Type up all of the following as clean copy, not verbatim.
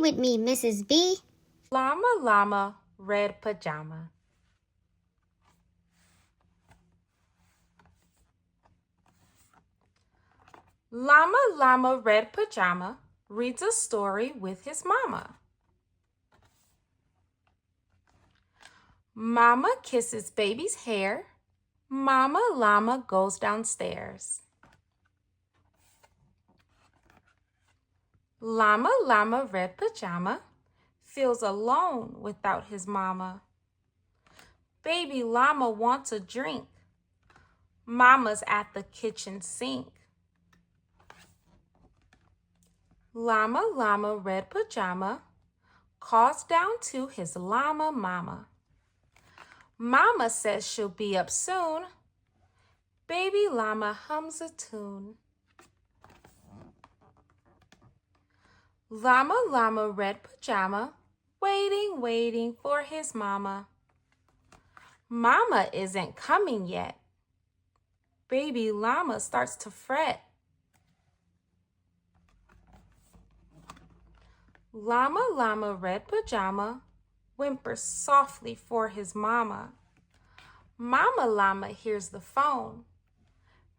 with me, Mrs. B. Llama, llama, red pajama. Llama, llama, red pajama reads a story with his mama. Mama kisses baby's hair. Mama llama goes downstairs. Llama, llama, red pajama feels alone without his mama. Baby llama wants a drink. Mama's at the kitchen sink. Llama, llama, red pajama calls down to his llama mama. Mama says she'll be up soon. Baby llama hums a tune. Llama, llama, red pajama, waiting for his mama. Mama isn't coming yet. Baby llama starts to fret. Llama, llama, red pajama whimpers softly for his mama. Mama llama hears the phone.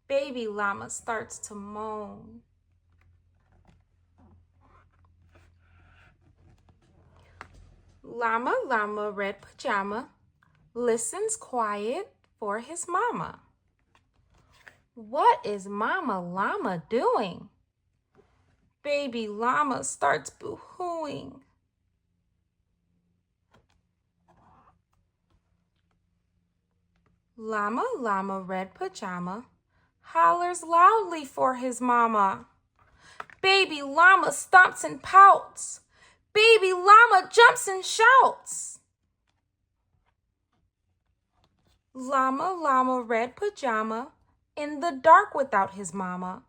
Baby llama starts to moan. Llama, llama, red pajama listens quiet for his mama. What is Mama llama doing? Baby llama starts boo-hooing. Llama, llama, red pajama hollers loudly for his mama. Baby llama stomps and pouts. Baby llama jumps and shouts. Llama, llama, red pajama in the dark without his mama.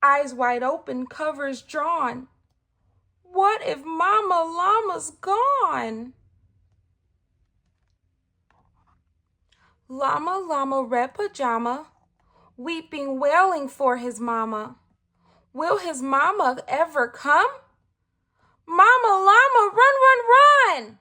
Eyes wide open, covers drawn. What if Mama llama's gone? Llama, llama, red pajama, weeping, wailing for his mama. Will his mama ever come? Mama llama, run, run, run!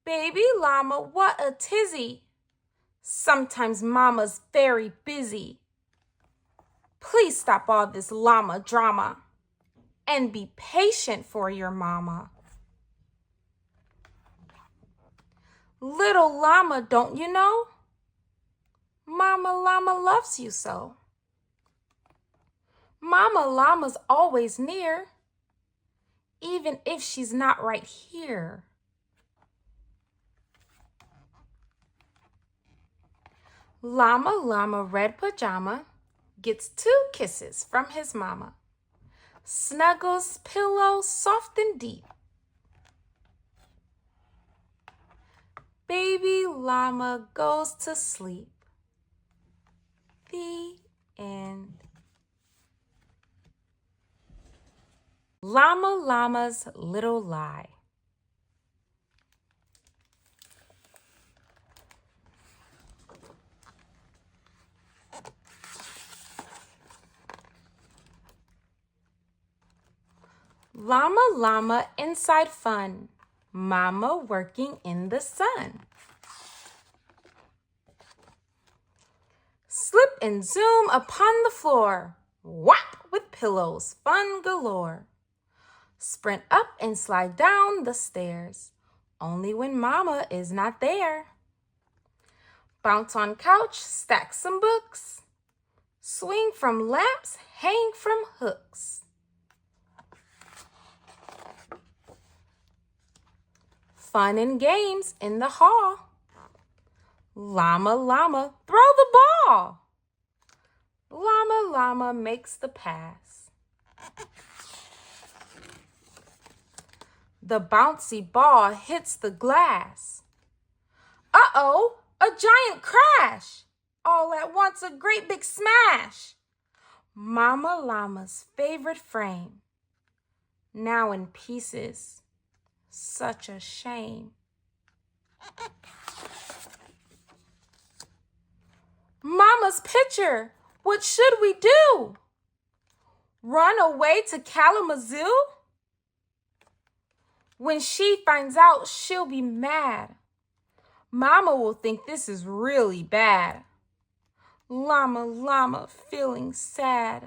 Baby llama, what a tizzy! Sometimes mama's very busy. Please stop all this llama drama and be patient for your mama. Little llama, don't you know? Mama llama loves you so. Mama llama's always near, even if she's not right here. Llama, llama, red pajama gets 2 kisses from his mama. Snuggles pillow soft and deep. Baby llama goes to sleep. The end. Llama llama's little lie. Llama, llama, inside fun. Mama working in the sun. Slip and zoom upon the floor. Whop with pillows, fun galore. Sprint up and slide down the stairs. Only when Mama is not there. Bounce on couch, stack some books. Swing from lamps, hang from hooks. Fun and games in the hall. Llama, llama, throw the ball. Llama, llama makes the pass. The bouncy ball hits the glass. Uh-oh, a giant crash. All at once, a great big smash. Mama llama's favorite frame, now in pieces. Such a shame. Mama's picture, what should we do? Run away to Kalamazoo? When she finds out, she'll be mad. Mama will think this is really bad. Llama, llama, feeling sad.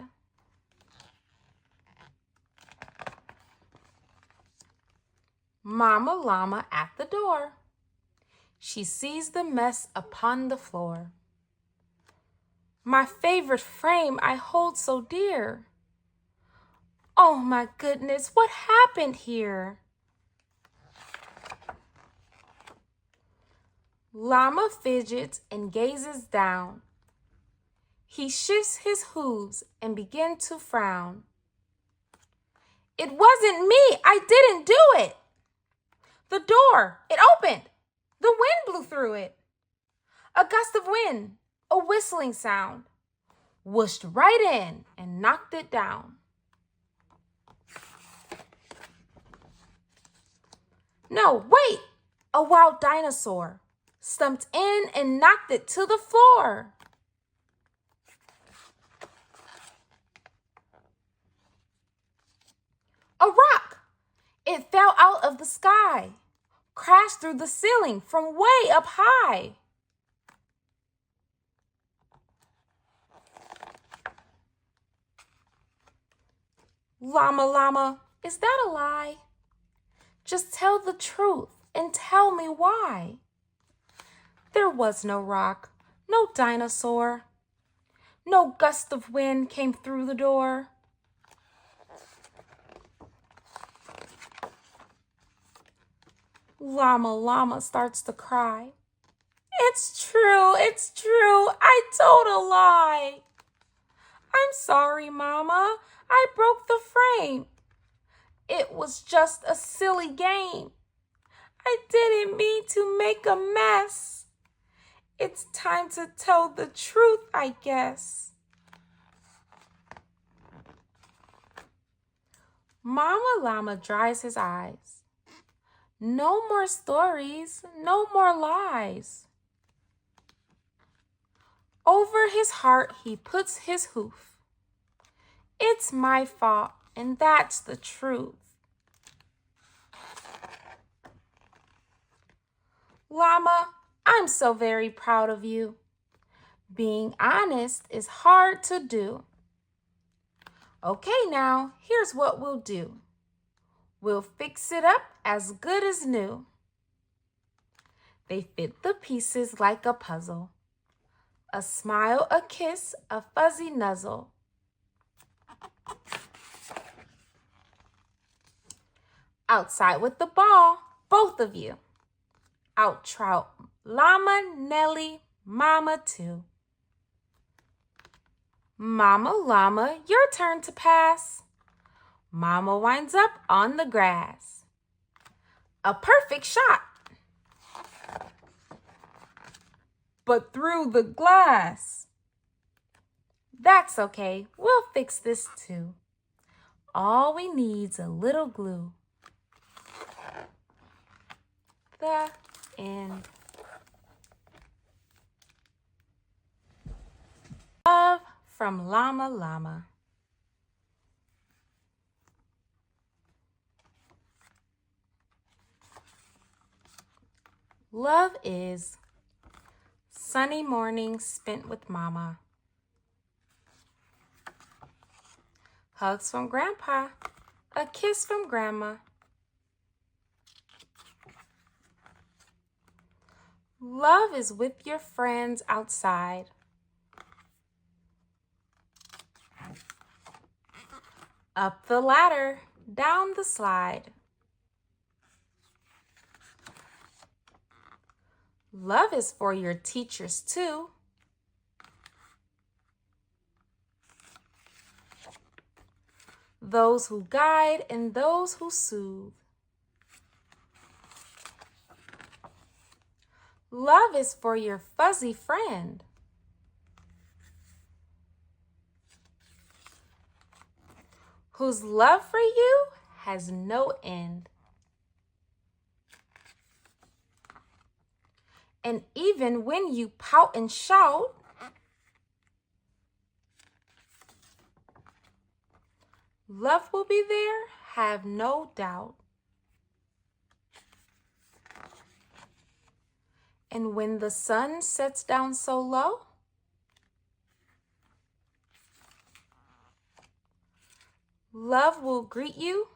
Mama llama at the door. She sees the mess upon the floor. My favorite frame I hold so dear. Oh my goodness, what happened here? Llama fidgets and gazes down. He shifts his hooves and begins to frown. It wasn't me, I didn't do it. The door, it opened. The wind blew through it. A gust of wind, a whistling sound, whooshed right in and knocked it down. No, wait! A wild dinosaur stumped in and knocked it to the floor. A rock! It fell out of the sky, crashed through the ceiling from way up high. Llama, llama, is that a lie? Just tell the truth and tell me why. There was no rock, no dinosaur. No gust of wind came through the door. Llama, llama starts to cry. It's true, I told a lie. I'm sorry, Mama, I broke the frame. It was just a silly game. I didn't mean to make a mess. It's time to tell the truth, I guess. Mama llama dries his eyes. No more stories, no more lies. Over his heart he puts his hoof. It's my fault, and that's the truth. Llama, I'm so very proud of you. Being honest is hard to do. Okay, now, here's what we'll do. We'll fix it up as good as new. They fit the pieces like a puzzle. A smile, a kiss, a fuzzy nuzzle. Outside with the ball, both of you. Out trout Llama, Nellie, Mama too. Mama llama, your turn to pass. Mama winds up on the grass. A perfect shot. But through the glass. That's okay, we'll fix this too. All we need's a little glue. The end. Love from Llama Llama. Love is sunny mornings spent with Mama. Hugs from Grandpa, a kiss from Grandma. Love is with your friends outside. Up the ladder, down the slide. Love is for your teachers too. Those who guide and those who soothe. Love is for your fuzzy friend. Whose love for you has no end. And even when you pout and shout, love will be there, have no doubt. And when the sun sets down so low, love will greet you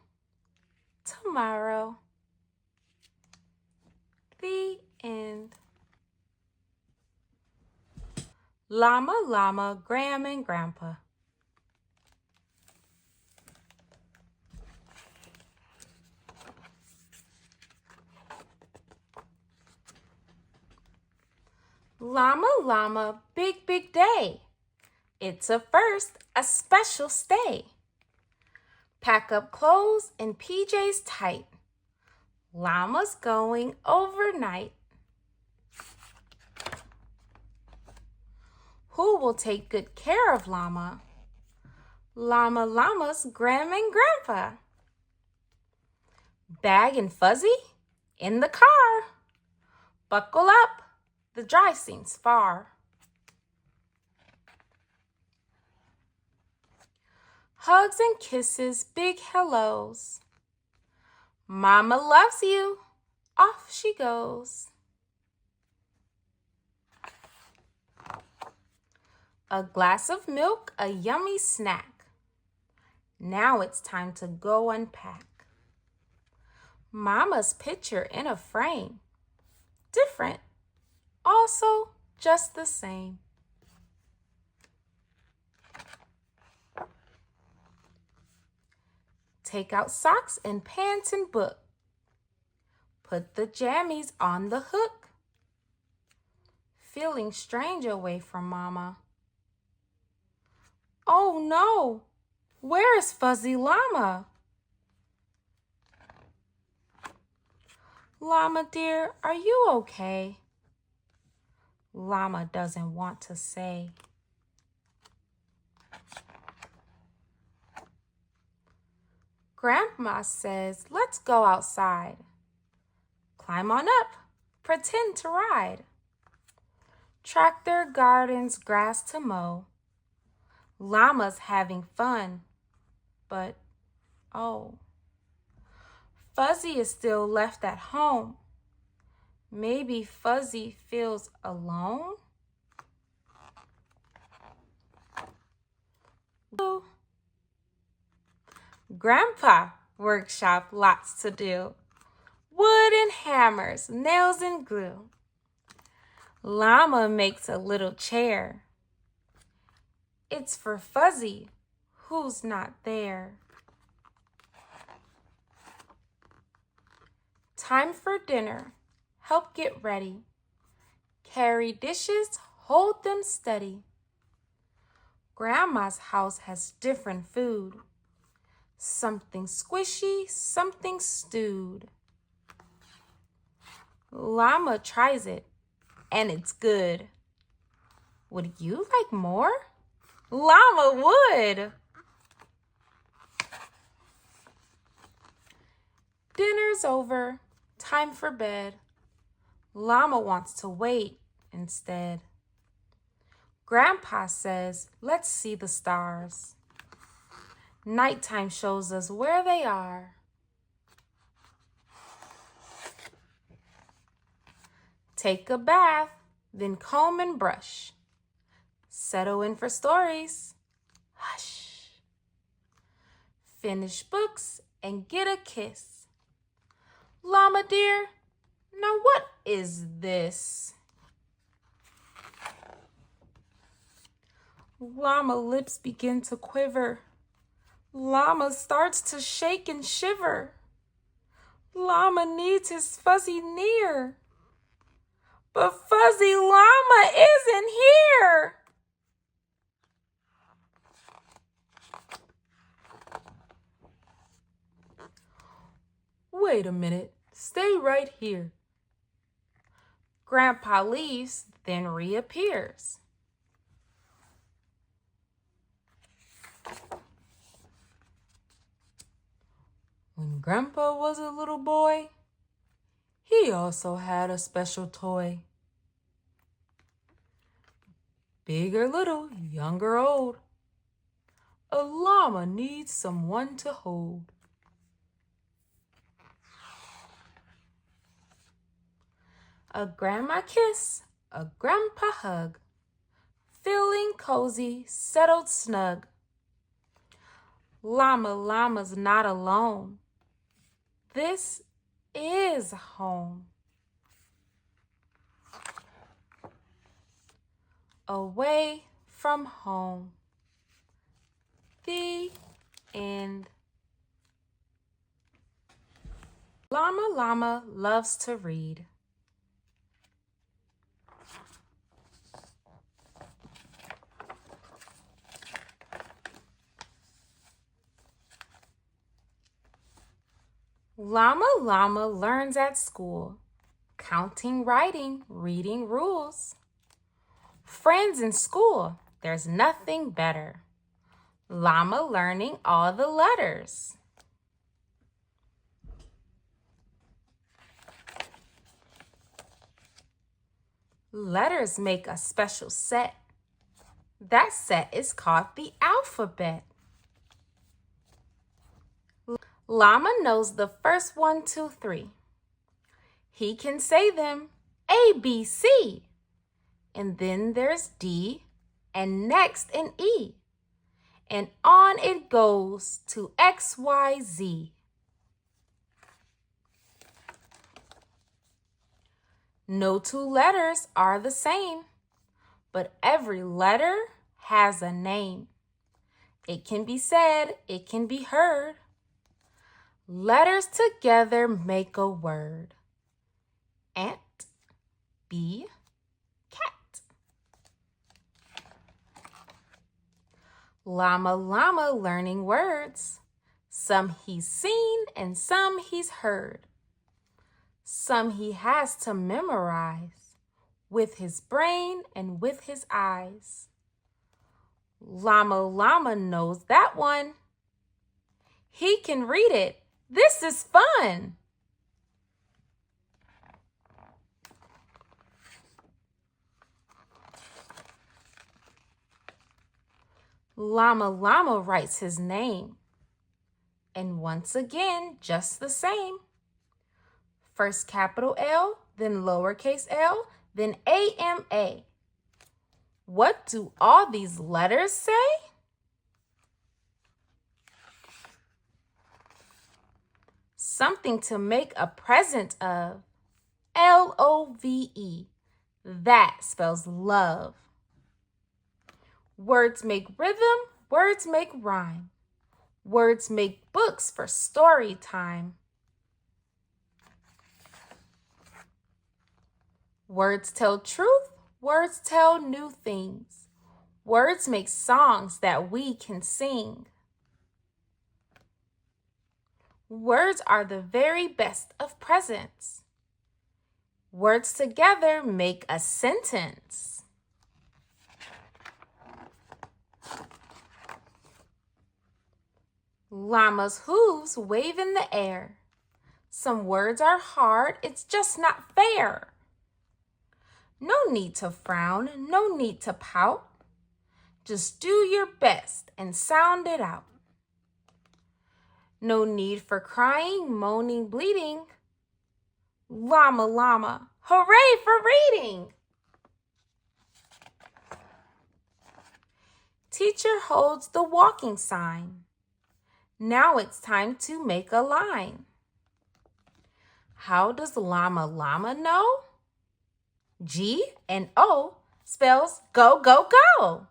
tomorrow. The end. Llama, llama, Gram and Grandpa. Llama, llama, big, big day. It's a first, a special stay. Pack up clothes and PJs tight. Llama's going overnight. Who will take good care of Llama? Llama, llama's Gram and Grandpa. Bag and Fuzzy in the car. Buckle up, the drive seems far. Hugs and kisses, big hellos. Mama loves you, off she goes. A glass of milk, a yummy snack. Now it's time to go unpack. Mama's picture in a frame. Different, also just the same. Take out socks and pants and book. Put the jammies on the hook. Feeling strange away from Mama. Oh no, where is Fuzzy Llama? Llama dear, are you okay? Llama doesn't want to say. Grandma says, let's go outside. Climb on up, pretend to ride. Tractor, gardens, grass to mow. Llama's having fun, but oh, Fuzzy is still left at home. Maybe Fuzzy feels alone? Grandpa workshop, lots to do. Wood and hammers, nails and glue. Llama makes a little chair. It's for Fuzzy, who's not there. Time for dinner. Help get ready. Carry dishes, hold them steady. Grandma's house has different food. Something squishy, something stewed. Llama tries it, and it's good. Would you like more? Llama would. Dinner's over, time for bed. Llama wants to wait instead. Grandpa says, let's see the stars. Nighttime shows us where they are. Take a bath, then comb and brush. Settle in for stories. Hush. Finish books and get a kiss. Llama dear, now what is this? Llama lips begin to quiver. Llama starts to shake and shiver. Llama needs his Fuzzy near. But Fuzzy Llama isn't here. Wait a minute, stay right here. Grandpa leaves, then reappears. When Grandpa was a little boy, he also had a special toy. big or little, young or old. A llama needs someone to hold. A grandma kiss, a grandpa hug, feeling cozy, settled snug. Llama's not alone. This is home. Away from home. The end. Llama loves to read. Llama learns at school, counting, writing, reading rules. Friends in school, there's nothing better. Llama learning all the letters. Letters make a special set. That set is called the alphabet. Llama knows the first 1, 2, 3. He can say them A, B, C. And then there's D, and next an E. And on it goes to X, Y, Z. No two letters are the same, but every letter has a name. It can be said, it can be heard. Letters together make a word. Ant, bee, cat. Llama learning words. Some he's seen and some he's heard. Some he has to memorize with his brain and with his eyes. Llama knows that one. He can read it. This is fun. Llama writes his name. And once again, just the same. First capital L, then lowercase l, then A-M-A. What do all these letters say? Something to make a present of. L-O-V-E. That spells love. Words make rhythm, words make rhyme. Words make books for story time. Words tell truth, words tell new things. Words make songs that we can sing. Words are the very best of presents. Words together make a sentence. Llama's hooves wave in the air. Some words are hard, it's just not fair. No need to frown, no need to pout. Just do your best and sound it out. No need for crying, moaning, bleeding. Llama, hooray for reading! Teacher holds the walking sign. Now it's time to make a line. How does llama know? G and O spells go, go, go.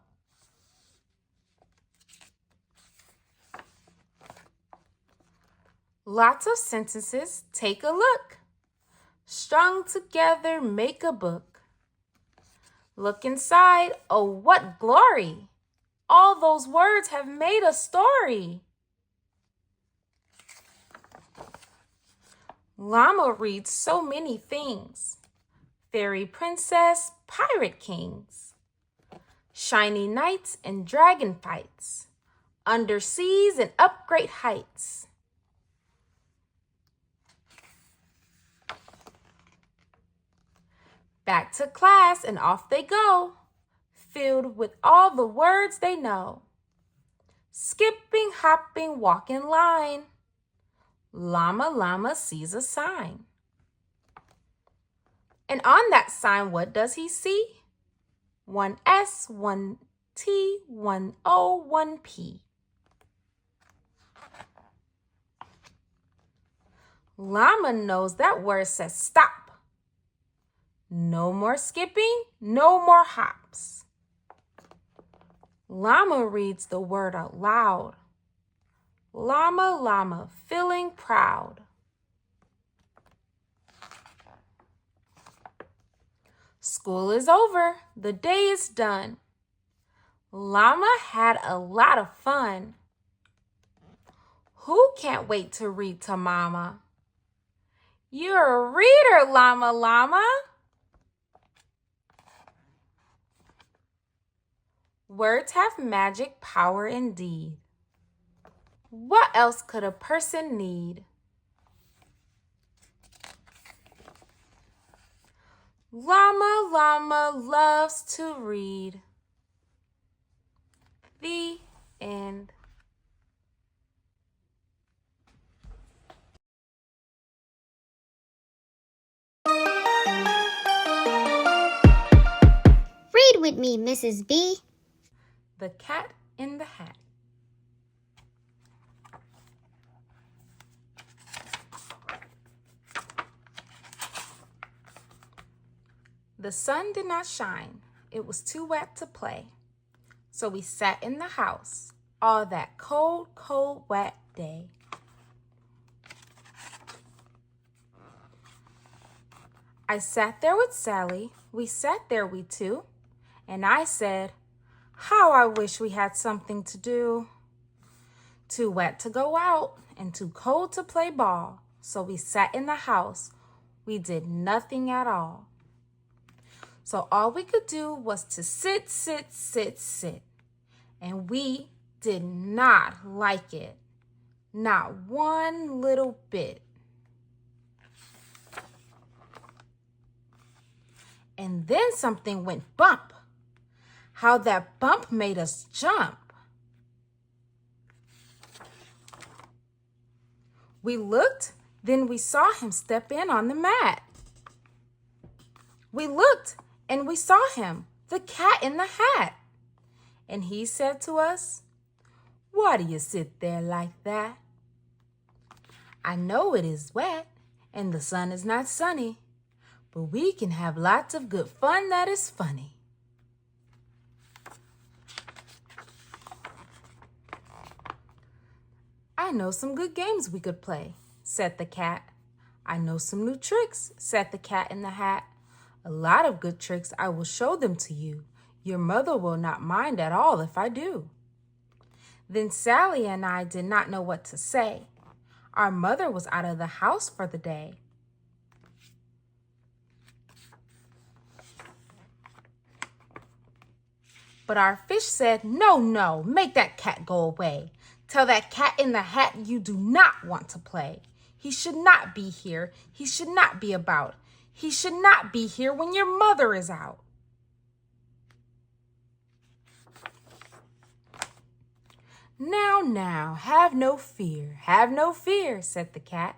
Lots of sentences, take a look. Strung together make a book. Look inside, oh what glory. All those words have made a story. Llama reads so many things. Fairy princess, pirate kings. Shiny knights and dragon fights. Under seas and up great heights. Back to class and off they go. filled with all the words they know. Skipping, hopping, walk in line. Llama, llama sees a sign. And on that sign, what does he see? One S, one T, one O, one P. Llama knows that word says stop. No more skipping, no more hops. Llama reads the word out loud. Llama, llama, feeling proud. School is over, the day is done. Llama had a lot of fun. Who can't wait to read to Mama? You're a reader, Llama, llama. Words have magic power indeed. What else could a person need? Llama, llama loves to read. The end. Read with me, Mrs. B. The Cat in the Hat. The sun did not shine. It was too wet to play. So we sat in the house all that cold, cold, wet day. I sat there with Sally. We sat there, we two. And I said, how I wish we had something to do. Too wet to go out and too cold to play ball. So we sat in the house. We did nothing at all. So all we could do was to sit, sit, sit, sit. And we did not like it. Not one little bit. And then something went bump. How that bump made us jump. We looked, then we saw him step in on the mat. We looked, and we saw him, the cat in the hat. And he said to us, why do you sit there like that? I know it is wet, and the sun is not sunny, but we can have lots of good fun that is funny. I know some good games we could play, said the cat. I know some new tricks, said the cat in the hat. A lot of good tricks, I will show them to you. Your mother will not mind at all if I do. Then Sally and I did not know what to say. Our mother was out of the house for the day. But our fish said, no, no, make that cat go away. Tell that cat in the hat you do not want to play. He should not be here. He should not be about. He should not be here when your mother is out. Now, have no fear, said the cat.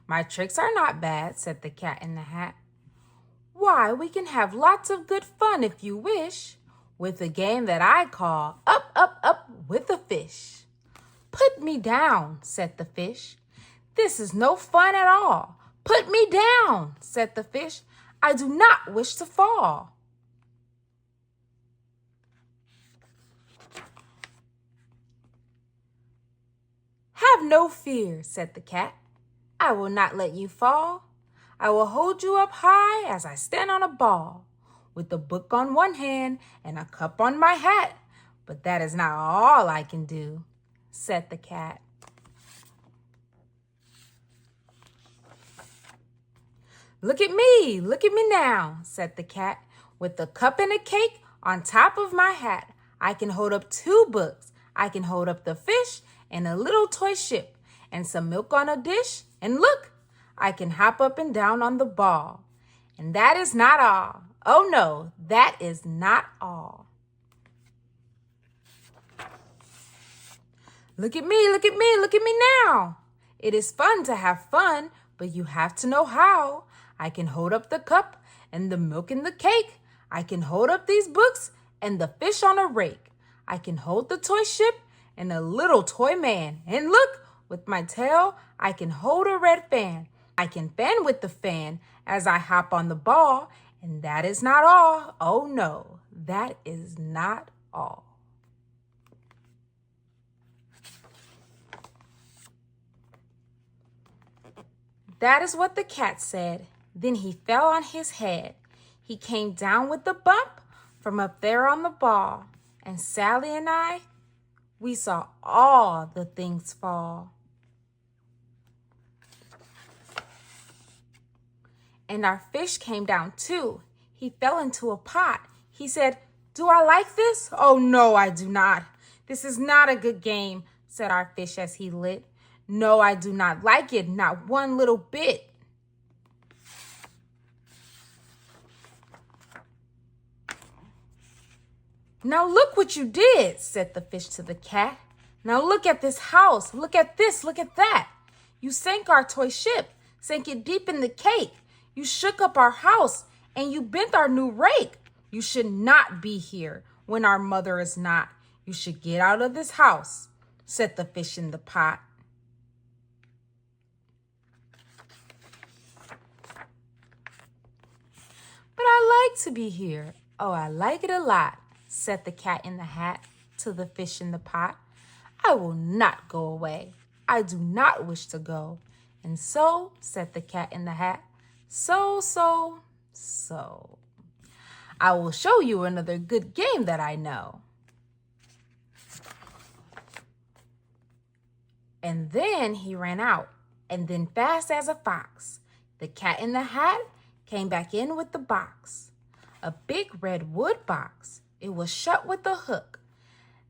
My tricks are not bad, said the cat in the hat. Why, we can have lots of good fun if you wish, with a game that I call Up, Up, Up with a Fish. Put me down, said the fish. This is no fun at all. Put me down, said the fish. I do not wish to fall. Have no fear, said the cat. I will not let you fall. I will hold you up high as I stand on a ball, with a book on one hand and a cup on my hat. But that is not all I can do, said the cat. Look at me now, said the cat. With a cup and a cake on top of my hat, I can hold up 2 books. I can hold up the fish and a little toy ship and some milk on a dish. And look, I can hop up and down on the ball. And that is not all. Oh no, that is not all. Look at me, look at me, look at me now. It is fun to have fun, but you have to know how. I can hold up the cup and the milk and the cake. I can hold up these books and the fish on a rake. I can hold the toy ship and a little toy man. And look, with my tail, I can hold a red fan. I can fan with the fan as I hop on the ball. And that is not all. Oh no, that is not all. That is what the cat said. Then he fell on his head. He came down with a bump from up there on the ball. And Sally and I, we saw all the things fall. And our fish came down too. He fell into a pot. He said, "Do I like this? Oh no, I do not. This is not a good game," said our fish as he lit. "No, I do not like it, not one little bit." "Now look what you did," said the fish to the cat. "Now look at this house. Look at this, look at that. You sank our toy ship, sank it deep in the cake. You shook up our house and you bent our new rake. You should not be here when our mother is not. You should get out of this house," said the fish in the pot. "But I like to be here. Oh, I like it a lot," said the cat in the hat to the fish in the pot. "I will not go away. I do not wish to go." And so, said the cat in the hat, so, I will show you another good game that I know. And then he ran out, and then fast as a fox, the cat in the hat came back in with the box. A big red wood box. It was shut with a hook.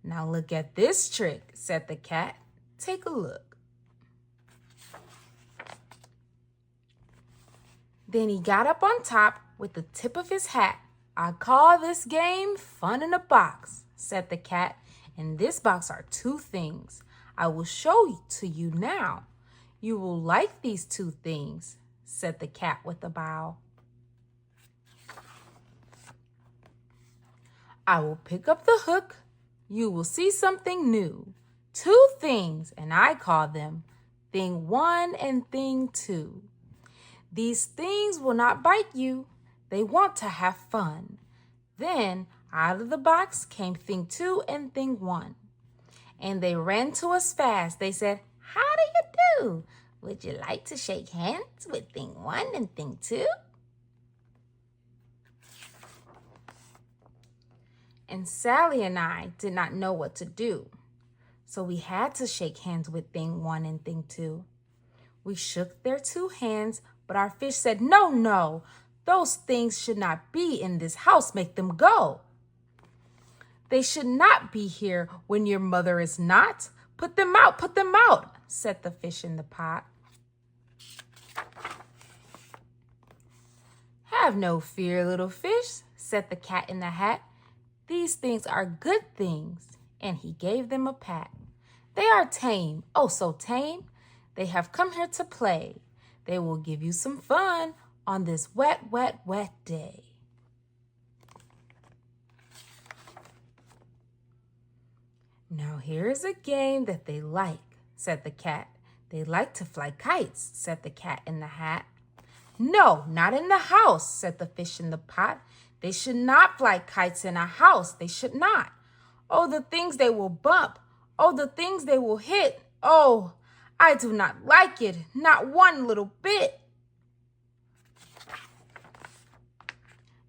"Now look at this trick," said the cat. "Take a look." Then he got up on top with the tip of his hat. "I call this game Fun in a Box," said the cat. "In this box are two things. I will show to you now. You will like these two things," said the cat with a bow. "I will pick up the hook. You will see something new. Two things, and I call them Thing 1 and Thing 2. These things will not bite you. They want to have fun." Then out of the box came Thing 2 and Thing 1. And they ran to us fast. They said, "How do you do? Would you like to shake hands with Thing 1 and Thing 2? And Sally and I did not know what to do. So we had to shake hands with Thing 1 and Thing 2. We shook their two hands, but our fish said, "No, no, those things should not be in this house. Make them go. They should not be here when your mother is not. Put them out, said the fish in the pot. "Have no fear, little fish," said the cat in the hat. "These things are good things," and he gave them a pat. "They are tame, oh so tame. They have come here to play. They will give you some fun on this wet, wet, wet day." "Now here is a game that they like," said the cat. "They like to fly kites," said the cat in the hat. "No, not in the house," said the fish in the pot. "They should not fly kites in a house. They should not. Oh, the things they will bump. Oh, the things they will hit. Oh, I do not like it, not one little bit."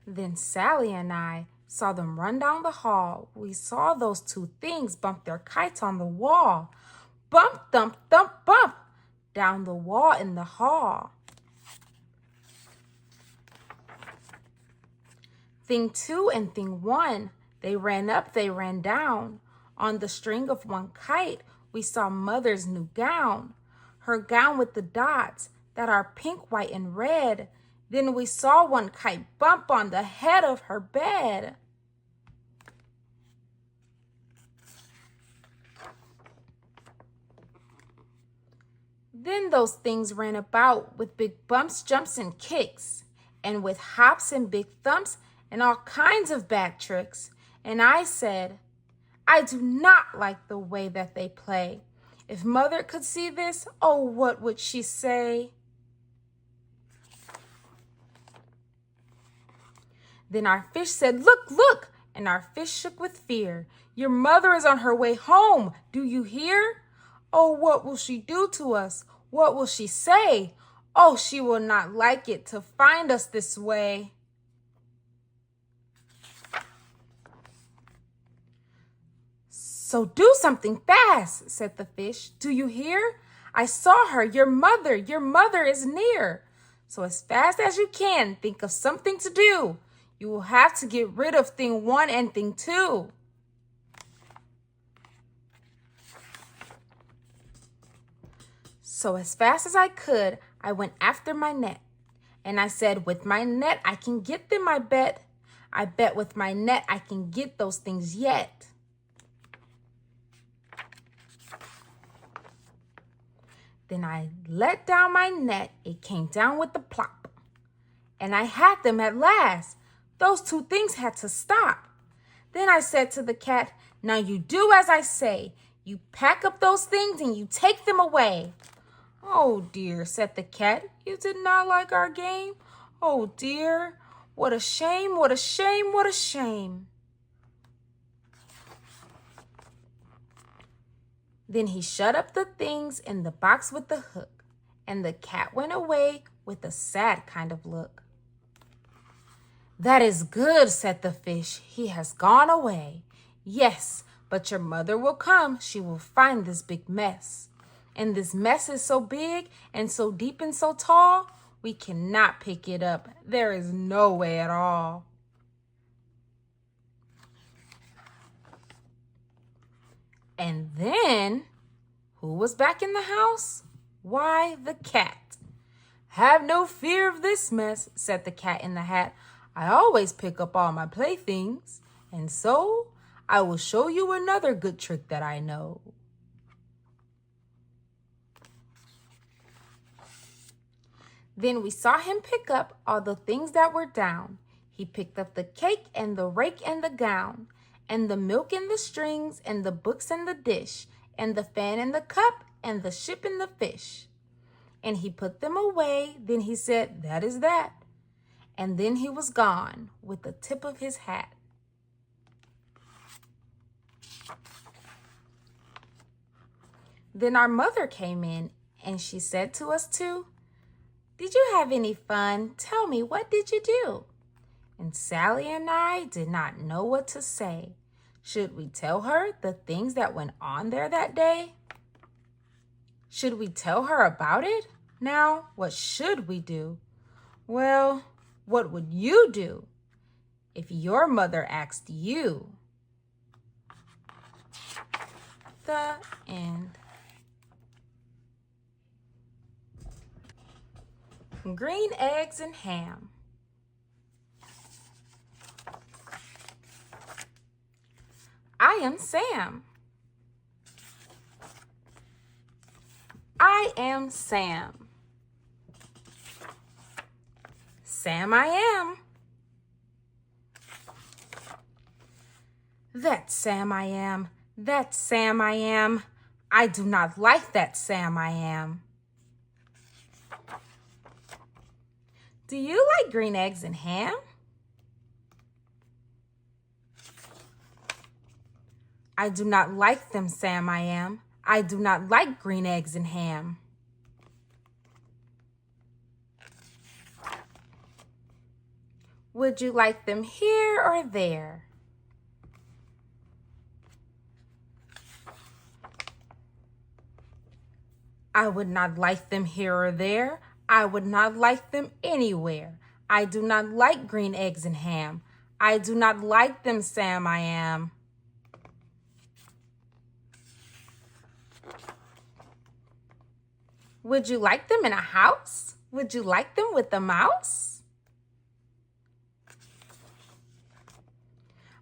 Then Sally and I saw them run down the hall. We saw those two things bump their kites on the wall. Bump, thump, thump, bump, down the wall in the hall. Thing 2 and Thing 1, they ran up, they ran down. On the string of one kite, we saw Mother's new gown. Her gown with the dots that are pink, white, and red. Then we saw one kite bump on the head of her bed. Then those things ran about with big bumps, jumps, and kicks, and with hops and big thumps and all kinds of bad tricks. And I said, I do not like the way that they play. If Mother could see this, oh, what would she say? Then our fish said, look, look, and our fish shook with fear. Your mother is on her way home. Do you hear? Oh, what will she do to us? What will she say? Oh, she will not like it to find us this way. So do something fast, said the fish. Do you hear? I saw her. Your mother is near. So as fast as you can, think of something to do. You will have to get rid of thing one and thing two. So as fast as I could, I went after my net. And I said, with my net, I can get them, I bet. I bet with my net, I can get those things yet. Then I let down my net. It came down with a plop. And I had them at last. Those two things had to stop. Then I said to the cat, now you do as I say. You pack up those things and you take them away. Oh dear, said the cat, you did not like our game? Oh dear, what a shame, what a shame, what a shame. Then he shut up the things in the box with the hook, and the cat went away with a sad kind of look. That is good, said the fish. He has gone away. Yes, but your mother will come. She will find this big mess. And this mess is so big and so deep and so tall, we cannot pick it up. There is no way at all. And then, who was back in the house? Why, the cat. Have no fear of this mess, said the cat in the hat. I always pick up all my playthings, and so I will show you another good trick that I know. Then we saw him pick up all the things that were down. He picked up the cake and the rake and the gown, and the milk and the strings, and the books and the dish, and the fan and the cup, and the ship and the fish. And he put them away. Then he said, that is that. And then he was gone with the tip of his hat. Then our mother came in, and she said to us two, did you have any fun? Tell me, what did you do? And Sally and I did not know what to say. Should we tell her the things that went on there that day? Should we tell her about it? Now, what should we do? Well, what would you do if your mother asked you? The end. Green eggs and ham. I am Sam. I am Sam. Sam I am. That Sam I am. That Sam I am. I do not like that Sam I am. Do you like green eggs and ham? I do not like them, Sam I am. I do not like green eggs and ham. Would you like them here or there? I would not like them here or there. I would not like them anywhere. I do not like green eggs and ham. I do not like them, Sam I am. Would you like them in a house? Would you like them with a mouse?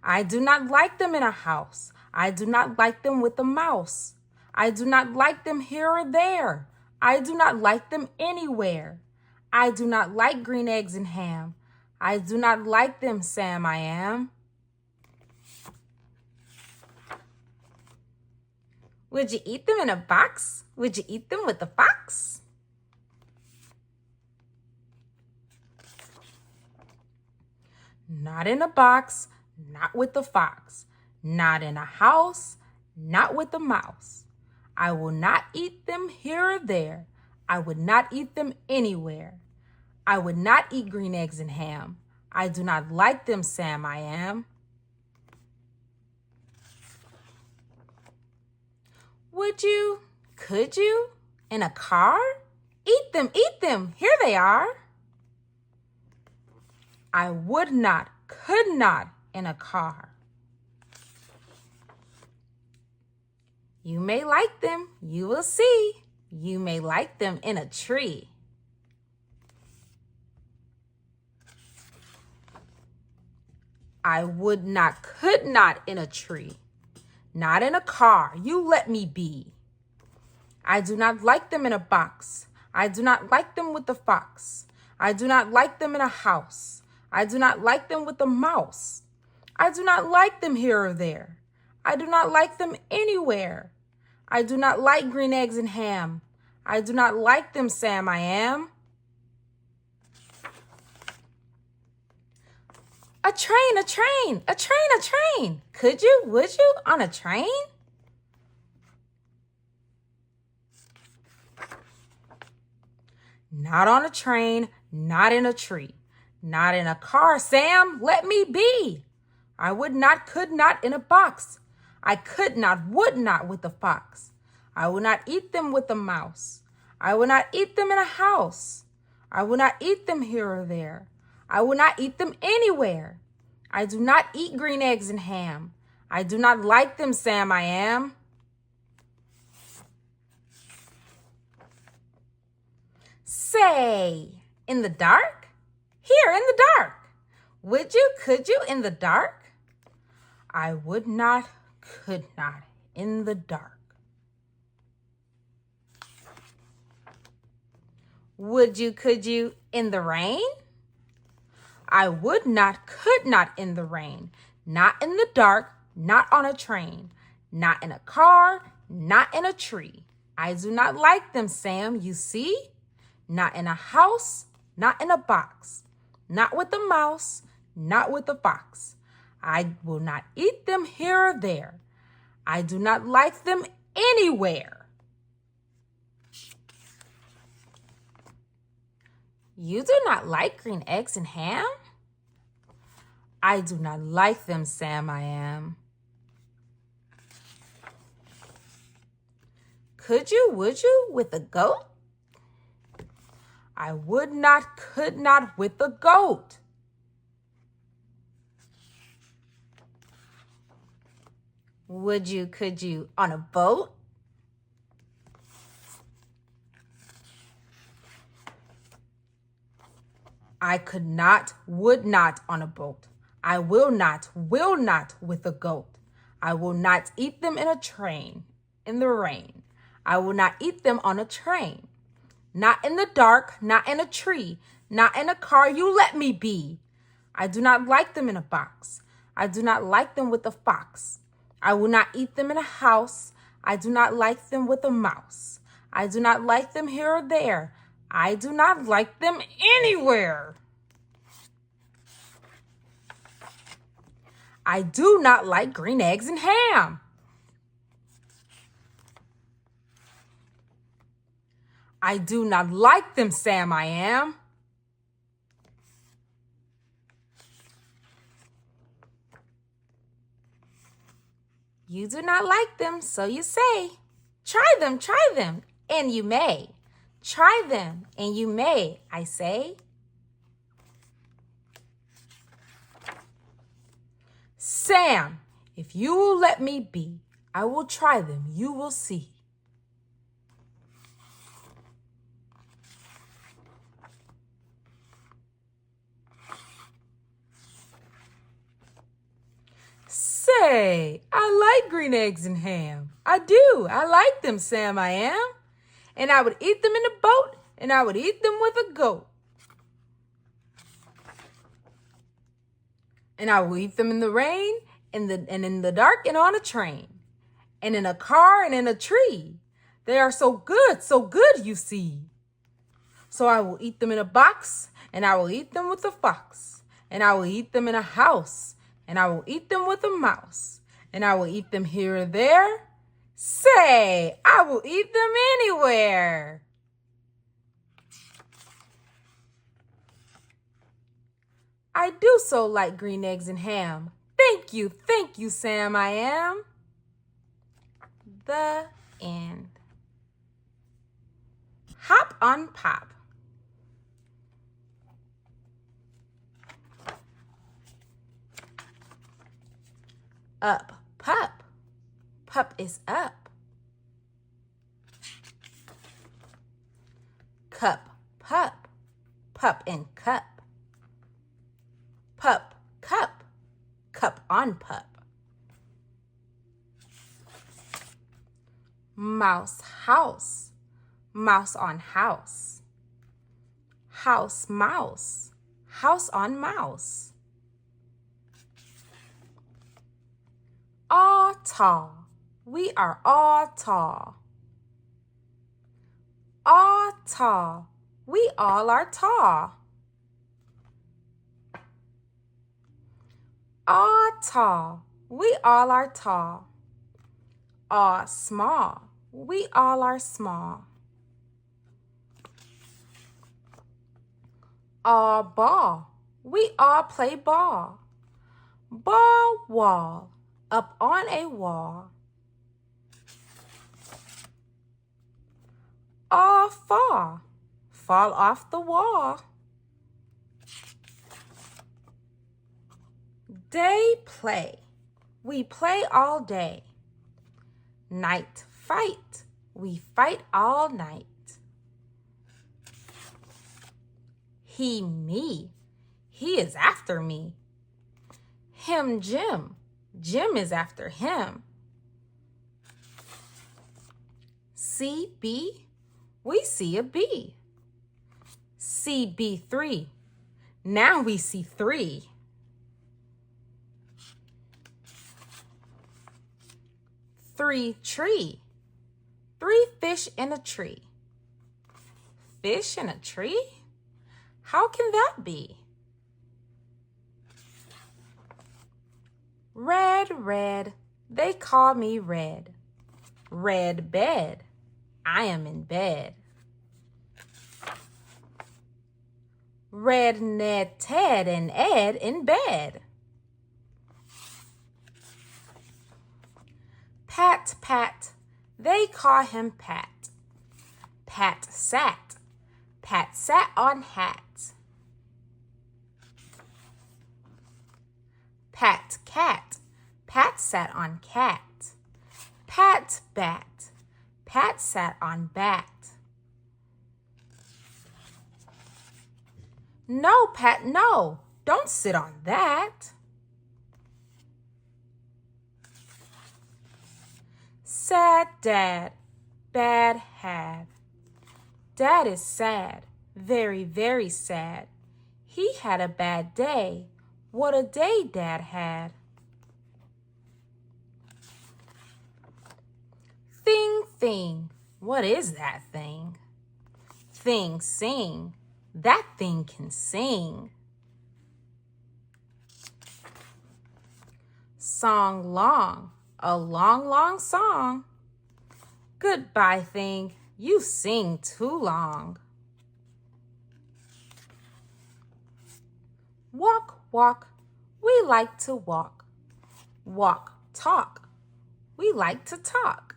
I do not like them in a house. I do not like them with a mouse. I do not like them here or there. I do not like them anywhere. I do not like green eggs and ham. I do not like them, Sam, I am. Would you eat them in a box? Would you eat them with a fox? Not in a box, not with a fox. Not in a house, not with a mouse. I will not eat them here or there. I would not eat them anywhere. I would not eat green eggs and ham. I do not like them, Sam, I am. Would you? Could you? In a car? Eat them, here they are. I would not, could not in a car. You may like them, you will see. You may like them in a tree. I would not, could not in a tree. Not in a car, you let me be. I do not like them in a box. I do not like them with a fox. I do not like them in a house. I do not like them with a mouse. I do not like them here or there. I do not like them anywhere. I do not like green eggs and ham. I do not like them, Sam, I am. A train, a train, a train, a train. Could you, would you, on a train? Not on a train, not in a tree. Not in a car, Sam, let me be. I would not, could not in a box. I could not, would not with a fox. I will not eat them with a mouse. I will not eat them in a house. I will not eat them here or there. I will not eat them anywhere. I do not eat green eggs and ham. I do not like them, Sam, I am. Say, in the dark? Here, in the dark. Would you, could you, in the dark? I would not, could not, in the dark. Would you, could you, in the rain? I would not, could not, in the rain. Not in the dark, not on a train. Not in a car, not in a tree. I do not like them, Sam, you see? Not in a house, not in a box. Not with a mouse, not with a fox. I will not eat them here or there. I do not like them anywhere. You do not like green eggs and ham? I do not like them, Sam, I am. Could you, would you, with a goat? I would not, could not with a goat. Would you, could you, on a boat? I could not, would not on a boat. I will not with a goat. I will not eat them in a train, in the rain. I will not eat them on a train. Not in the dark, not in a tree, not in a car, you let me be. I do not like them in a box. I do not like them with a fox. I will not eat them in a house. I do not like them with a mouse. I do not like them here or there. I do not like them anywhere. I do not like green eggs and ham. I do not like them, Sam, I am. You do not like them, so you say. Try them, and you may. Try them, and you may, I say. Sam, if you will let me be, I will try them, you will see. Say, I like green eggs and ham. I do. I like them, Sam, I am. and I would eat them in a boat, and I would eat them with a goat. And I will eat them in the rain, and in the dark, and on a train, and in a car, and in a tree. They are so good, you see. So I will eat them in a box, and I will eat them with a fox, and I will eat them in a house, and I will eat them with a mouse, and I will eat them here or there. Say, I will eat them anywhere. I do so like green eggs and ham. Thank you, Sam, I am. The end. Hop on Pop. Up, pup. Pup is up. Cup, pup. Pup and cup. Pup, cup. Cup on pup. Mouse, house. Mouse on house. House, mouse. House on mouse. All tall. We are all tall. All tall. We all are tall. All tall. We all are tall. All small. We all are small. All ball. We all play ball. Ball wall. Up on a wall. All fall. Fall off the wall. Day play. We play all day. Night fight. We fight all night. He, me. He is after me. Him, Jim. Jim is after him. See, bee. We see a bee. See, bee, 3. Now we see 3. Three, tree. 3 fish in a tree. Fish in a tree? How can that be? Red, red. They call me Red. Red bed. I am in bed. Red Ned, Ted, and Ed in bed. Pat, Pat, they call him Pat. Pat sat on hat. Pat, cat, Pat sat on cat. Pat, bat, Pat sat on bat. No, Pat, no, don't sit on that. Sad dad, bad had. Dad is sad, very, very sad. He had a bad day. What a day Dad had. Thing, thing, what is that thing? Thing, sing, that thing can sing. Song long, a long, long song. Goodbye, thing, you sing too long. Walk, walk, we like to walk. Walk, talk, we like to talk.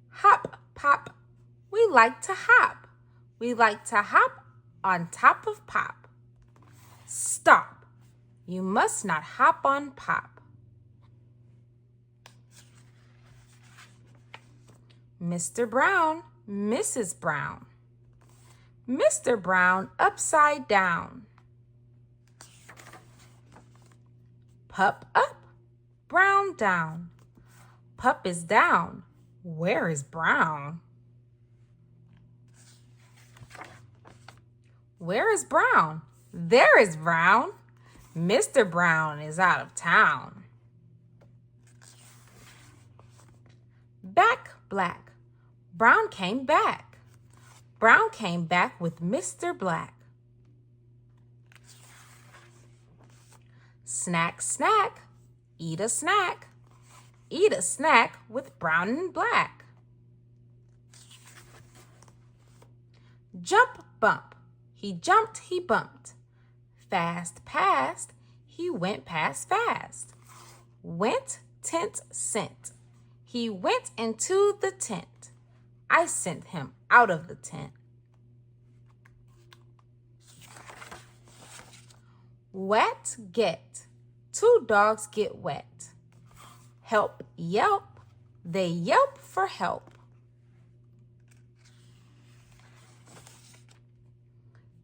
Hop, pop, we like to hop. We like to hop on top of Pop. Stop, you must not hop on Pop. Mr. Brown, Mrs. Brown. Mr. Brown upside down. Pup up, Brown down. Pup is down, Where is Brown? Where is Brown? There is Brown. Mr. Brown is out of town. Back black. Brown came back. Brown came back with Mr. Black. Snack, snack, eat a snack. Eat a snack with Brown and Black. Jump, bump. He jumped, he bumped. Fast, past. He went past fast. Went, tent, sent. He went into the tent. I sent him out of the tent. Wet, get. Two dogs get wet. Help, yelp. They yelp for help.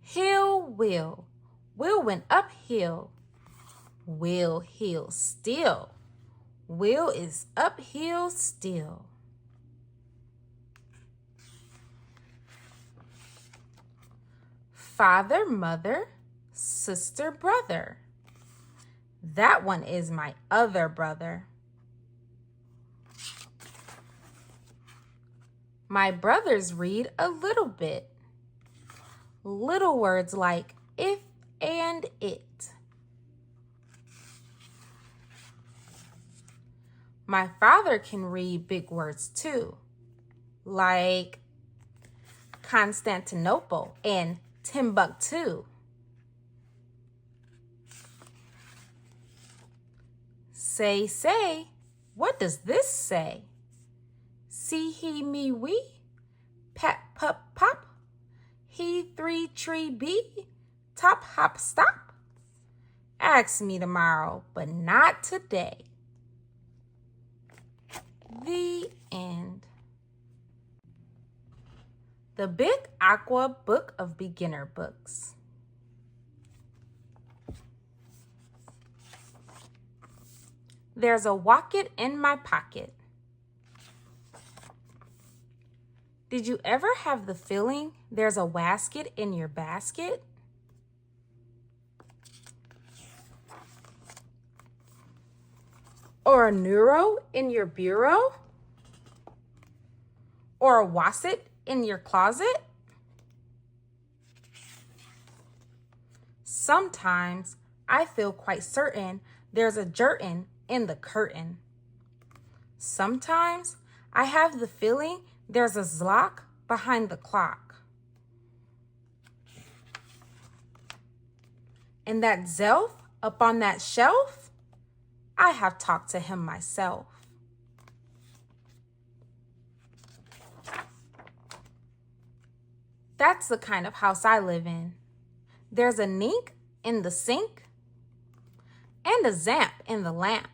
Hill, will. Will went uphill. Will, hill, still. Will is uphill still. Father, mother, sister, brother. That one is my other brother. My brothers read a little bit. Little words like if and it. My father can read big words too, like Constantinople and Timbuktu. Say, what does this say? See, he, me, we, pat, pup, pop, he, three, tree, bee, top, hop, stop. Ask me tomorrow, but not today. The end. The Big Aqua Book of Beginner Books. There's a wocket in my pocket. Did you ever have the feeling there's a wasket in your basket? Or a neuro in your bureau? Or a wasset in your closet? Sometimes I feel quite certain there's a jerkin in the curtain. Sometimes I have the feeling there's a zlock behind the clock. And that Zelf up on that shelf, I have talked to him myself. That's the kind of house I live in. There's a nink in the sink and a zamp in the lamp.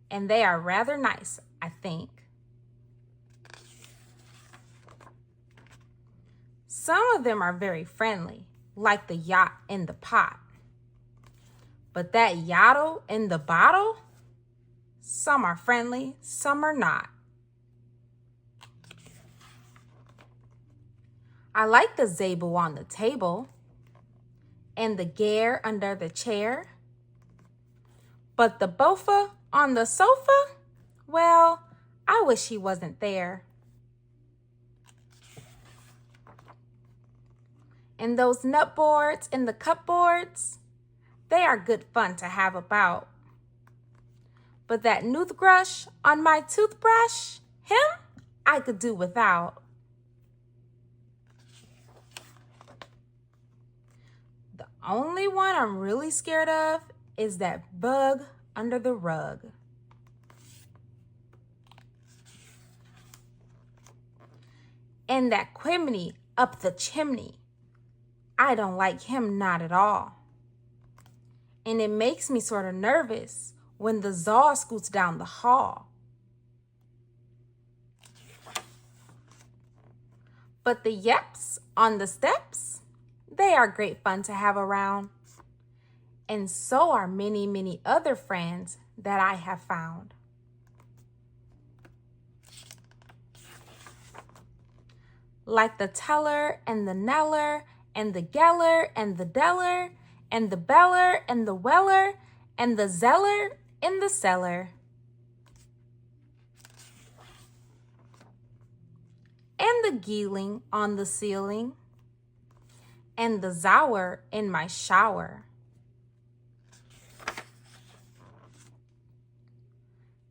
And they are rather nice, I think. Some of them are very friendly, like the yacht in the pot. But that yottle in the bottle, some are friendly, some are not. I like the Zabel on the table and the Gare under the chair. But the Bofa on the sofa, well, I wish he wasn't there. And those nut boards and the cupboards, they are good fun to have about. But that toothbrush on my toothbrush, him, I could do without. The only one I'm really scared of is that bug under the rug. And that quimney up the chimney. I don't like him not at all. And it makes me sort of nervous when the Zaw scoots down the hall. But the Yeps on the steps, they are great fun to have around. And so are many, many other friends that I have found. like the teller and the neller and the geller and the deller and the beller and the weller and the zeller in the cellar. And the geeling on the ceiling and the zower in my shower.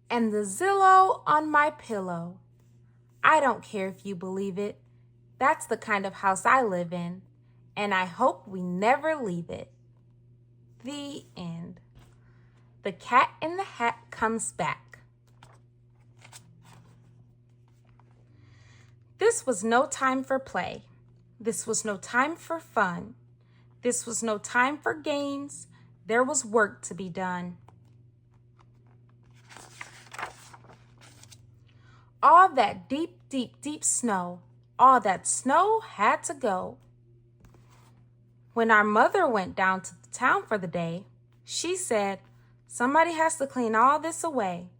And the Zillow on my pillow. I don't care if you believe it. That's the kind of house I live in, and I hope we never leave it. The end. The Cat in the Hat comes back. This was no time for play. This was no time for fun. This was no time for games. There was work to be done. All that deep, deep, deep snow, all that snow had to go. When our mother went down to the town for the day, she said, "Somebody has to clean all this away."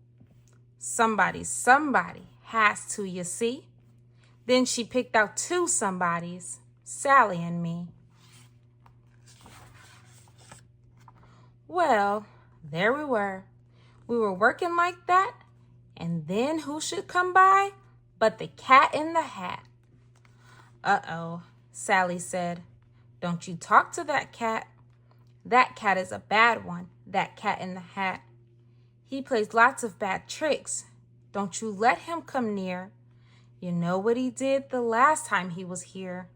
Somebody has to, you see. Then she picked out two somebodies, Sally and me. Well, there we were. We were working like that, and then who should come by but the Cat in the Hat. "Uh-oh," Sally said. "Don't you talk to that cat. That cat is a bad one, that Cat in the Hat. He plays lots of bad tricks. Don't you let him come near. You know what he did the last time he was here."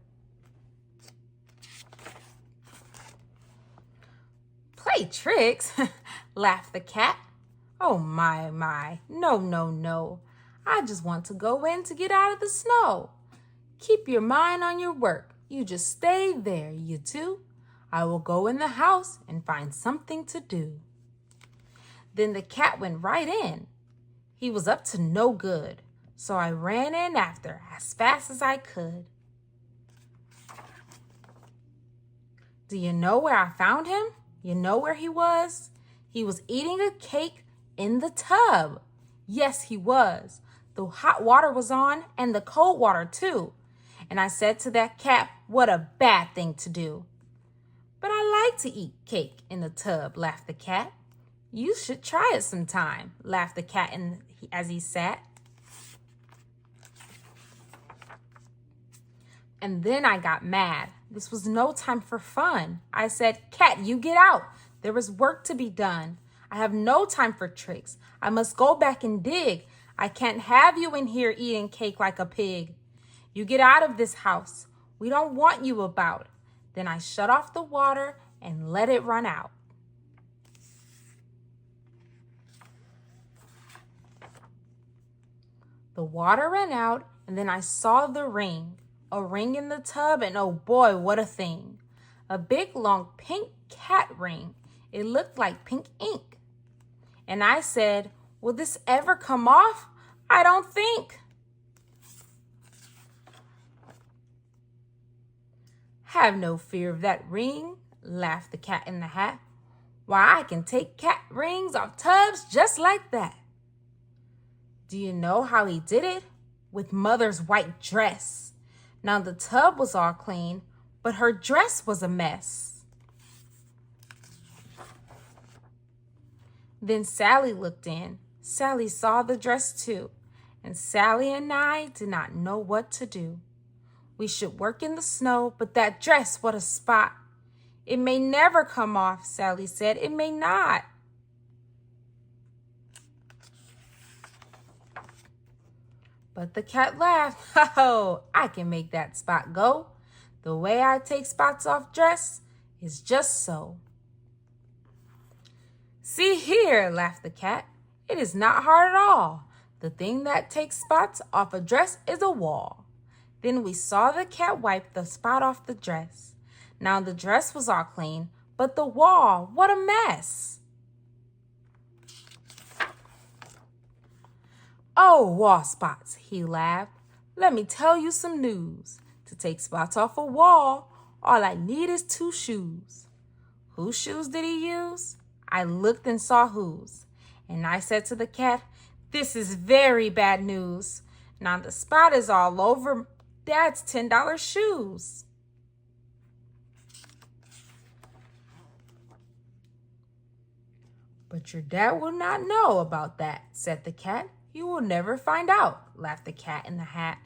"Play tricks?" laughed the cat. "Oh, my. No. I just want to go in to get out of the snow. Keep your mind on your work. You just stay there, you two. I will go in the house and find something to do." Then the cat went right in. He was up to no good, so I ran in after as fast as I could. Do you know where I found him? You know where he was? He was eating a cake in the tub. Yes, he was. The hot water was on and the cold water too. And I said to that cat, what a bad thing to do. "But I like to eat cake in the tub," laughed the cat. "You should try it sometime," laughed the cat as he sat. And then I got mad. This was no time for fun. I said, "Cat, you get out. There is work to be done. I have no time for tricks. I must go back and dig. I can't have you in here eating cake like a pig. You get out of this house. We don't want you about." Then I shut off the water and let it run out. The water ran out, and then I saw the ring. A ring in the tub, and oh boy, what a thing. A big, long, pink cat ring. It looked like pink ink. And I said, "Will this ever come off? I don't think." "Have no fear of that ring," laughed the Cat in the Hat. "Why, I can take cat rings off tubs just like that." Do you know how he did it? With Mother's white dress. Now the tub was all clean, but her dress was a mess. Then Sally looked in. Sally saw the dress too, and Sally and I did not know what to do. We should work in the snow, but that dress, what a spot. "It may never come off," Sally said. "It may not." But the cat laughed. "Oh, I can make that spot go. The way I take spots off dress is just so." "See here," laughed the cat. "It is not hard at all. The thing that takes spots off a dress is a wall." Then we saw the cat wipe the spot off the dress. Now the dress was all clean, but the wall, what a mess. "Oh, wall spots," he laughed. "Let me tell you some news. To take spots off a wall, all I need is 2 shoes. Whose shoes did he use? I looked and saw whose. And I said to the cat, "This is very bad news. Now the spot is all over Dad's $10 shoes. But your dad will not know about that, said the cat. You will never find out, laughed the cat in the hat.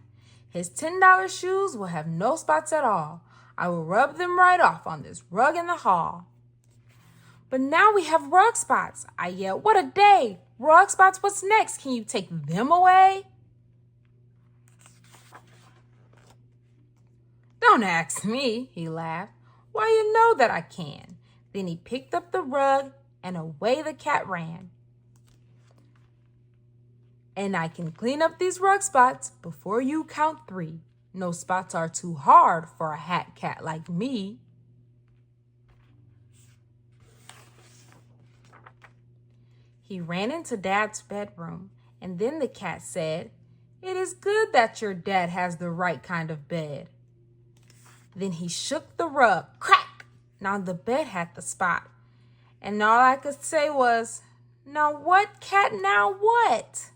His $10 shoes will have no spots at all. I will rub them right off on this rug in the hall. But now we have rug spots, I yelled. What a day! Rug spots, what's next? Can you take them away? Don't ask me, he laughed. Why, you know that I can. Then he picked up the rug and away the cat ran. And I can clean up these rug spots before you count 3. No spots are too hard for a hat cat like me. He ran into Dad's bedroom, and then the cat said, It is good that your dad has the right kind of bed. Then he shook the rug, crack! Now the bed had the spot. And all I could say was, Now what, cat, now what?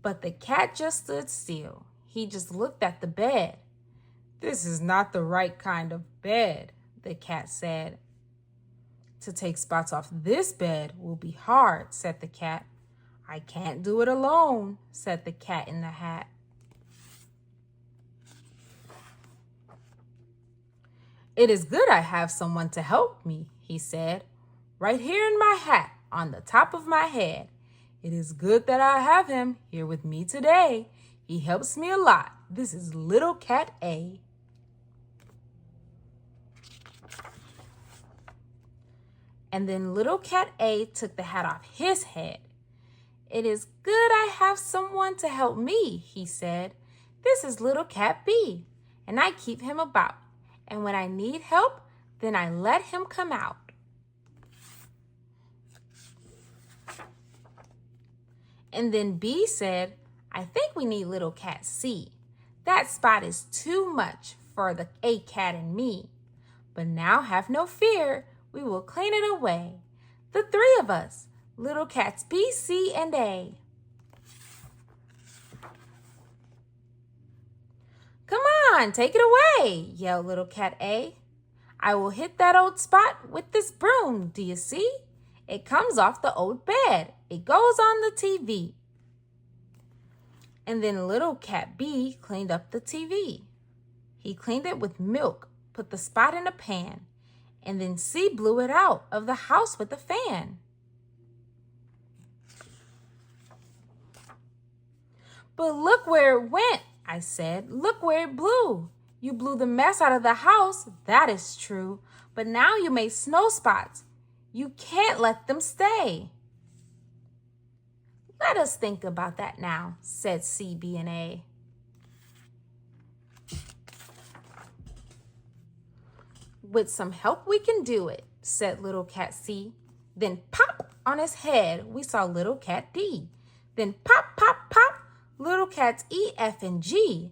But the cat just stood still. He just looked at the bed. This is not the right kind of bed, the cat said. To take spots off this bed will be hard, said the cat. I can't do it alone, said the cat in the hat. It is good I have someone to help me, he said, right here in my hat, on the top of my head. It is good that I have him here with me today. He helps me a lot. This is Little Cat A. And then Little Cat A took the hat off his head. It is good I have someone to help me, he said. This is Little Cat B, and I keep him about. And when I need help, then I let him come out. And then B said, I think we need Little Cat C. That spot is too much for the A cat and me. But now have no fear, we will clean it away. The 3 of us, Little Cats B, C, and A. Come on, take it away, yelled Little Cat A. I will hit that old spot with this broom, do you see? It comes off the old bed. It goes on the TV. And then Little Cat B cleaned up the TV. He cleaned it with milk, put the spot in a pan, and then C blew it out of the house with a fan. But look where it went, I said. Look where it blew. You blew the mess out of the house, that is true. But now you made snow spots. You can't let them stay. Let us think about that now, said C, B, and A. With some help we can do it, said Little Cat C. Then pop on his head we saw Little Cat D. Then pop, pop, pop, Little Cats E, F, and G.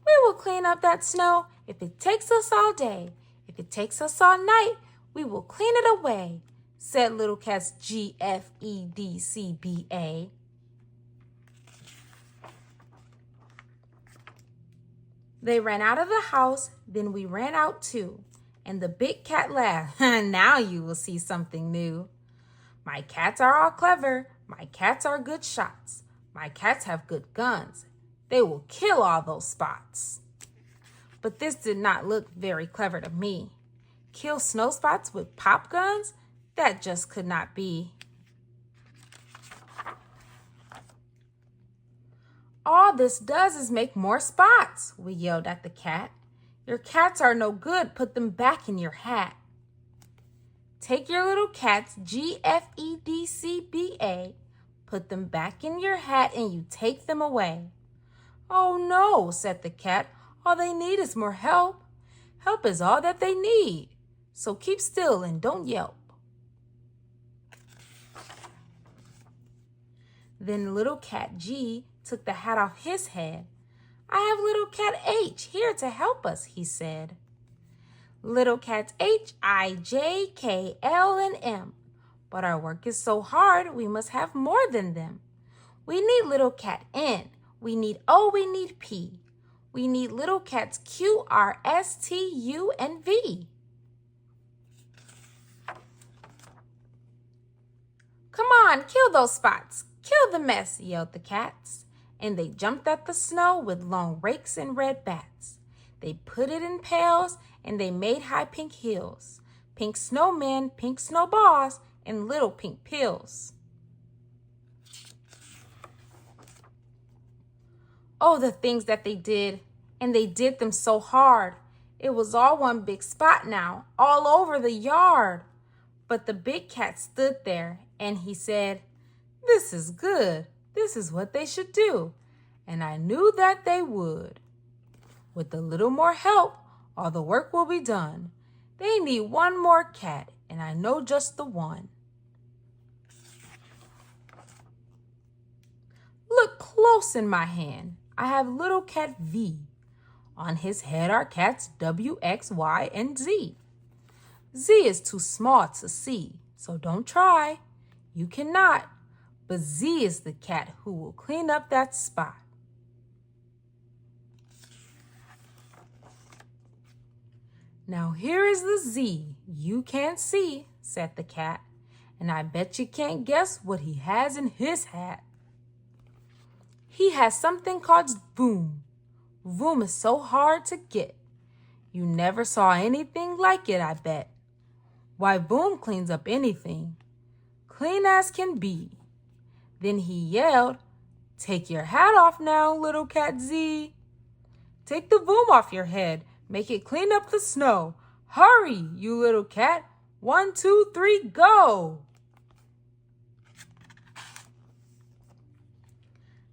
We will clean up that snow if it takes us all day. If it takes us all night, we will clean it away, said Little Cats G, F, E, D, C, B, A. They ran out of the house, then we ran out too. And the big cat laughed. Now you will see something new. My cats are all clever. My cats are good shots. My cats have good guns. They will kill all those spots. But this did not look very clever to me. Kill snow spots with pop guns? That just could not be. All this does is make more spots, we yelled at the cat. Your cats are no good. Put them back in your hat. Take your little cats, G, F, E, D, C, B, A. Put them back in your hat and you take them away. Oh no, said the cat. All they need is more help. Help is all that they need. So keep still and don't yelp. Then Little Cat G took the hat off his head. I have Little Cat H here to help us, he said. Little Cats H, I, J, K, L, and M. But our work is so hard, we must have more than them. We need little cat N. We need O, we need P. We need little cats Q, R, S, T, U, and V. Come on, kill those spots. Kill the mess, yelled the cats. And they jumped at the snow with long rakes and red bats. They put it in pails and they made high pink hills. Pink snowmen, pink snowballs, and little pink pills. Oh, the things that they did, and they did them so hard. It was all one big spot now, all over the yard. But the big cat stood there, and he said, "This is good. This is what they should do." And I knew that they would. With a little more help, all the work will be done. They need one more cat, and I know just the one. Look close in my hand. I have little cat V. On his head are cats W, X, Y, and Z. Z is too small to see, so don't try. You cannot, but Z is the cat who will clean up that spot. Now here is the Z you can't see, said the cat, and I bet you can't guess what he has in his hat. He has something called Voom. Voom is so hard to get. You never saw anything like it, I bet. Why, Voom cleans up anything, clean as can be. Then he yelled, "Take your hat off now, little cat Z. Take the Voom off your head, make it clean up the snow. Hurry, you little cat, 1, 2, 3, go!"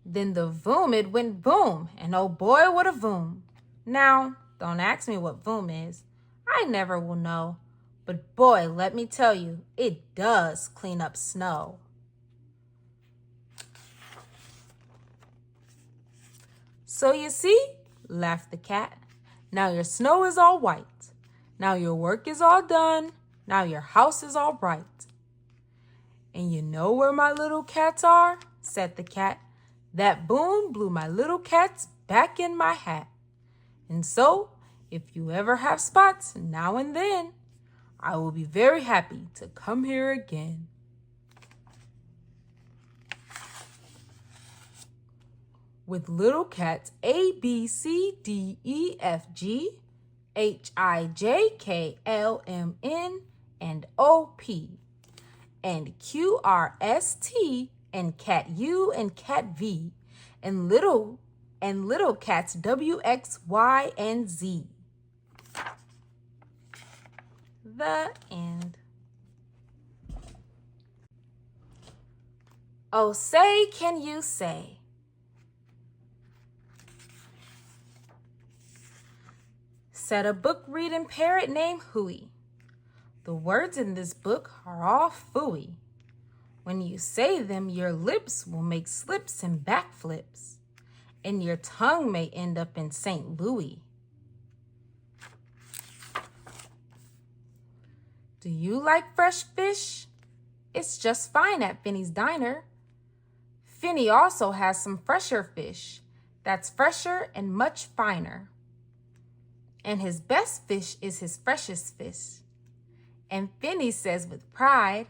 Then the Voom, it went boom, and oh boy, what a Voom. Now, don't ask me what Voom is. I never will know. But boy, let me tell you, it does clean up snow. So you see, laughed the cat, now your snow is all white. Now your work is all done. Now your house is all right. And you know where my little cats are? Said the cat. That boom blew my little cats back in my hat. And so, if you ever have spots now and then, I will be very happy to come here again. With little cats A, B, C, D, E, F, G, H, I, J, K, L, M, N, and O, P, and Q, R, S, T, and cat U and cat V, and little cats W, X, Y, and Z. The end. Oh, say, can you say? Said a book reading parrot named Hooey. The words in this book are all phooey. When you say them, your lips will make slips and backflips, and your tongue may end up in St. Louis. Do you like fresh fish? It's just fine at Finny's Diner. Finny also has some fresher fish that's fresher and much finer. And his best fish is his freshest fish. And Finny says with pride,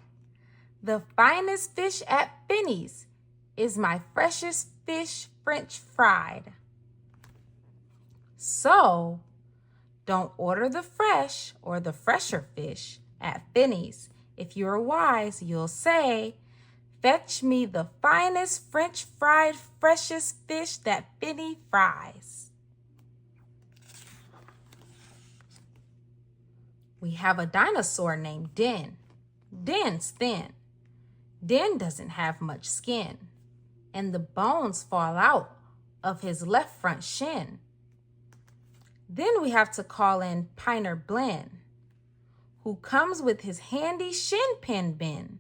"The finest fish at Finny's is my freshest fish French fried." So, don't order the fresh or the fresher fish at Finny's. If you're wise, you'll say, "Fetch me the finest French fried freshest fish that Finny fries." We have a dinosaur named Den. Den's thin. Den doesn't have much skin, and the bones fall out of his left front shin. Then we have to call in Piner Blinn, who comes with his handy shin pin bin.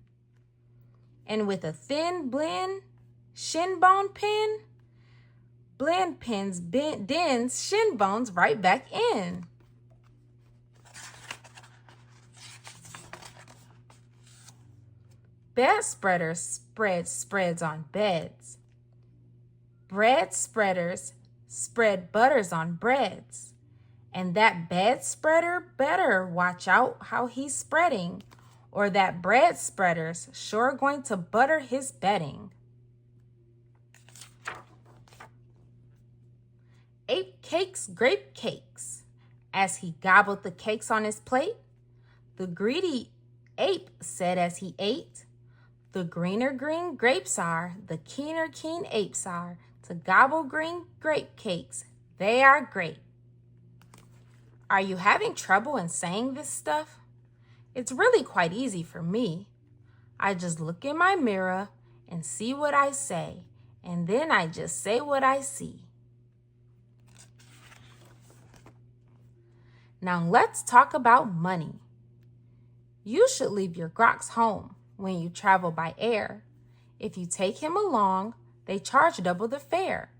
And with a thin Blinn shin bone pin, Blinn pins Den's shin bones right back in. Bed spreader spreads on beds. Bread spreaders spread butters on breads. And that bed spreader better watch out how he's spreading, or that bread spreader's sure going to butter his bedding. Ape cakes grape cakes. As he gobbled the cakes on his plate, the greedy ape said as he ate, "The greener green grapes are, the keener keen apes are, to gobble green grape cakes, they are great." Are you having trouble in saying this stuff? It's really quite easy for me. I just look in my mirror and see what I say, and then I just say what I see. Now let's talk about money. You should leave your grox home when you travel by air. If you take him along, they charge double the fare.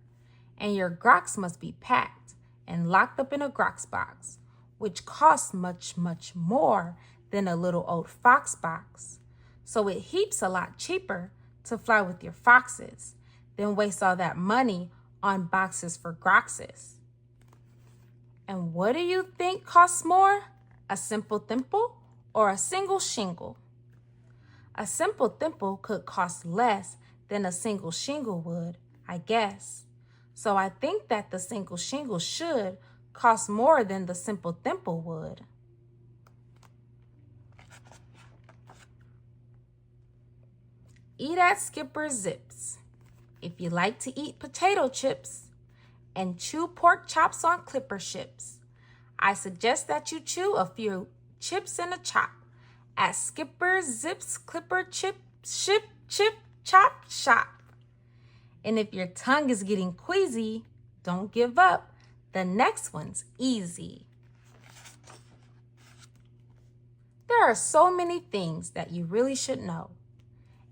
And your grox must be packed and locked up in a grox box, which costs much, much more than a little old fox box. So it heaps a lot cheaper to fly with your foxes than waste all that money on boxes for groxes. And what do you think costs more? A simple thimble or a single shingle? A simple thimble could cost less than a single shingle would, I guess. So I think that the single shingle should cost more than the simple thimble would. Eat at Skipper Zip's. If you like to eat potato chips and chew pork chops on clipper ships, I suggest that you chew a few chips and a chop at Skipper Zip's Clipper Chip Chop Shop. And if your tongue is getting queasy, don't give up. The next one's easy. There are so many things that you really should know,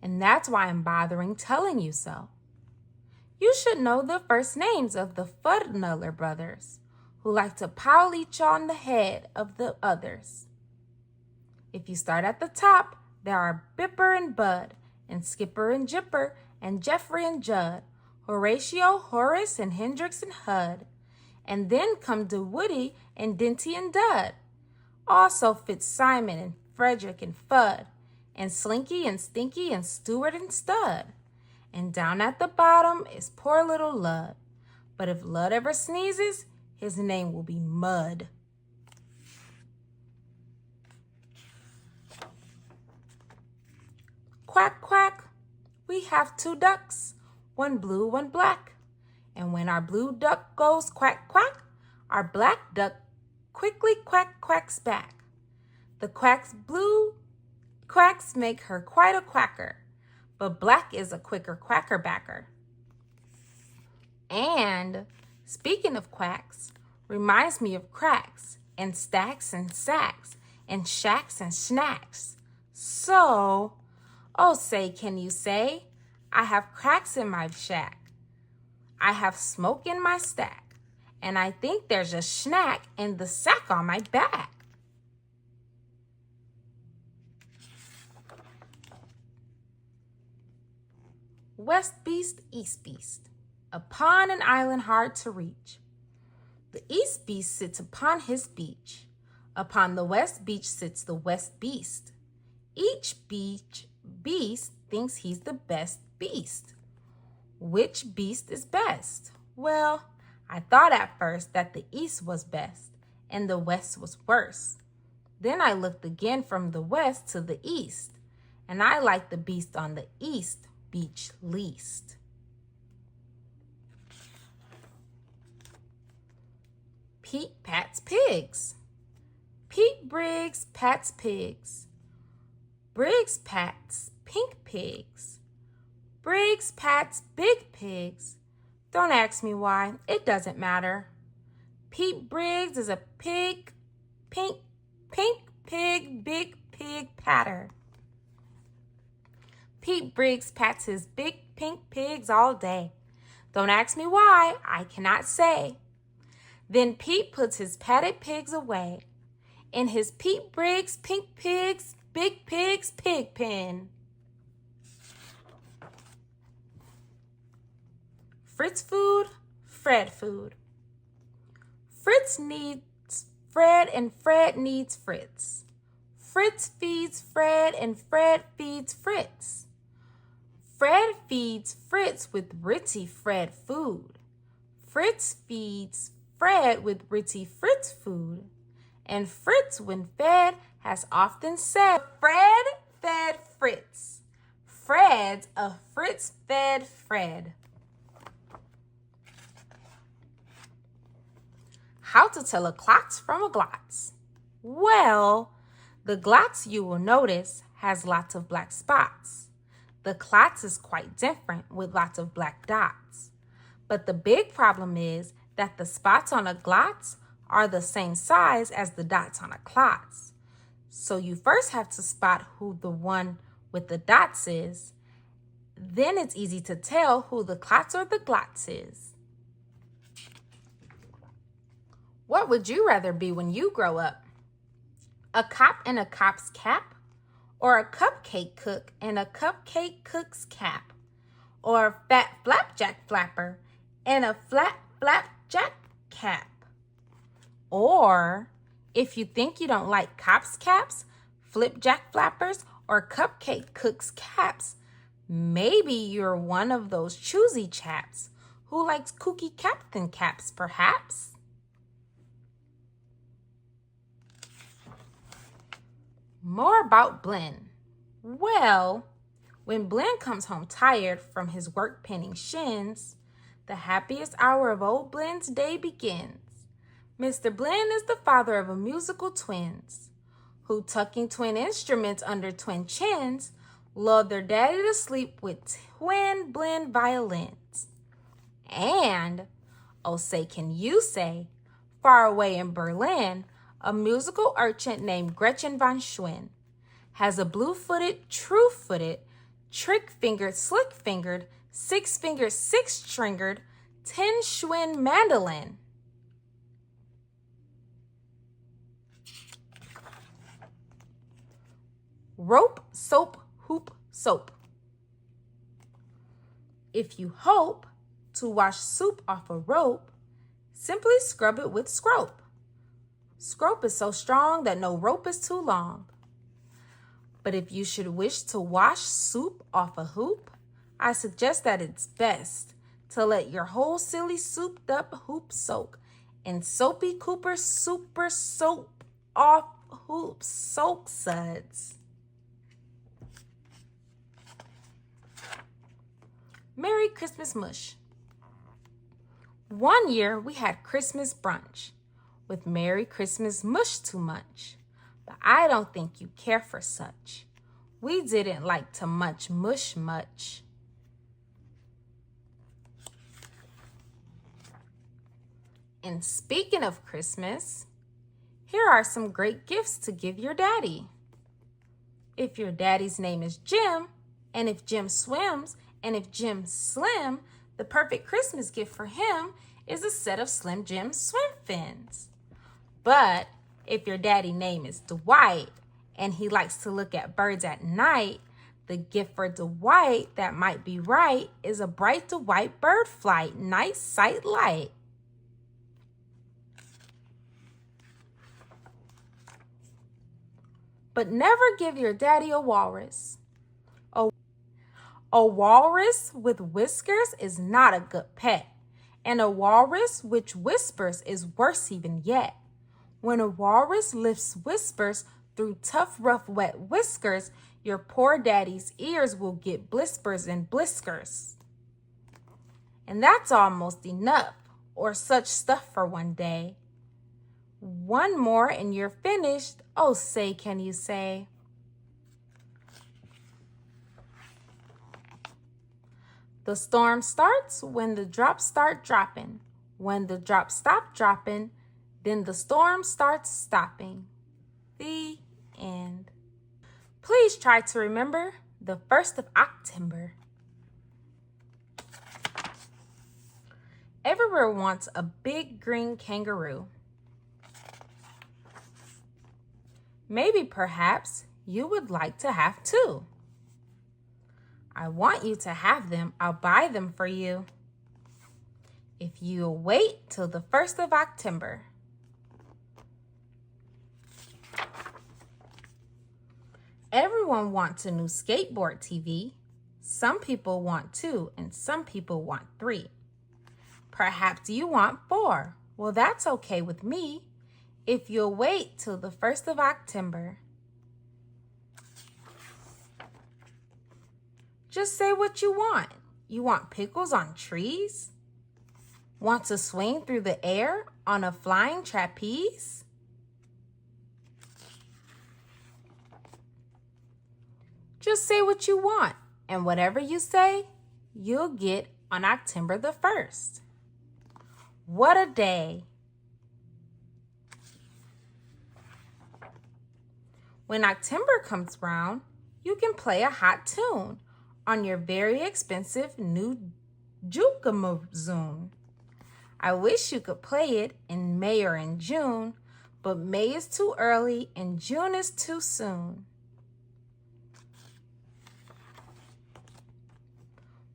and that's why I'm bothering telling you so. You should know the first names of the Fudnuller brothers, who like to pile each on the head of the others. If you start at the top, there are Bipper and Bud, and Skipper and Jipper, and Jeffrey and Judd, Horatio, Horace, and Hendrix and Hud. And then come to Woody and Dinty and Dud. Also Fitzsimon and Frederick and Fudd, and Slinky and Stinky and Stewart and Stud. And down at the bottom is poor little Lud. But if Lud ever sneezes, his name will be Mud. Quack, quack, we have 2 ducks, one blue, one black. And when our blue duck goes quack, quack, our black duck quickly quack, quacks back. The quack's blue quacks make her quite a quacker, but black is a quicker quacker backer. And speaking of quacks, reminds me of cracks and stacks and sacks and shacks and snacks. So, oh say, can you say, I have cracks in my shack. I have smoke in my stack, and I think there's a snack in the sack on my back. West Beast, East Beast, upon an island hard to reach. The East Beast sits upon his beach. Upon the West Beach sits the West Beast. Each beach beast thinks he's the best beast. Which beast is best? Well, I thought at first that the East was best and the West was worse. Then I looked again from the West to the East, and I like the beast on the East beach least. Pete pats pigs. Pete Briggs pats pigs. Briggs pats pink pigs. Briggs pats big pigs. Don't ask me why, it doesn't matter. Pete Briggs is a pink pig, big pig patter. Pete Briggs pats his big pink pigs all day. Don't ask me why, I cannot say. Then Pete puts his patted pigs away in his Pete Briggs pink pigs, big pigs pig pen. Fritz food, Fred food. Fritz needs Fred and Fred needs Fritz. Fritz feeds Fred and Fred feeds Fritz. Fred feeds Fritz with Ritzy Fred food. Fritz feeds Fred with Ritzy Fritz food. And Fritz, when fed, has often said, Fred fed Fritz. Fred's a Fritz fed Fred. How to tell a klotz from a glotz? Well, the glotz, you will notice, has lots of black spots. The klotz is quite different with lots of black dots. But the big problem is that the spots on a glotz are the same size as the dots on a klotz. So you first have to spot who the one with the dots is. Then it's easy to tell who the klotz or the glotz is. What would you rather be when you grow up? A cop in a cop's cap? Or a cupcake cook in a cupcake cook's cap? Or a fat flapjack flapper in a flat flapjack cap? Or, if you think you don't like cops' caps, flipjack flappers, or cupcake cooks' caps, maybe you're one of those choosy chaps who likes kooky captain caps, perhaps. More about Blinn. Well, when Blinn comes home tired from his work pinning shins, the happiest hour of old Blinn's day begins. Mr. Blinn is the father of a musical twins, who, tucking twin instruments under twin chins, lulled their daddy to sleep with twin Blinn violins. And, oh say can you say, far away in Berlin, a musical urchin named Gretchen von Schwinn has a blue-footed, true-footed, trick-fingered, slick-fingered, six-fingered, six-stringered, 10-Schwinn mandolin. Rope, soap, hoop, soap. If you hope to wash soup off a rope, simply scrub it with scrope. Scrope is so strong that no rope is too long. But if you should wish to wash soup off a hoop, I suggest that it's best to let your whole silly souped up hoop soak in soapy Cooper super soap off hoop soak suds. Merry Christmas mush. One year we had Christmas brunch with Merry Christmas mush too much, but I don't think you care for such. We didn't like to munch mush much. And speaking of Christmas, here are some great gifts to give your daddy. If your daddy's name is Jim, and if Jim swims, and if Jim's slim, the perfect Christmas gift for him is a set of Slim Jim swim fins. But if your daddy's name is Dwight, and he likes to look at birds at night, the gift for Dwight that might be right is a bright Dwight bird flight, night sight light. But never give your daddy a walrus. A walrus with whiskers is not a good pet, and a walrus which whispers is worse even yet. When a walrus lifts whispers through tough, rough, wet whiskers, your poor daddy's ears will get blispers and bliskers. And that's almost enough, or such stuff for one day. One more and you're finished, oh say can you say. The storm starts when the drops start dropping. When the drops stop dropping, then the storm starts stopping. The end. Please try to remember the 1st of October. Everyone wants a big green kangaroo. Maybe perhaps you would like to have two. I want you to have them. I'll buy them for you. if you'll wait till the 1st of October. Everyone wants a new skateboard TV. Some people want 2 and some people want 3. Perhaps you want 4. Well, that's okay with me if you'll wait till the 1st of October. Just say what you want. You want pickles on trees? Want to swing through the air on a flying trapeze? Just say what you want, and whatever you say, you'll get on October the 1st. What a day! When October comes round, you can play a hot tune on your very expensive new Juke-a-Zoom. I wish you could play it in May or in June, but May is too early and June is too soon.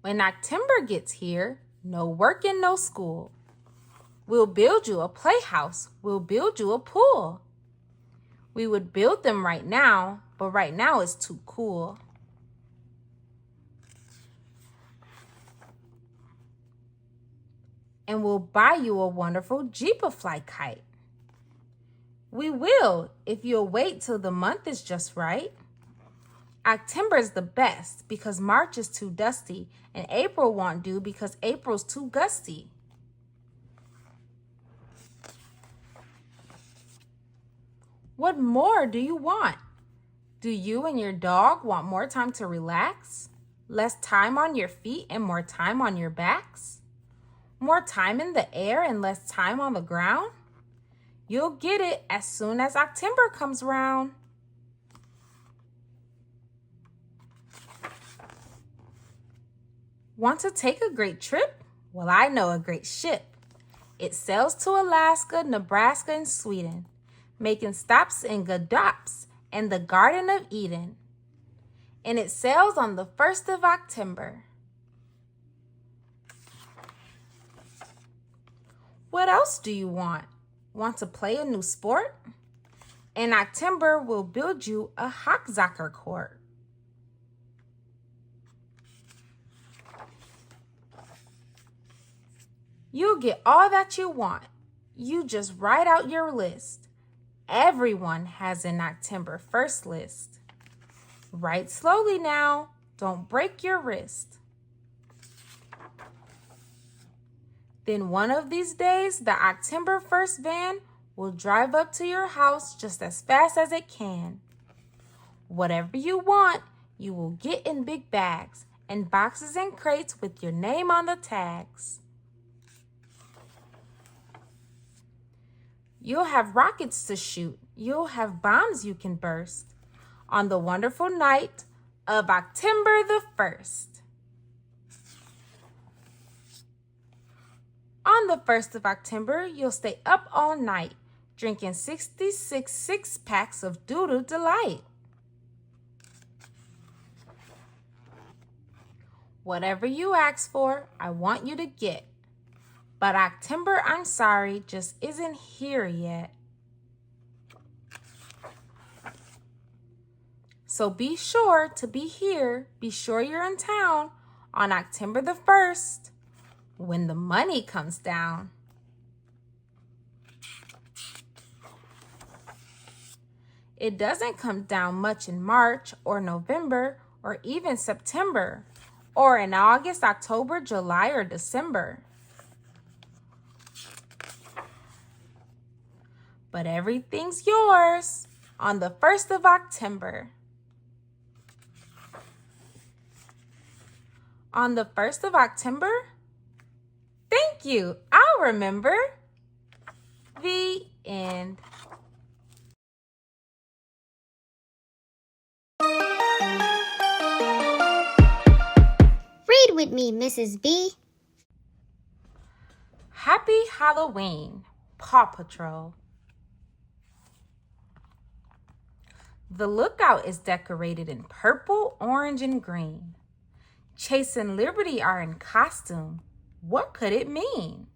When October gets here, no work and no school. We'll build you a playhouse. We'll build you a pool. We would build them right now, but right now it's too cool. And we'll buy you a wonderful Jeep-a-Fly kite. We will, if you'll wait till the month is just right. October is the best because March is too dusty, and April won't do because April's too gusty. What more do you want? Do you and your dog want more time to relax? Less time on your feet and more time on your backs? More time in the air and less time on the ground? You'll get it as soon as October comes round. Want to take a great trip? Well, I know a great ship. It sails to Alaska, Nebraska, and Sweden, making stops in Gadops and the Garden of Eden. And it sails on the 1st of October. What else do you want? Want to play a new sport? In October, we'll build you a Hocksocker court. You'll get all that you want. You just write out your list. Everyone has an October 1st list. Write slowly now. Don't break your wrist. Then one of these days, the October 1st van will drive up to your house just as fast as it can. Whatever you want, you will get in big bags and boxes and crates with your name on the tags. You'll have rockets to shoot. You'll have bombs you can burst on the wonderful night of October the 1st. On the 1st of October, you'll stay up all night, drinking 66 six-packs of doo-doo delight. Whatever you ask for, I want you to get. But October, I'm sorry, just isn't here yet. So be sure to be here. Be sure you're in town on October the 1st when the money comes down. It doesn't come down much in March or November or even September or in August, October, July, or December. But everything's yours on the 1st of October. On the 1st of October? Thank you. I'll remember. The end. Read with me, Mrs.B. Happy Halloween, Paw Patrol. The lookout is decorated in purple, orange, and green. Chase and Liberty are in costume. What could it mean?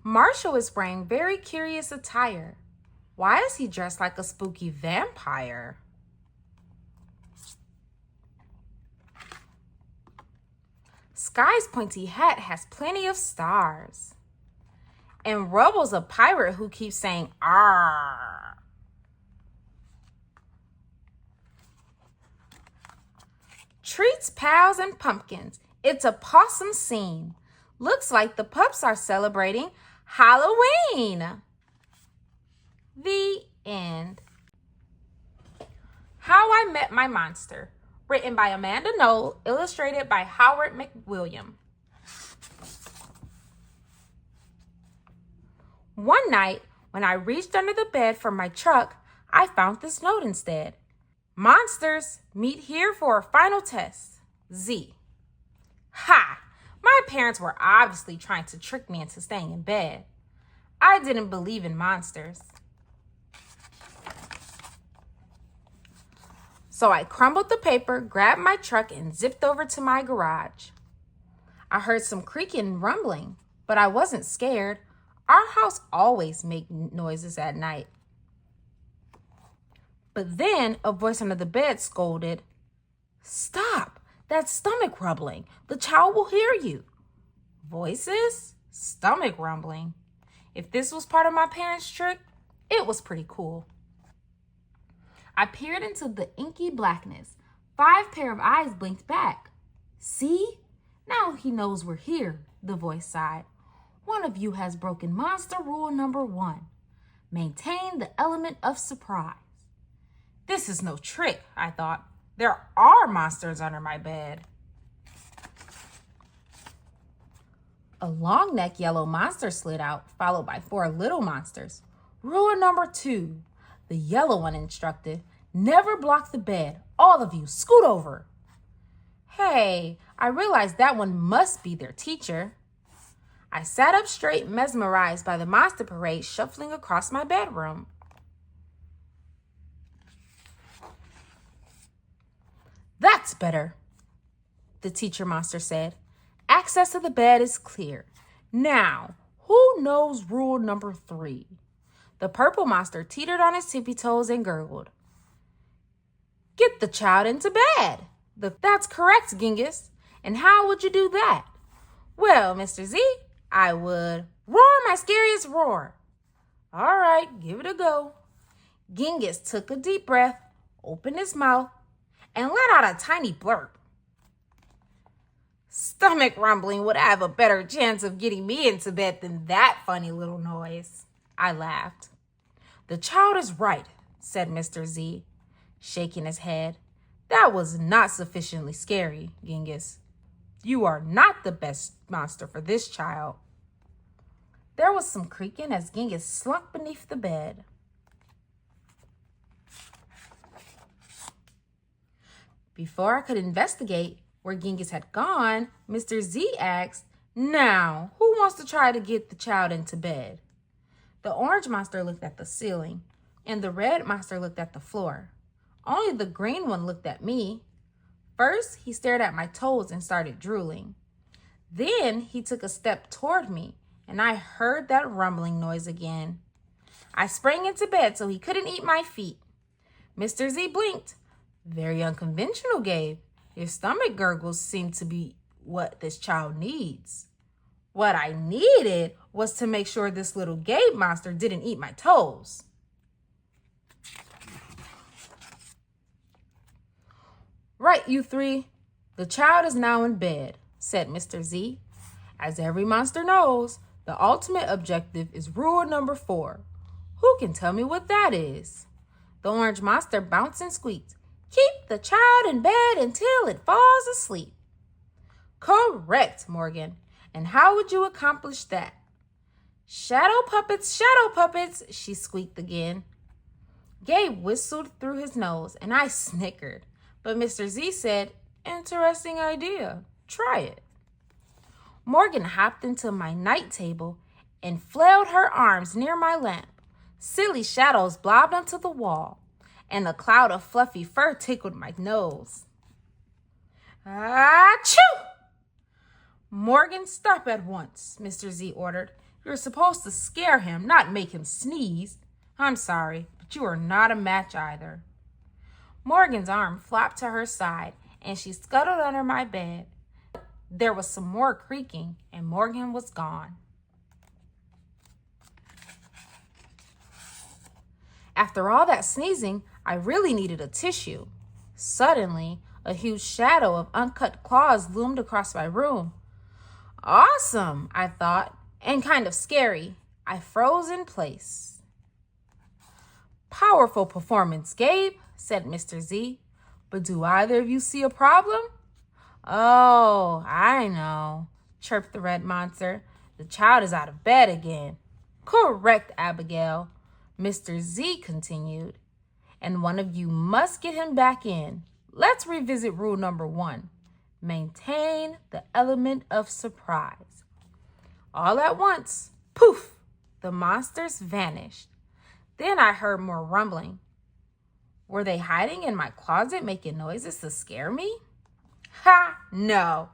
Marshall is wearing very curious attire. Why is he dressed like a spooky vampire? Sky's pointy hat has plenty of stars. And Rubble's a pirate who keeps saying, "Arr." Treats, pals, and pumpkins. It's a possum scene. Looks like the pups are celebrating Halloween. The end. How I Met My Monster. Written by Amanda Knoll, illustrated by Howard McWilliam. One night, when I reached under the bed for my truck, I found this note instead. Monsters, meet here for a final test. Z. Ha! My parents were obviously trying to trick me into staying in bed. I didn't believe in monsters. So I crumbled the paper, grabbed my truck, and zipped over to my garage. I heard some creaking and rumbling, but I wasn't scared. Our house always makes noises at night. But then a voice under the bed scolded, "Stop! That's stomach rumbling. The child will hear you." Voices? Stomach rumbling. If this was part of my parents' trick, it was pretty cool. I peered into the inky blackness. 5 pair of eyes blinked back. "See? Now he knows we're here," the voice sighed. "One of you has broken monster rule number 1. Maintain the element of surprise." This is no trick, I thought. There are monsters under my bed. A long-necked yellow monster slid out, followed by 4 little monsters. Rule number 2. The yellow one instructed, "Never block the bed. All of you, scoot over." Hey, I realized that one must be their teacher. I sat up straight, mesmerized by the monster parade shuffling across my bedroom. "That's better," the teacher monster said. "Access to the bed is clear. Now, who knows rule number 3? The purple monster teetered on his tippy toes and gurgled, "Get the child into bed." That's correct, Genghis. And how would you do that? Well, Mr. Z, I would roar my scariest roar. All right, give it a go. Genghis took a deep breath, opened his mouth, and let out a tiny blurp. Stomach rumbling would have a better chance of getting me into bed than that funny little noise. I laughed. The child is right, said Mr. Z, shaking his head. That was not sufficiently scary, Genghis. You are not the best monster for this child. There was some creaking as Genghis slunk beneath the bed. Before I could investigate where Genghis had gone, Mr. Z asked, "Now, who wants to try to get the child into bed?" The orange monster looked at the ceiling, and the red monster looked at the floor. Only the green one looked at me. First, he stared at my toes and started drooling. Then he took a step toward me, and I heard that rumbling noise again. I sprang into bed so he couldn't eat my feet. Mr. Z blinked. Very unconventional, Gabe. Your stomach gurgles seem to be what this child needs. What I needed was to make sure this little Gabe monster didn't eat my toes. Right, you three. The child is now in bed, said Mr. Z. As every monster knows, the ultimate objective is rule number 4. Who can tell me what that is? The orange monster bounced and squeaked. Keep the child in bed until it falls asleep. Correct, Morgan. And how would you accomplish that? Shadow puppets, she squeaked again. Gabe whistled through his nose, and I snickered. But Mr. Z said, interesting idea. Try it. Morgan hopped into my night table and flailed her arms near my lamp. Silly shadows blobbed onto the wall, and a cloud of fluffy fur tickled my nose. Achoo! Morgan, stop at once, Mr. Z ordered. You're supposed to scare him, not make him sneeze. I'm sorry, but you are not a match either. Morgan's arm flopped to her side, and she scuttled under my bed. There was some more creaking, and Morgan was gone. After all that sneezing, I really needed a tissue. Suddenly, a huge shadow of uncut claws loomed across my room. Awesome, I thought, and kind of scary. I froze in place. Powerful performance, Gabe, said Mr. Z. But do either of you see a problem? Oh, I know, chirped the red monster. The child is out of bed again. Correct, Abigail, Mr. Z continued. And one of you must get him back in. Let's revisit rule number 1. Maintain the element of surprise. All at once, poof, the monsters vanished. Then I heard more rumbling. Were they hiding in my closet making noises to scare me? Ha, no.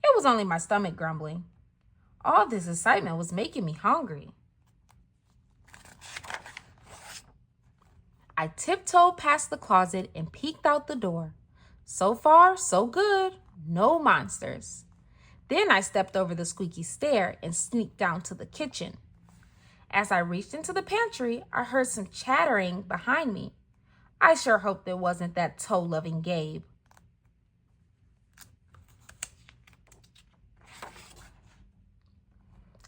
It was only my stomach grumbling. All this excitement was making me hungry. I tiptoed past the closet and peeked out the door. So far, so good. No monsters. Then I stepped over the squeaky stair and sneaked down to the kitchen. As I reached into the pantry, I heard some chattering behind me. I sure hoped it wasn't that toe-loving Gabe.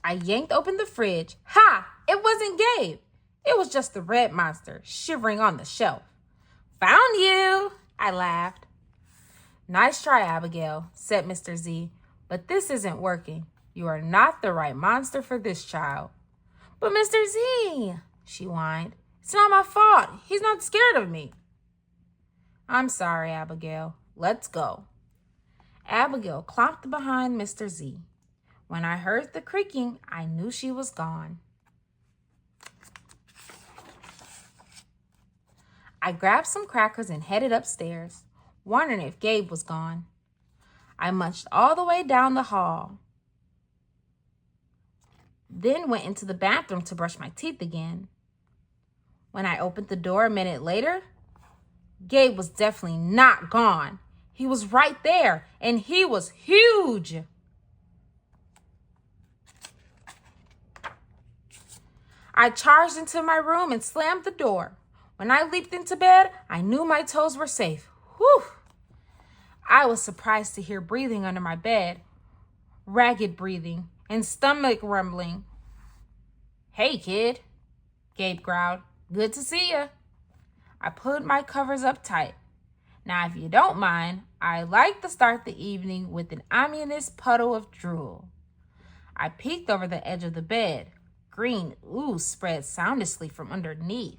I yanked open the fridge. Ha! It wasn't Gabe. It was just the red monster shivering on the shelf. Found you, I laughed. Nice try, Abigail, said Mr. Z, but this isn't working. You are not the right monster for this child. But Mr. Z, she whined, it's not my fault. He's not scared of me. I'm sorry, Abigail. Let's go. Abigail clomped behind Mr. Z. When I heard the creaking, I knew she was gone. I grabbed some crackers and headed upstairs, wondering if Gabe was gone. I munched all the way down the hall, then went into the bathroom to brush my teeth again. When I opened the door a minute later, Gabe was definitely not gone. He was right there, and he was huge. I charged into my room and slammed the door. When I leaped into bed, I knew my toes were safe. Whew! I was surprised to hear breathing under my bed, ragged breathing, and stomach rumbling. Hey, kid, Gabe growled. Good to see ya. I pulled my covers up tight. Now, if you don't mind, I like to start the evening with an ominous puddle of drool. I peeked over the edge of the bed. Green ooze spread soundlessly from underneath.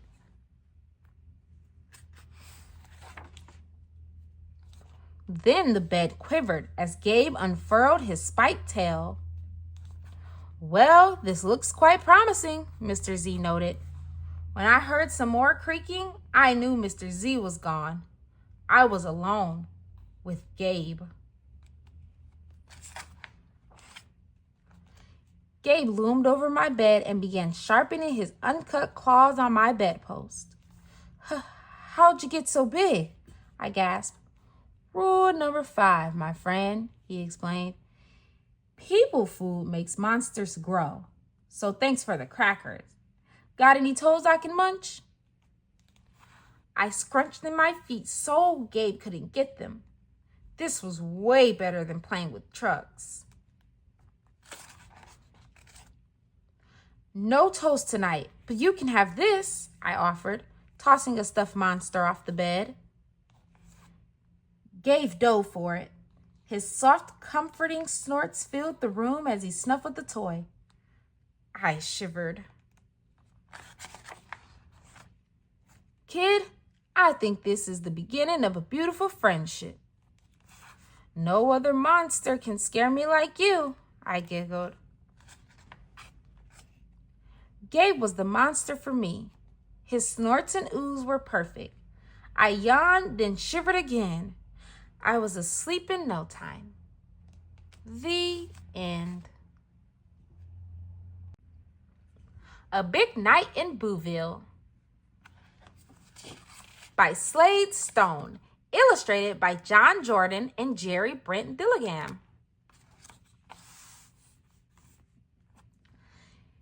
Then the bed quivered as Gabe unfurled his spiked tail. Well, this looks quite promising, Mr. Z noted. When I heard some more creaking, I knew Mr. Z was gone. I was alone with Gabe. Gabe loomed over my bed and began sharpening his uncut claws on my bedpost. How'd you get so big? I gasped. Rule number 5, my friend, he explained. People food makes monsters grow. So thanks for the crackers. Got any toes I can munch? I scrunched in my feet so Gabe couldn't get them. This was way better than playing with trucks. No toes tonight, but you can have this, I offered, tossing a stuffed monster off the bed. Gabe dove for it. His soft, comforting snorts filled the room as he snuffled the toy. I shivered. Kid, I think this is the beginning of a beautiful friendship. No other monster can scare me like you, I giggled. Gabe was the monster for me. His snorts and oohs were perfect. I yawned, then shivered again. I was asleep in no time. The end. A Big Night in Booville by Slade Stone, illustrated by John Jordan and Jerry Brent Dillingham.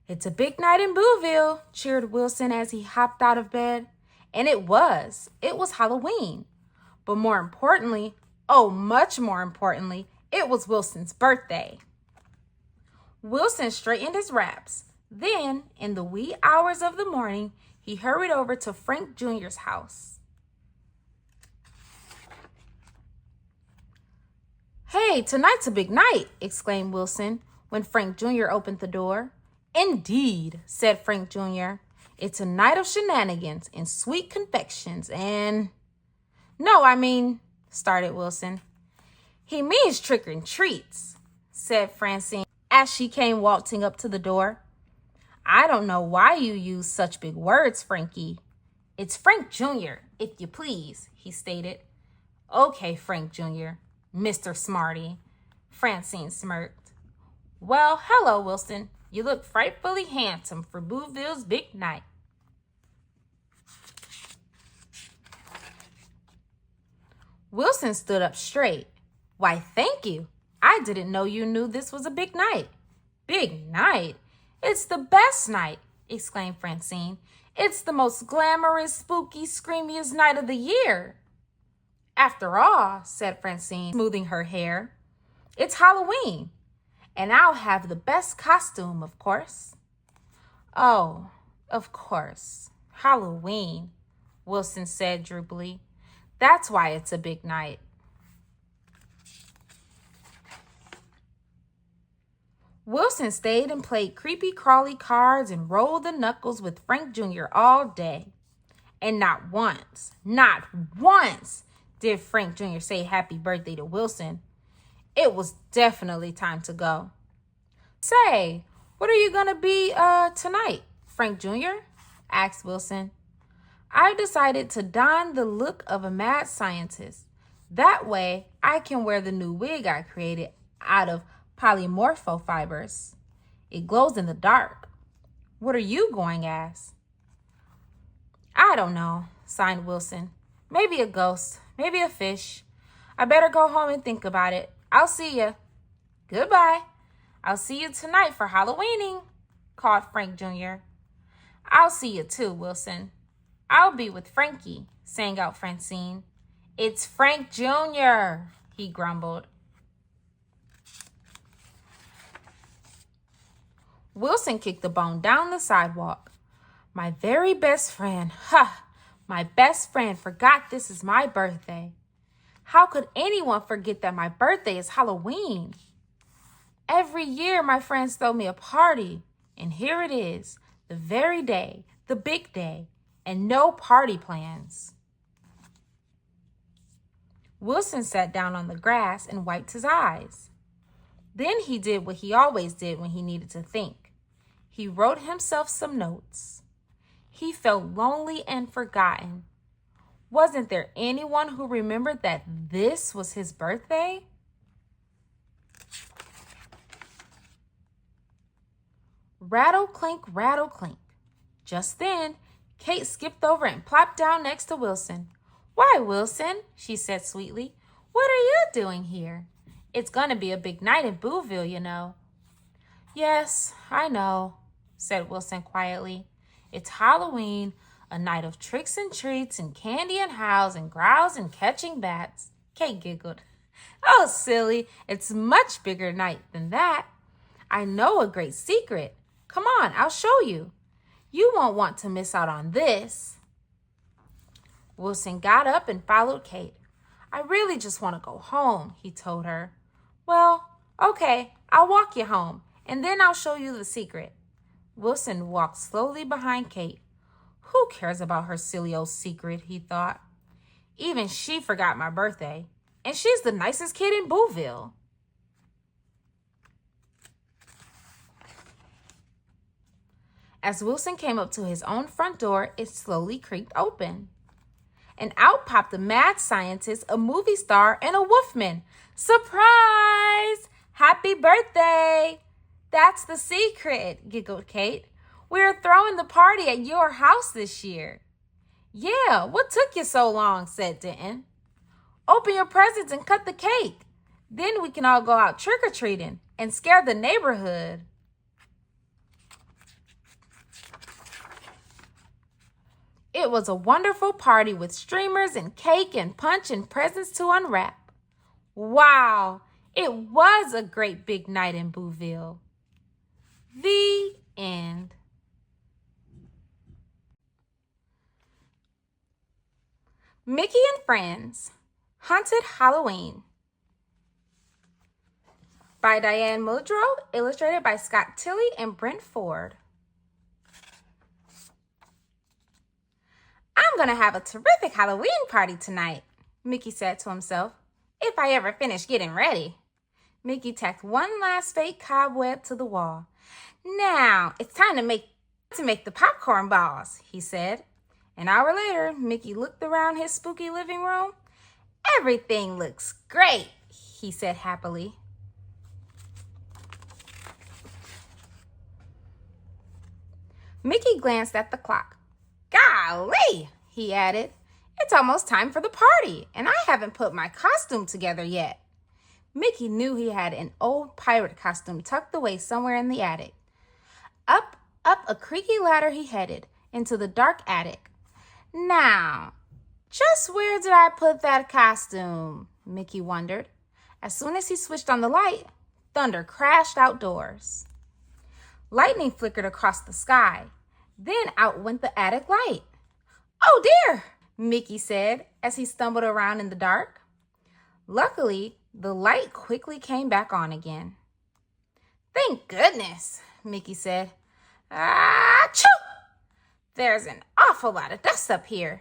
It's a big night in Booville, cheered Wilson as he hopped out of bed. And it was. It was Halloween. But more importantly, oh, much more importantly, it was Wilson's birthday. Wilson straightened his wraps. Then, in the wee hours of the morning, he hurried over to Frank Jr.'s house. "Hey, tonight's a big night," exclaimed Wilson when Frank Jr. opened the door. "Indeed," said Frank Jr. "It's a night of shenanigans and sweet confections and—" "No, started Wilson. "He means trick and treats," said Francine as she came waltzing up to the door. "I don't know why you use such big words, Frankie." "It's Frank Jr., if you please," he stated. "Okay, Frank Jr., Mr. Smarty," Francine smirked. "Well, hello, Wilson. You look frightfully handsome for Booville's big night." Wilson stood up straight. "Why, thank you. I didn't know you knew this was a big night." "Big night? It's the best night," exclaimed Francine. "It's the most glamorous, spooky, screamiest night of the year." "After all," said Francine, smoothing her hair, "it's Halloween, and I'll have the best costume, of course." "Oh, of course, Halloween," Wilson said droopily. "That's why it's a big night." Wilson stayed and played creepy crawly cards and rolled the knuckles with Frank Jr. all day. And not once did Frank Jr. say happy birthday to Wilson. It was definitely time to go. "Say, what are you going to be tonight, Frank Jr.?" asked Wilson. "I've decided to don the look of a mad scientist. That way I can wear the new wig I created out of polymorpho fibers. It glows in the dark." "What are you going as?" "I don't know," sighed Wilson. "Maybe a ghost, maybe a fish. I better go home and think about it. I'll see ya." "Goodbye. I'll see you tonight for Halloweening," called Frank Jr. "I'll see you too, Wilson." "I'll be with Frankie," sang out Francine. "It's Frank Jr.," he grumbled. Wilson kicked the bone down the sidewalk. "My very best friend, my best friend forgot this is my birthday. How could anyone forget that my birthday is Halloween? Every year my friends throw me a party, and here it is, the very day, the big day, and no party plans." Wilson sat down on the grass and wiped his eyes. Then he did what he always did when he needed to think. He wrote himself some notes. He felt lonely and forgotten. Wasn't there anyone who remembered that this was his birthday? Rattle, clink, rattle, clink. Just then, Kate skipped over and plopped down next to Wilson. "Why, Wilson," she said sweetly, "what are you doing here? It's going to be a big night in Booville, you know." "Yes, I know," said Wilson quietly. "It's Halloween, a night of tricks and treats and candy and howls and growls and catching bats." Kate giggled. "Oh, silly, it's a much bigger night than that. I know a great secret. Come on, I'll show you. You won't want to miss out on this." Wilson got up and followed Kate. "I really just want to go home," he told her. "Well, okay, I'll walk you home, and then I'll show you the secret." Wilson walked slowly behind Kate. Who cares about her silly old secret, he thought. Even she forgot my birthday, and she's the nicest kid in Booville. As Wilson came up to his own front door, it slowly creaked open. And out popped a mad scientist, a movie star, and a wolfman. "Surprise! Happy birthday!" "That's the secret," giggled Kate. We're throwing the party at your house this year. Yeah, what took you so long? Said Denton. Open your presents and cut the cake. Then we can all go out trick-or-treating and scare the neighborhood. It was a wonderful party with streamers and cake and punch and presents to unwrap. Wow, it was a great big night in Booville. The end. Mickey and Friends, Haunted Halloween. By Diane Muldrow, illustrated by Scott Tilley and Brent Ford. I'm going to have a terrific Halloween party tonight, Mickey said to himself, if I ever finish getting ready. Mickey tacked one last fake cobweb to the wall. Now, it's time to make the popcorn balls, he said. An hour later, Mickey looked around his spooky living room. Everything looks great, he said happily. Mickey glanced at the clock. Golly, he added, it's almost time for the party, and I haven't put my costume together yet. Mickey knew he had an old pirate costume tucked away somewhere in the attic. Up a creaky ladder he headed, into the dark attic. Now, just where did I put that costume? Mickey wondered. As soon as he switched on the light, thunder crashed outdoors. Lightning flickered across the sky. Then out went the attic light. Oh dear, Mickey said as he stumbled around in the dark. Luckily, the light quickly came back on again. Thank goodness, Mickey said. Achoo! There's an awful lot of dust up here.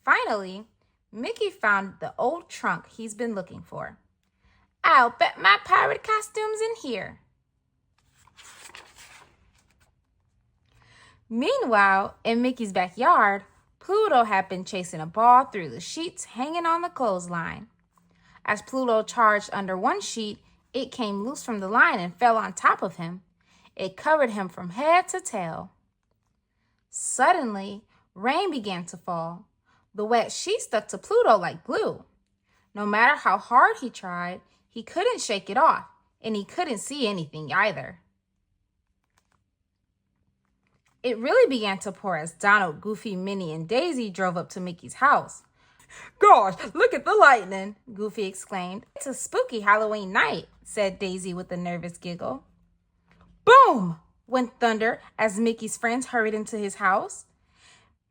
Finally, Mickey found the old trunk he's been looking for. I'll bet my pirate costume's in here. Meanwhile, in Mickey's backyard, Pluto had been chasing a ball through the sheets hanging on the clothesline. As Pluto charged under one sheet, it came loose from the line and fell on top of him. It covered him from head to tail. Suddenly, rain began to fall. The wet sheet stuck to Pluto like glue. No matter how hard he tried, he couldn't shake it off, and he couldn't see anything either. It really began to pour as Donald, Goofy, Minnie, and Daisy drove up to Mickey's house. Gosh, look at the lightning, Goofy exclaimed. It's a spooky Halloween night, said Daisy with a nervous giggle. Boom! Went thunder as Mickey's friends hurried into his house.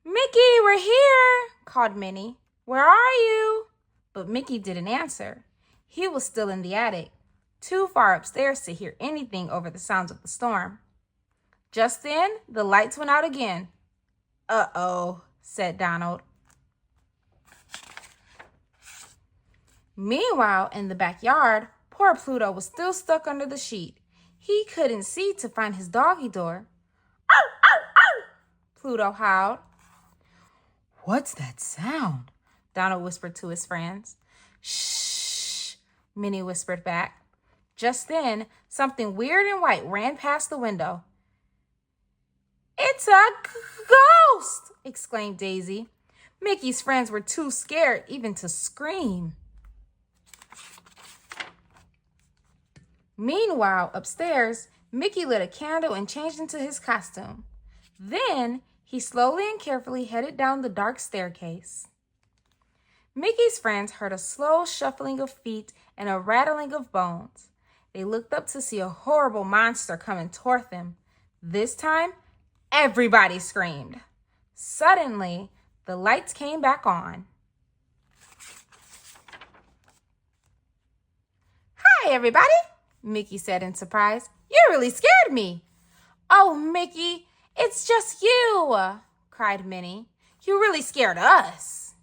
Mickey, we're here, called Minnie. Where are you? But Mickey didn't answer. He was still in the attic, too far upstairs to hear anything over the sounds of the storm. Just then, the lights went out again. Uh-oh, said Donald. Meanwhile, in the backyard, poor Pluto was still stuck under the sheet. He couldn't see to find his doggy door. Ow, ow, ow! Pluto howled. What's that sound? Donald whispered to his friends. Shh, Minnie whispered back. Just then, something weird and white ran past the window. It's a ghost! Exclaimed Daisy. Mickey's friends were too scared even to scream. Meanwhile, upstairs, Mickey lit a candle and changed into his costume. Then, he slowly and carefully headed down the dark staircase. Mickey's friends heard a slow shuffling of feet and a rattling of bones. They looked up to see a horrible monster coming toward them. This time, everybody screamed. Suddenly, the lights came back on. Hi, everybody, Mickey said in surprise. You really scared me. Oh, Mickey, it's just you, cried Minnie. You really scared us.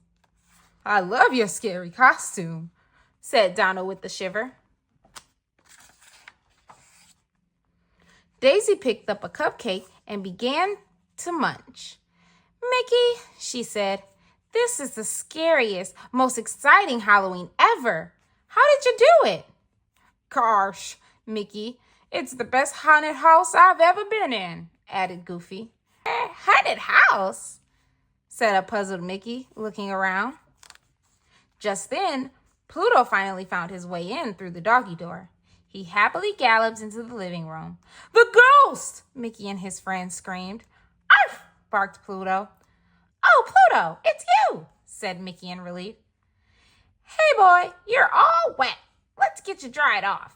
I love your scary costume, said Donald with a shiver. Daisy picked up a cupcake and began to munch. Mickey, she said, this is the scariest, most exciting Halloween ever. How did you do it? Gosh, Mickey, it's the best haunted house I've ever been in, added Goofy. Haunted house, said a puzzled Mickey, looking around. Just then, Pluto finally found his way in through the doggy door. He happily gallops into the living room. The ghost! Mickey and his friends screamed. Arf! Barked Pluto. Oh, Pluto, it's you, said Mickey in relief. Hey, boy, you're all wet. Let's get you dried off.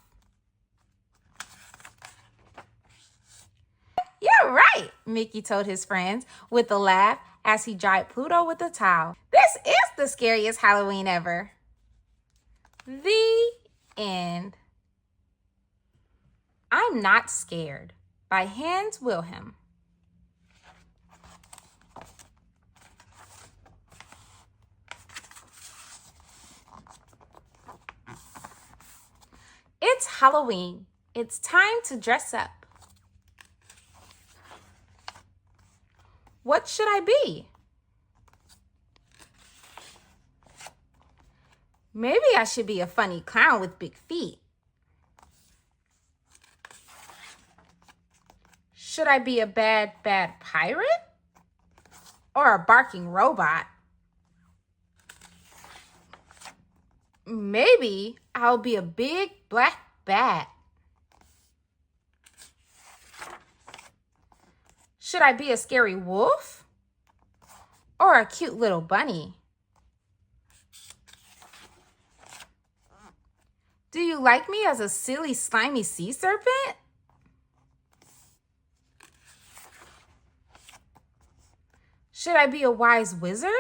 You're right, Mickey told his friends with a laugh as he dried Pluto with a towel. This is the scariest Halloween ever. The end. I'm Not Scared by Hans Wilhelm. It's Halloween. It's time to dress up. What should I be? Maybe I should be a funny clown with big feet. Should I be a bad pirate? Or a barking robot? Maybe I'll be a big black bat. Should I be a scary wolf? Or a cute little bunny? Do you like me as a silly, slimy sea serpent? Should I be a wise wizard?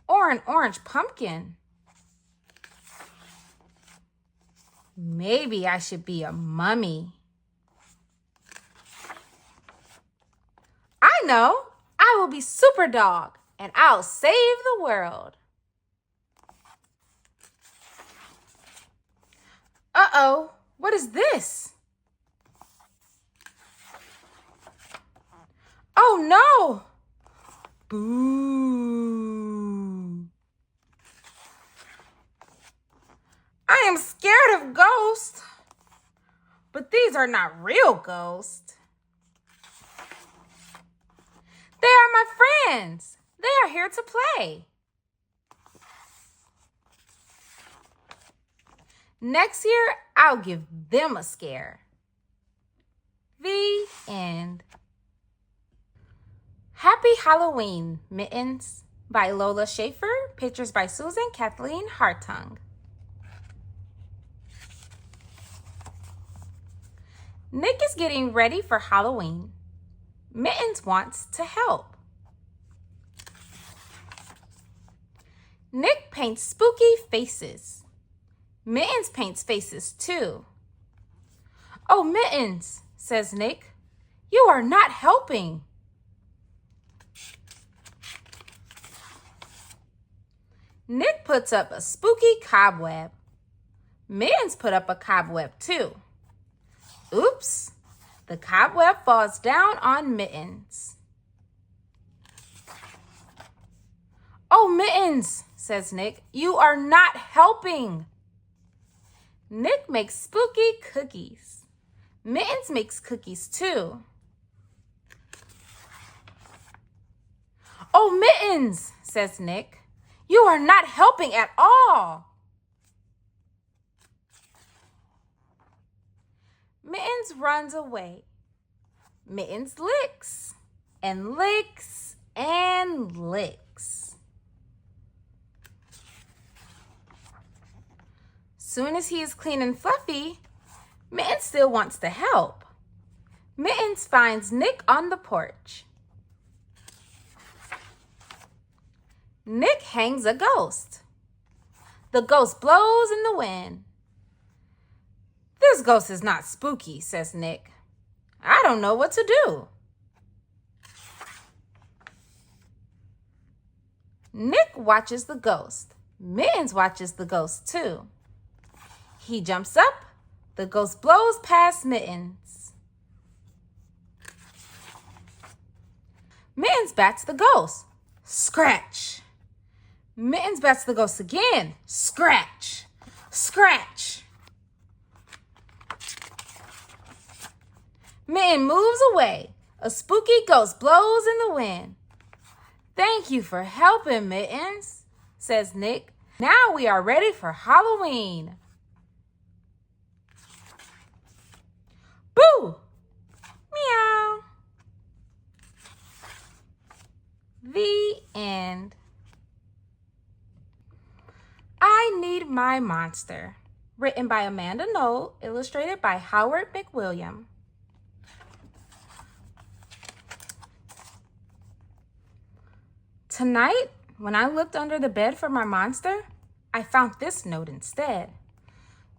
Or an orange pumpkin? Maybe I should be a mummy. I know! I will be Super Dog, and I'll save the world. Uh-oh, what is this? Oh no! Boo! I am scared of ghosts, but these are not real ghosts. They are my friends. They are here to play. Next year, I'll give them a scare. The end. Happy Halloween, Mittens by Lola Schaefer. Pictures by Susan Kathleen Hartung. Nick is getting ready for Halloween. Mittens wants to help. Nick paints spooky faces. Mittens paints faces too. Oh, Mittens, says Nick, you are not helping. Nick puts up a spooky cobweb. Mittens put up a cobweb too. Oops, the cobweb falls down on Mittens. Oh, Mittens, says Nick, you are not helping. Nick makes spooky cookies. Mittens makes cookies too. Oh, Mittens, says Nick, you are not helping at all. Mittens runs away. Mittens licks and licks and licks. Soon as he is clean and fluffy, Mittens still wants to help. Mittens finds Nick on the porch. Nick hangs a ghost. The ghost blows in the wind. This ghost is not spooky, says Nick. I don't know what to do. Nick watches the ghost. Mittens watches the ghost too. He jumps up. The ghost blows past Mittens. Mittens bats the ghost. Scratch. Mittens bats the ghost again. Scratch. Scratch. Mitten moves away. A spooky ghost blows in the wind. Thank you for helping, Mittens, says Nick. Now we are ready for Halloween. Boo! Meow. The end. I Need My Monster. Written by Amanda Knoll, illustrated by Howard McWilliam. Tonight, when I looked under the bed for my monster, I found this note instead.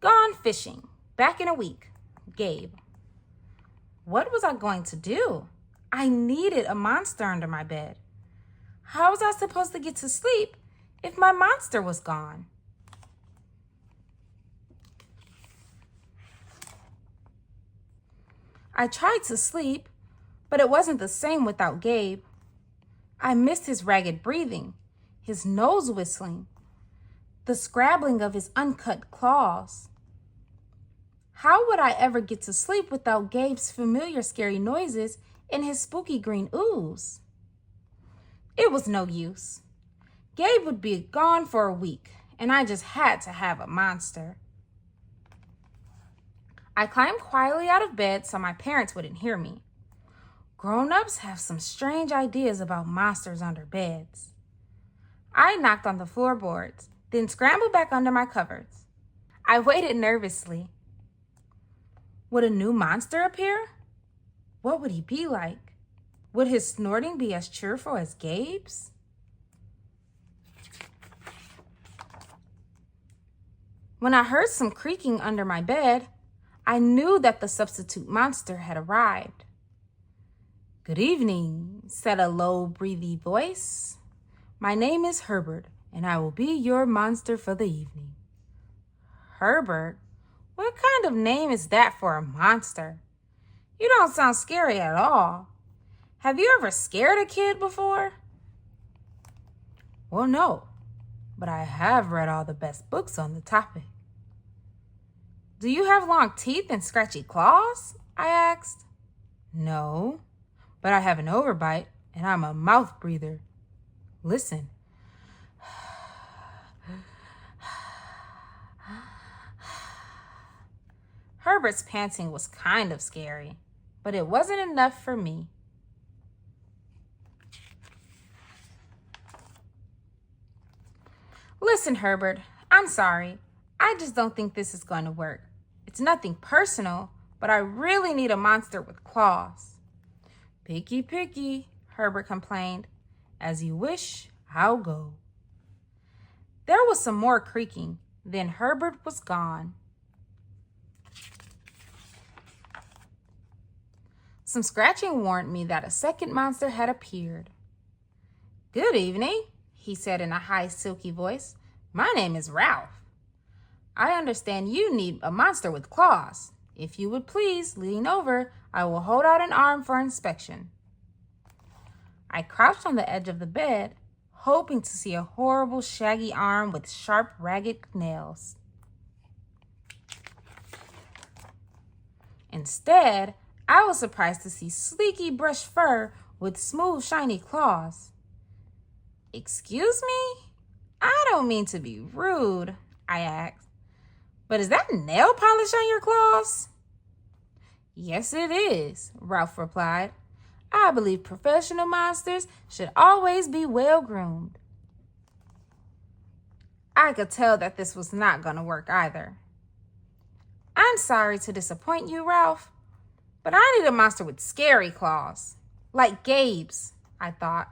Gone fishing. Back in a week. Gabe. What was I going to do? I needed a monster under my bed. How was I supposed to get to sleep if my monster was gone? I tried to sleep, but it wasn't the same without Gabe. I missed his ragged breathing, his nose whistling, the scrabbling of his uncut claws. How would I ever get to sleep without Gabe's familiar scary noises and his spooky green ooze? It was no use. Gabe would be gone for a week, and I just had to have a monster. I climbed quietly out of bed so my parents wouldn't hear me. Grown-ups have some strange ideas about monsters under beds. I knocked on the floorboards, then scrambled back under my covers. I waited nervously. Would a new monster appear? What would he be like? Would his snorting be as cheerful as Gabe's? When I heard some creaking under my bed, I knew that the substitute monster had arrived. Good evening, said a low, breathy voice. My name is Herbert, and I will be your monster for the evening. Herbert? What kind of name is that for a monster? You don't sound scary at all. Have you ever scared a kid before? Well, no, but I have read all the best books on the topic. Do you have long teeth and scratchy claws? I asked. No, but I have an overbite and I'm a mouth breather. Listen. Herbert's panting was kind of scary, but it wasn't enough for me. Listen, Herbert, I'm sorry. I just don't think this is going to work. It's nothing personal, but I really need a monster with claws. Picky, picky, Herbert complained. As you wish, I'll go. There was some more creaking, then Herbert was gone. Some scratching warned me that a second monster had appeared. Good evening, he said in a high, silky voice. My name is Ralph. I understand you need a monster with claws. If you would please lean over, I will hold out an arm for inspection. I crouched on the edge of the bed, hoping to see a horrible, shaggy arm with sharp, ragged nails. Instead, I was surprised to see sleeky, brushed fur with smooth, shiny claws. Excuse me? I don't mean to be rude, I asked. But is that nail polish on your claws? Yes, it is, Ralph replied. I believe professional monsters should always be well-groomed. I could tell that this was not going to work either. I'm sorry to disappoint you, Ralph, but I need a monster with scary claws, like Gabe's, I thought.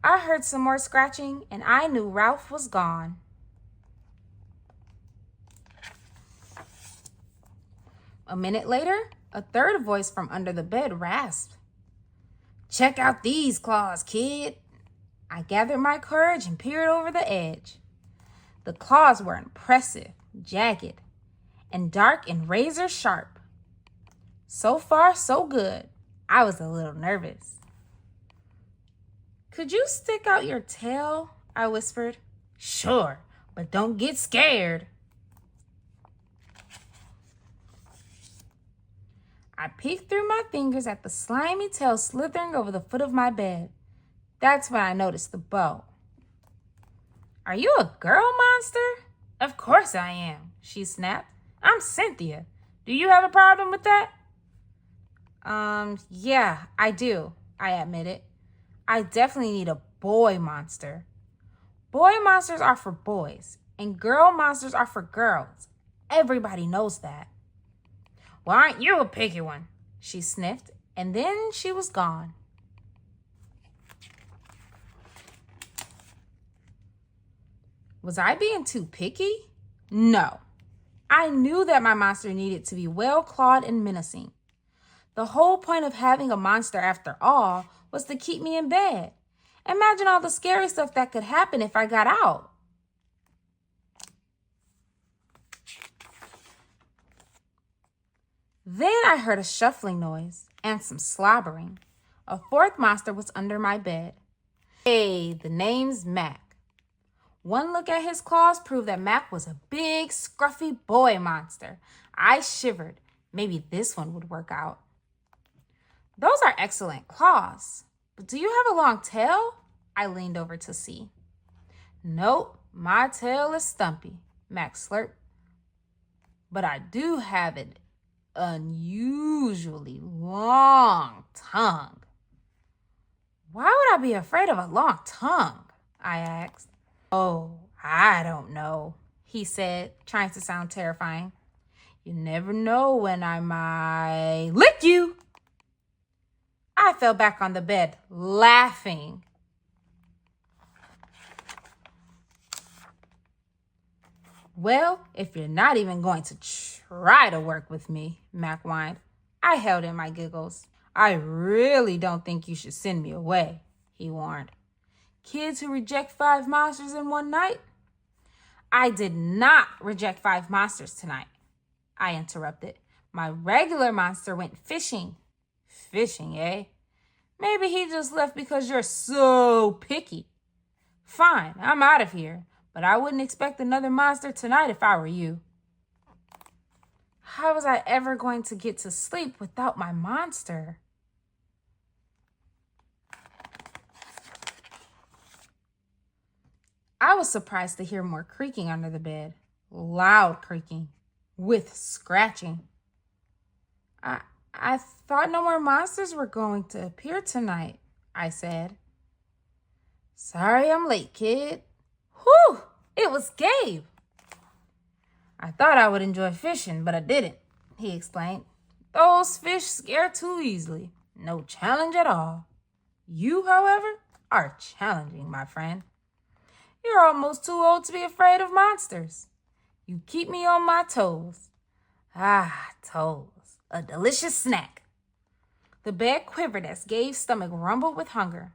I heard some more scratching, and I knew Ralph was gone. A minute later, a third voice from under the bed rasped. Check out these claws, kid. I gathered my courage and peered over the edge. The claws were impressive, jagged, and dark and razor sharp. So far, so good. I was a little nervous. Could you stick out your tail? I whispered. Sure, but don't get scared. I peeked through my fingers at the slimy tail slithering over the foot of my bed. That's when I noticed the bow. "Are you a girl monster?" "Of course I am," she snapped. "I'm Cynthia. Do you have a problem with that?" Yeah, I do," I admitted. "I definitely need a boy monster. Boy monsters are for boys, and girl monsters are for girls. Everybody knows that." "Well, aren't you a picky one?" she sniffed, and then she was gone. Was I being too picky? No. I knew that my monster needed to be well-clawed and menacing. The whole point of having a monster, after all, was to keep me in bed. Imagine all the scary stuff that could happen if I got out. Then I heard a shuffling noise and some slobbering. A fourth monster was under my bed. Hey, the name's Mac. One look at his claws proved that Mac was a big, scruffy boy monster. I shivered. Maybe this one would work out. "Those are excellent claws. But do you have a long tail?" I leaned over to see. "Nope, my tail is stumpy," Mac slurped. "But I do have an unusually long tongue." "Why would I be afraid of a long tongue?" I asked. "Oh, I don't know," he said, trying to sound terrifying. "You never know when I might lick you." I fell back on the bed, laughing. "Well, if you're not even going to try to work with me," Mac whined. I held in my giggles. "I really don't think you should send me away," he warned. "Kids who reject 5 monsters in one night?" "I did not reject 5 monsters tonight," I interrupted. "My regular monster went fishing." "Fishing, eh? Maybe he just left because you're so picky." "Fine, I'm out of here, but I wouldn't expect another monster tonight if I were you." How was I ever going to get to sleep without my monster? I was surprised to hear more creaking under the bed. Loud creaking, with scratching. I thought no more monsters were going to appear tonight," I said. "Sorry I'm late, kid." "Whew, it was Gabe." "I thought I would enjoy fishing, but I didn't," he explained. "Those fish scare too easily. No challenge at all. You, however, are challenging, my friend. You're almost too old to be afraid of monsters. You keep me on my toes." Ah, toes. A delicious snack. The bed quivered as Gabe's stomach rumbled with hunger.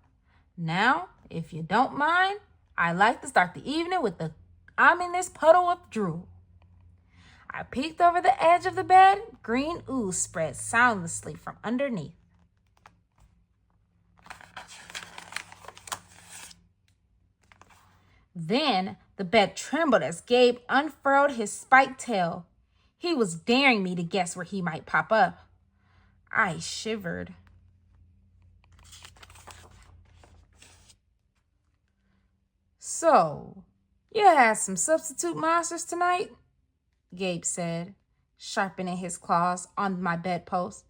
"Now, if you don't mind, I'd like to start the evening with the I'm in this puddle of drool." I peeked over the edge of the bed. Green ooze spread soundlessly from underneath. Then the bed trembled as Gabe unfurled his spiked tail. He was daring me to guess where he might pop up. I shivered. "So, you had some substitute monsters tonight?" Gabe said, sharpening his claws on my bedpost.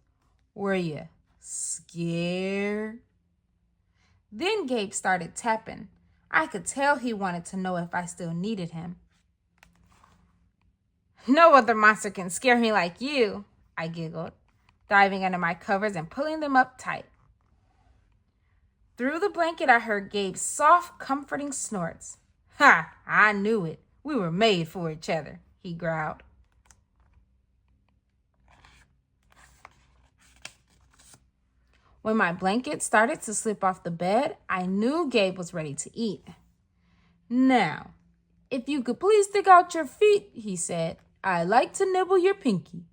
"Were you scared?" Then Gabe started tapping. I could tell he wanted to know if I still needed him. "No other monster can scare me like you," I giggled, diving under my covers and pulling them up tight. Through the blanket, I heard Gabe's soft, comforting snorts. "Ha! I knew it. We were made for each other," he growled. When my blanket started to slip off the bed, I knew Gabe was ready to eat. "Now, if you could please stick out your feet," he said. "I'd like to nibble your pinky."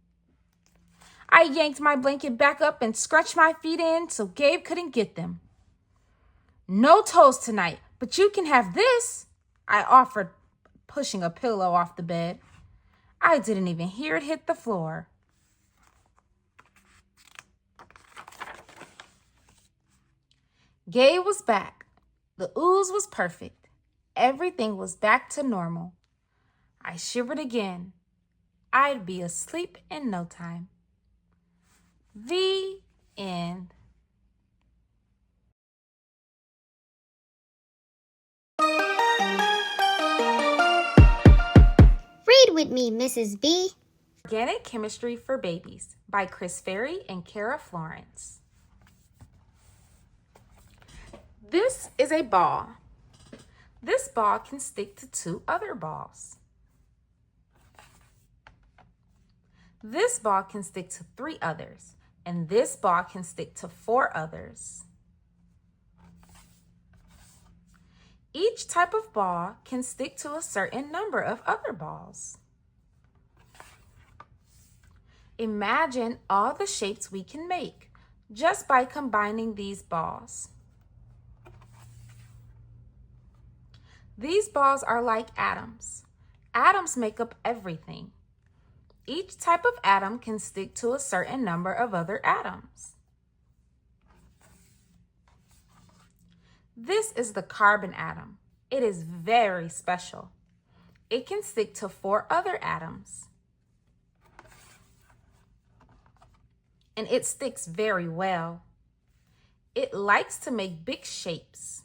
I yanked my blanket back up and scrunched my feet in so Gabe couldn't get them. "No toes tonight, but you can have this," I offered, pushing a pillow off the bed. I didn't even hear it hit the floor. Gay was back. The ooze was perfect. Everything was back to normal. I shivered again. I'd be asleep in no time. The end. Read with me, Mrs. B. Organic Chemistry for Babies by Chris Ferry and Kara Florence. This is a ball. This ball can stick to 2 other balls. This ball can stick to 3 others, and this ball can stick to 4 others. Each type of ball can stick to a certain number of other balls. Imagine all the shapes we can make just by combining these balls. These balls are like atoms. Atoms make up everything. Each type of atom can stick to a certain number of other atoms. This is the carbon atom. It is very special. It can stick to 4 other atoms. And it sticks very well. It likes to make big shapes.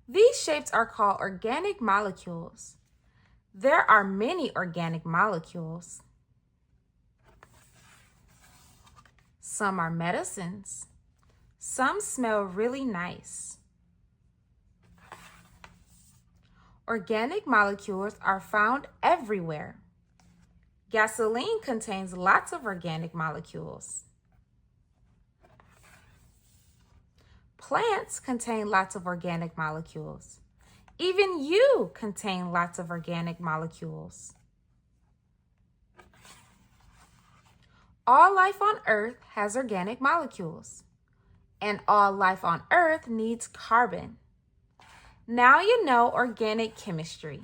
These shapes are called organic molecules. There are many organic molecules. Some are medicines. Some smell really nice. Organic molecules are found everywhere. Gasoline contains lots of organic molecules. Plants contain lots of organic molecules. Even you contain lots of organic molecules. All life on Earth has organic molecules, and all life on Earth needs carbon. Now you know organic chemistry.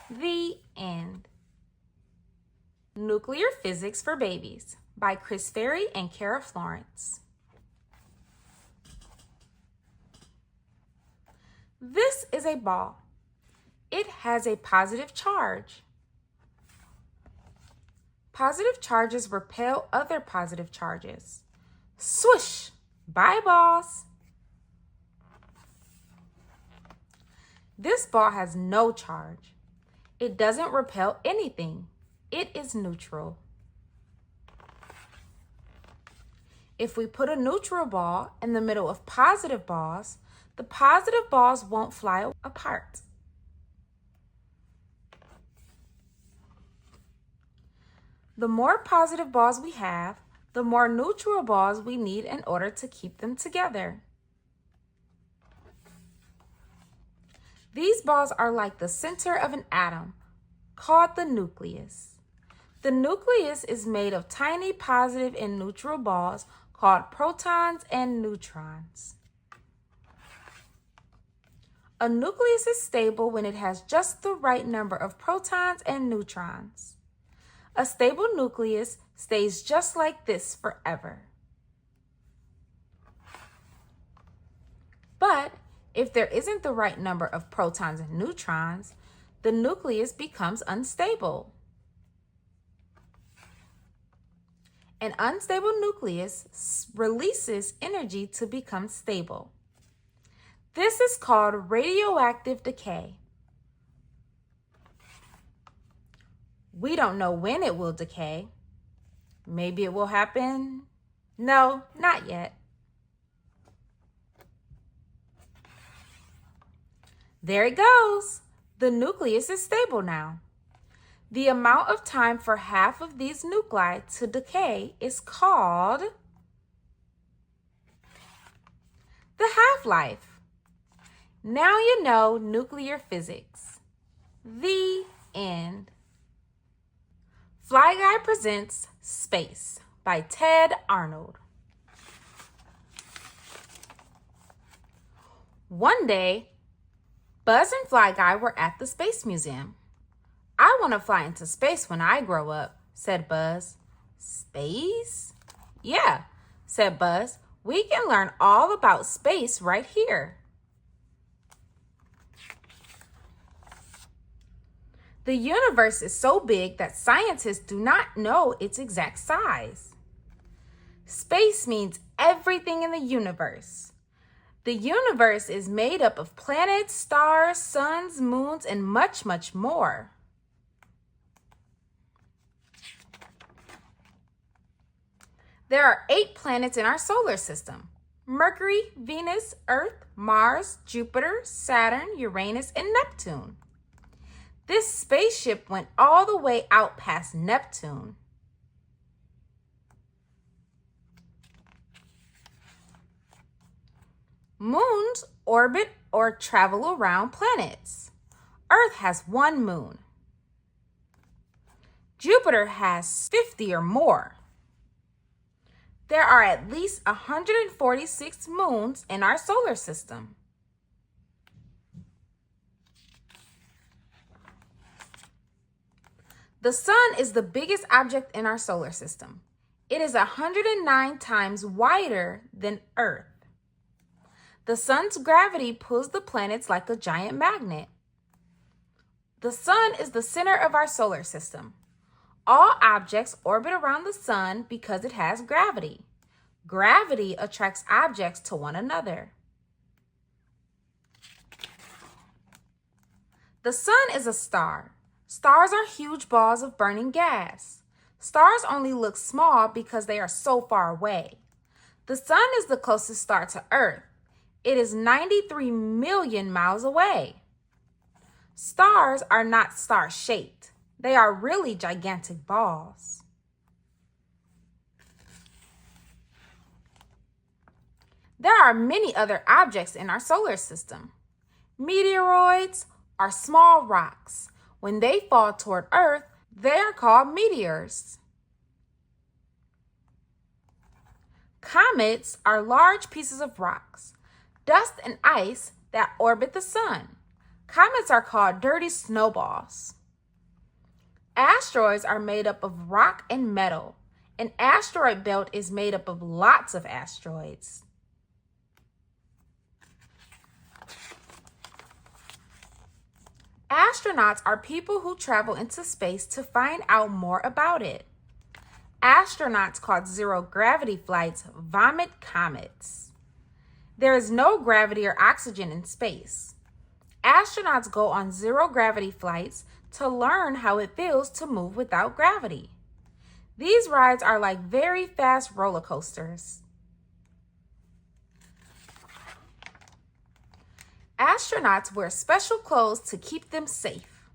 The end. Nuclear Physics for Babies by Chris Ferry and Kara Florence. This is a ball. It has a positive charge. Positive charges repel other positive charges. Swoosh! Bye, balls. This ball has no charge. It doesn't repel anything. It is neutral. If we put a neutral ball in the middle of positive balls, the positive balls won't fly apart. The more positive balls we have, the more neutral balls we need in order to keep them together. These balls are like the center of an atom, called the nucleus. The nucleus is made of tiny positive and neutral balls called protons and neutrons. A nucleus is stable when it has just the right number of protons and neutrons. A stable nucleus stays just like this forever. But if there isn't the right number of protons and neutrons, the nucleus becomes unstable. An unstable nucleus releases energy to become stable. This is called radioactive decay. We don't know when it will decay. Maybe it will happen. No, not yet. There it goes. The nucleus is stable now. The amount of time for half of these nuclei to decay is called the half-life. Now you know nuclear physics. The end. Fly Guy presents Space by Ted Arnold. One day, Buzz and Fly Guy were at the Space Museum. I want to fly into space when I grow up, said Buzz. Space? Yeah, said Buzz. "We can learn all about space right here." The universe is so big that scientists do not know its exact size. Space means everything in the universe. The universe is made up of planets, stars, suns, moons, and much, much more. There are 8 planets in our solar system: Mercury, Venus, Earth, Mars, Jupiter, Saturn, Uranus, and Neptune. This spaceship went all the way out past Neptune. Moons orbit or travel around planets. Earth has 1 moon. Jupiter has 50 or more. There are at least 146 moons in our solar system. The sun is the biggest object in our solar system. It is 109 times wider than Earth. The sun's gravity pulls the planets like a giant magnet. The sun is the center of our solar system. All objects orbit around the sun because it has gravity. Gravity attracts objects to one another. The sun is a star. Stars are huge balls of burning gas. Stars only look small because they are so far away. The sun is the closest star to Earth. It is 93 million miles away. Stars are not star-shaped. They are really gigantic balls. There are many other objects in our solar system. Meteoroids are small rocks. When they fall toward Earth, they are called meteors. Comets are large pieces of rocks, dust and ice that orbit the sun. Comets are called dirty snowballs. Asteroids are made up of rock and metal. An asteroid belt is made up of lots of asteroids. Astronauts are people who travel into space to find out more about it. Astronauts called zero-gravity flights vomit comets. There is no gravity or oxygen in space. Astronauts go on zero-gravity flights to learn how it feels to move without gravity. These rides are like very fast roller coasters. Astronauts wear special clothes to keep them safe.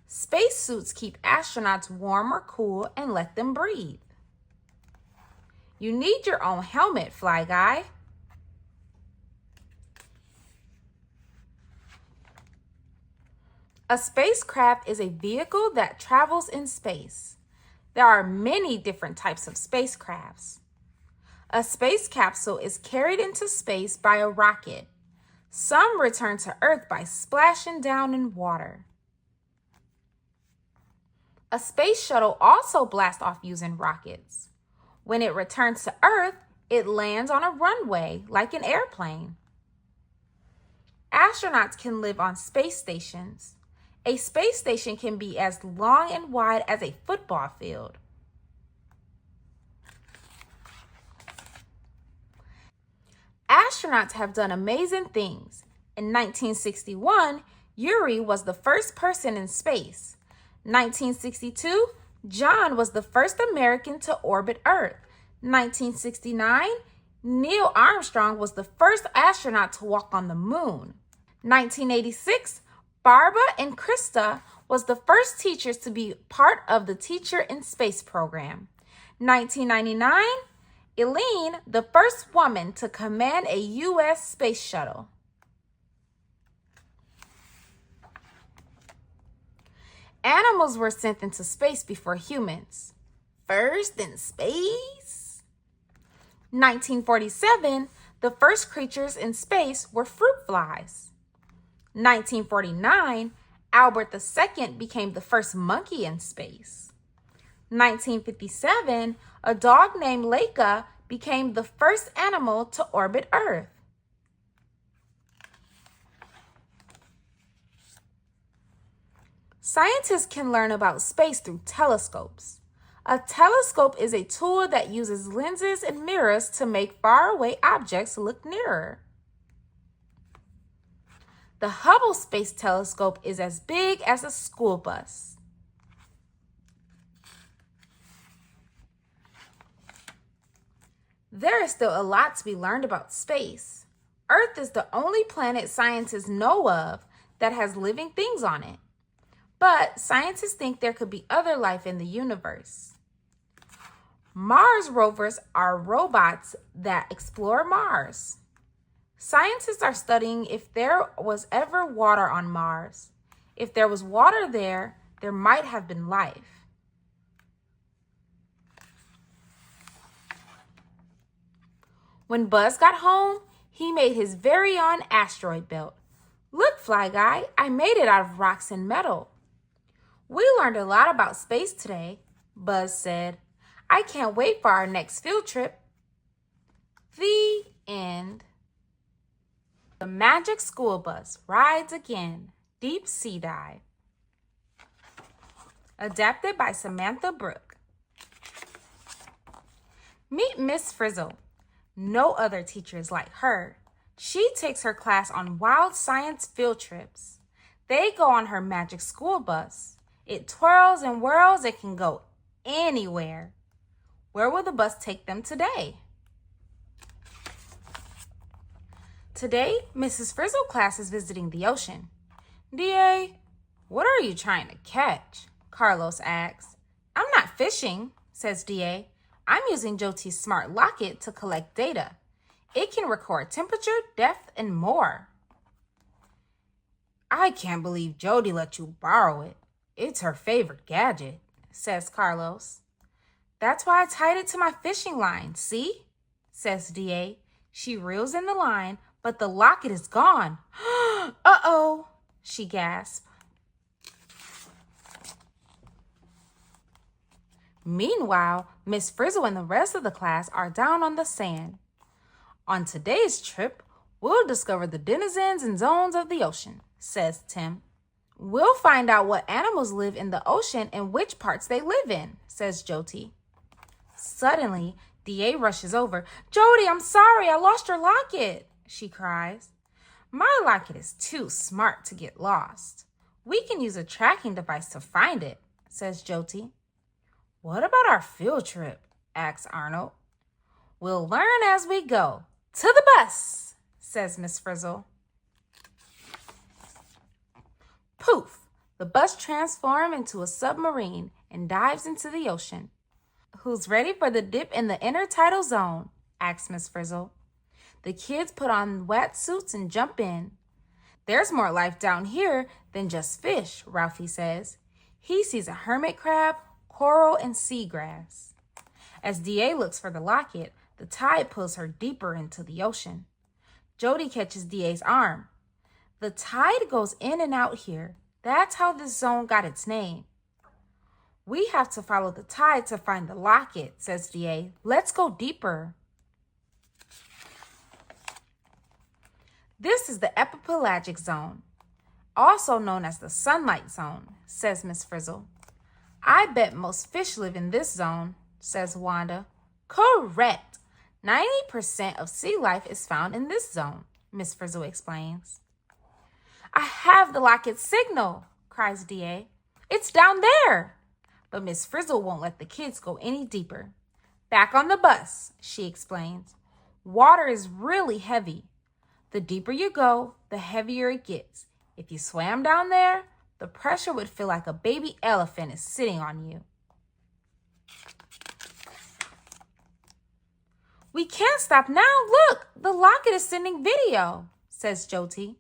Spacesuits keep astronauts warm or cool and let them breathe. You need your own helmet, Fly Guy. A spacecraft is a vehicle that travels in space. There are many different types of spacecrafts. A space capsule is carried into space by a rocket. Some return to Earth by splashing down in water. A space shuttle also blasts off using rockets. When it returns to Earth, it lands on a runway like an airplane. Astronauts can live on space stations. A space station can be as long and wide as a football field. Astronauts have done amazing things. In 1961, Yuri was the first person in space. 1962, John was the first American to orbit Earth. 1969, Neil Armstrong was the first astronaut to walk on the moon. 1986, Barbara and Krista was the first teachers to be part of the Teacher in Space program. 1999, Eileen, the first woman to command a U.S. space shuttle. Animals were sent into space before humans. First in space? 1947, the first creatures in space were fruit flies. 1949, Albert II became the first monkey in space. 1957, a dog named Laika became the first animal to orbit Earth? Scientists can learn about space through telescopes. A telescope is a tool that uses lenses and mirrors to make faraway objects look nearer. The Hubble Space Telescope is as big as a school bus. There is still a lot to be learned about space. Earth is the only planet scientists know of that has living things on it. But scientists think there could be other life in the universe. Mars rovers are robots that explore Mars. Scientists are studying if there was ever water on Mars. If there was water there, there might have been life. When Buzz got home, he made his very own asteroid belt. Look, Fly Guy, I made it out of rocks and metal. We learned a lot about space today, Buzz said. I can't wait for our next field trip. The end. The Magic School Bus Rides Again. Deep Sea Dive. Adapted by Samantha Brooke. Meet Miss Frizzle. No other teacher is like her. She takes her class on wild science field trips. They go on her magic school bus. It twirls and whirls. It can go anywhere. Where will the bus take them today? Today, Mrs. Frizzle class is visiting the ocean. D.A., what are you trying to catch? Carlos asks. I'm not fishing, says D.A. I'm using Joti's smart locket to collect data. It can record temperature, depth, and more. I can't believe Jody let you borrow it. It's her favorite gadget, says Carlos. That's why I tied it to my fishing line, see? Says D.A. She reels in the line, but the locket is gone. Uh-oh, she gasps. Meanwhile, Miss Frizzle and the rest of the class are down on the sand. On today's trip, we'll discover the denizens and zones of the ocean, says Tim. We'll find out what animals live in the ocean and which parts they live in, says Joti. Suddenly, D.A. rushes over. Jody, I'm sorry, I lost your locket, she cries. My locket is too smart to get lost. We can use a tracking device to find it, says Joti. What about our field trip? Asks Arnold. We'll learn as we go. To the bus, says Miss Frizzle. Poof! The bus transforms into a submarine and dives into the ocean. Who's ready for the dip in the intertidal zone? Asks Miss Frizzle. The kids put on wetsuits and jump in. There's more life down here than just fish, Ralphie says. He sees a hermit crab, coral, and seagrass. As D.A. looks for the locket, the tide pulls her deeper into the ocean. Jody catches D.A.'s arm. The tide goes in and out here. That's how this zone got its name. We have to follow the tide to find the locket, says D.A. Let's go deeper. This is the epipelagic zone, also known as the sunlight zone, says Miss Frizzle. I bet most fish live in this zone, says Wanda. Correct. 90% of sea life is found in this zone, Miss Frizzle explains. I have the locket signal, cries D.A. It's down there. But Miss Frizzle won't let the kids go any deeper. Back on the bus, she explains. Water is really heavy. The deeper you go, the heavier it gets. If you swam down there, the pressure would feel like a baby elephant is sitting on you. We can't stop now. Look, the locket is sending video, says Joti.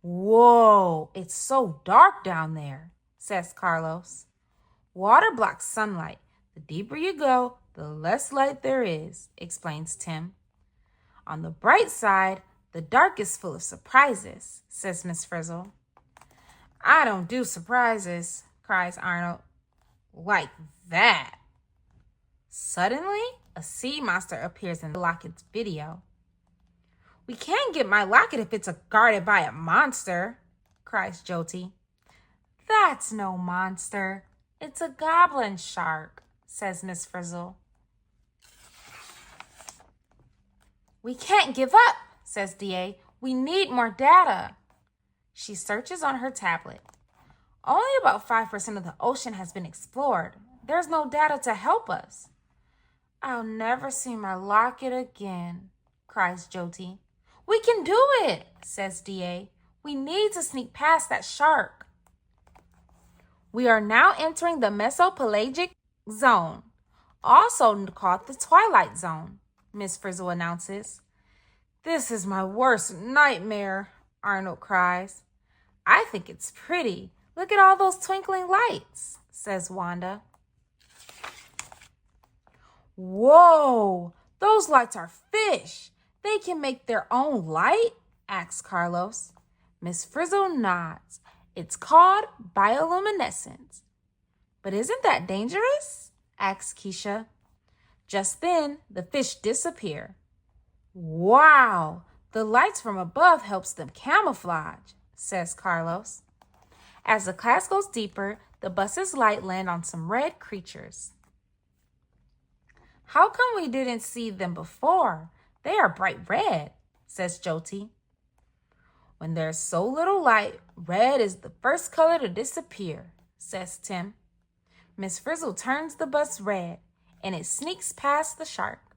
Whoa, it's so dark down there, says Carlos. Water blocks sunlight. The deeper you go, the less light there is, explains Tim. On the bright side, the dark is full of surprises, says Miss Frizzle. I don't do surprises, cries Arnold. Like that. Suddenly, a sea monster appears in the locket's video. "We can't get my locket if it's guarded by a monster," cries Jyoti. "That's no monster. It's a goblin shark," says Miss Frizzle. "We can't give up," says DA. "We need more data." She searches on her tablet. Only about 5% of the ocean has been explored. There's no data to help us. "I'll never see my locket again," cries Jyoti. "We can do it," says DA. "We need to sneak past that shark." "We are now entering the mesopelagic zone, also called the Twilight Zone," Miss Frizzle announces. "This is my worst nightmare," Arnold cries. "I think it's pretty. Look at all those twinkling lights," says Wanda. "Whoa, those lights are fish. They can make their own light?" asks Carlos. Miss Frizzle nods. "It's called bioluminescence." "But isn't that dangerous?" asks Keisha. Just then, the fish disappear. "Wow, the lights from above helps them camouflage," says Carlos. As the class goes deeper, the bus's light land on some red creatures. "How come we didn't see them before? They are bright red," says Jyoti. "When there's so little light, red is the first color to disappear," says Tim. Miss Frizzle turns the bus red, and it sneaks past the shark.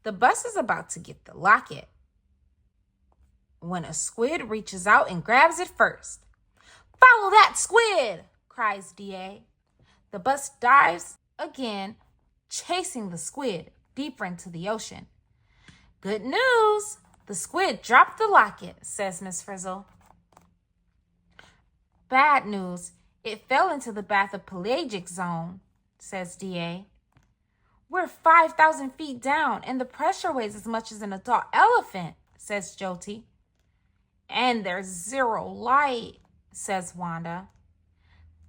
The bus is about to get the locket when a squid reaches out and grabs it first. "Follow that squid!" cries DA. The bus dives again, chasing the squid deeper into the ocean. "Good news! The squid dropped the locket," says Miss Frizzle. "Bad news! It fell into the bathypelagic zone," says DA. "We're 5,000 feet down, and the pressure weighs as much as an adult elephant," says Jyoti. "And there's zero light," says Wanda.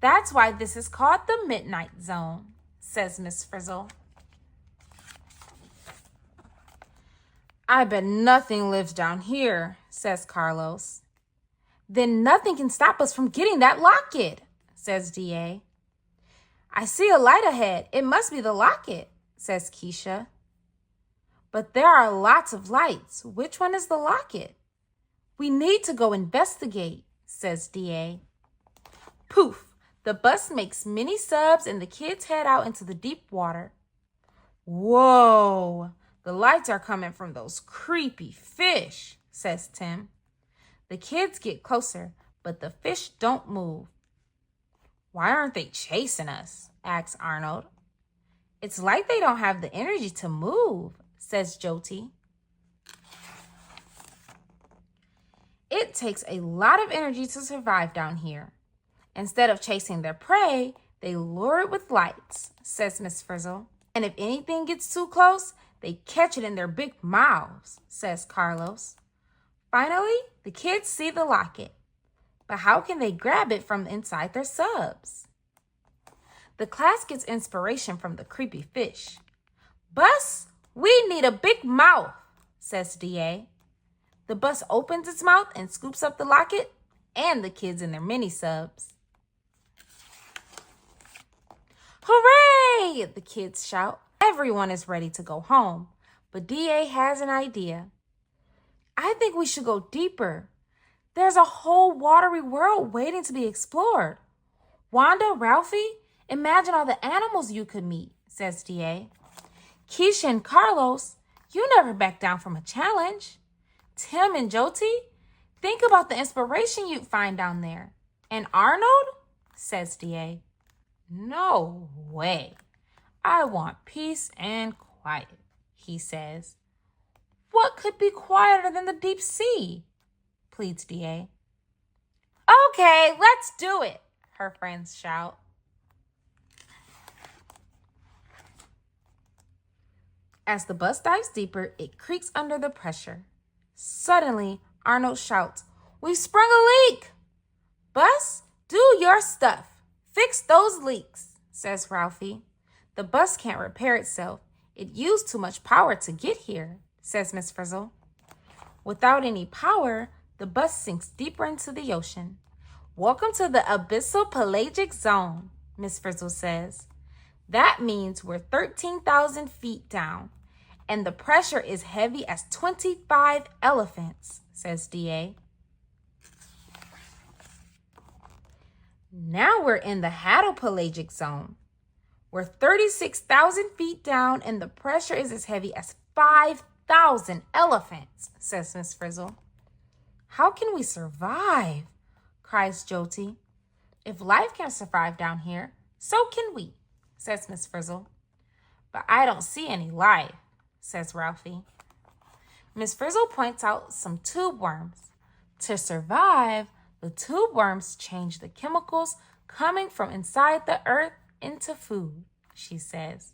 "That's why this is called the midnight zone," says Miss Frizzle. "I bet nothing lives down here," says Carlos. "Then nothing can stop us from getting that locket," says DA. "I see a light ahead. It must be the locket," says Keisha. "But there are lots of lights. Which one is the locket?" "We need to go investigate," says DA. Poof! The bus makes mini subs and the kids head out into the deep water. "Whoa! The lights are coming from those creepy fish," says Tim. The kids get closer, but the fish don't move. "Why aren't they chasing us?" asks Arnold. "It's like they don't have the energy to move," says Jyoti. "It takes a lot of energy to survive down here. Instead of chasing their prey, they lure it with lights," says Miss Frizzle. "And if anything gets too close, they catch it in their big mouths," says Carlos. Finally, the kids see the locket. But how can they grab it from inside their subs? The class gets inspiration from the creepy fish. "Bus, we need a big mouth," says DA. The bus opens its mouth and scoops up the locket and the kids in their mini subs. "Hooray!" the kids shout. Everyone is ready to go home, but DA has an idea. "I think we should go deeper. There's a whole watery world waiting to be explored. Wanda, Ralphie, imagine all the animals you could meet," says DA. "Keisha and Carlos, you never back down from a challenge. Tim and Jyoti, think about the inspiration you'd find down there. And Arnold," says DA. "No way. I want peace and quiet," he says. "What could be quieter than the deep sea?" pleads DA. "Okay, let's do it," her friends shout. As the bus dives deeper, it creaks under the pressure. Suddenly, Arnold shouts, "We've sprung a leak!" "Bus, do your stuff," Fix those leaks, says Ralphie. The bus can't repair itself. It used too much power to get here, says Miss Frizzle. Without any power, the bus sinks deeper into the ocean. Welcome to the abyssal pelagic zone, Miss Frizzle says. That means we're 13,000 feet down, and the pressure is heavy as 25 elephants, says D.A. Now we're in the hadopelagic zone. We're 36,000 feet down, and the pressure is as heavy as 5,000 elephants, says Miss Frizzle. How can we survive? Cries Jyoti. If life can survive down here, so can we, says Miss Frizzle. But I don't see any life, says Ralphie. Miss Frizzle points out some tube worms. To survive, the tube worms change the chemicals coming from inside the earth into food, she says.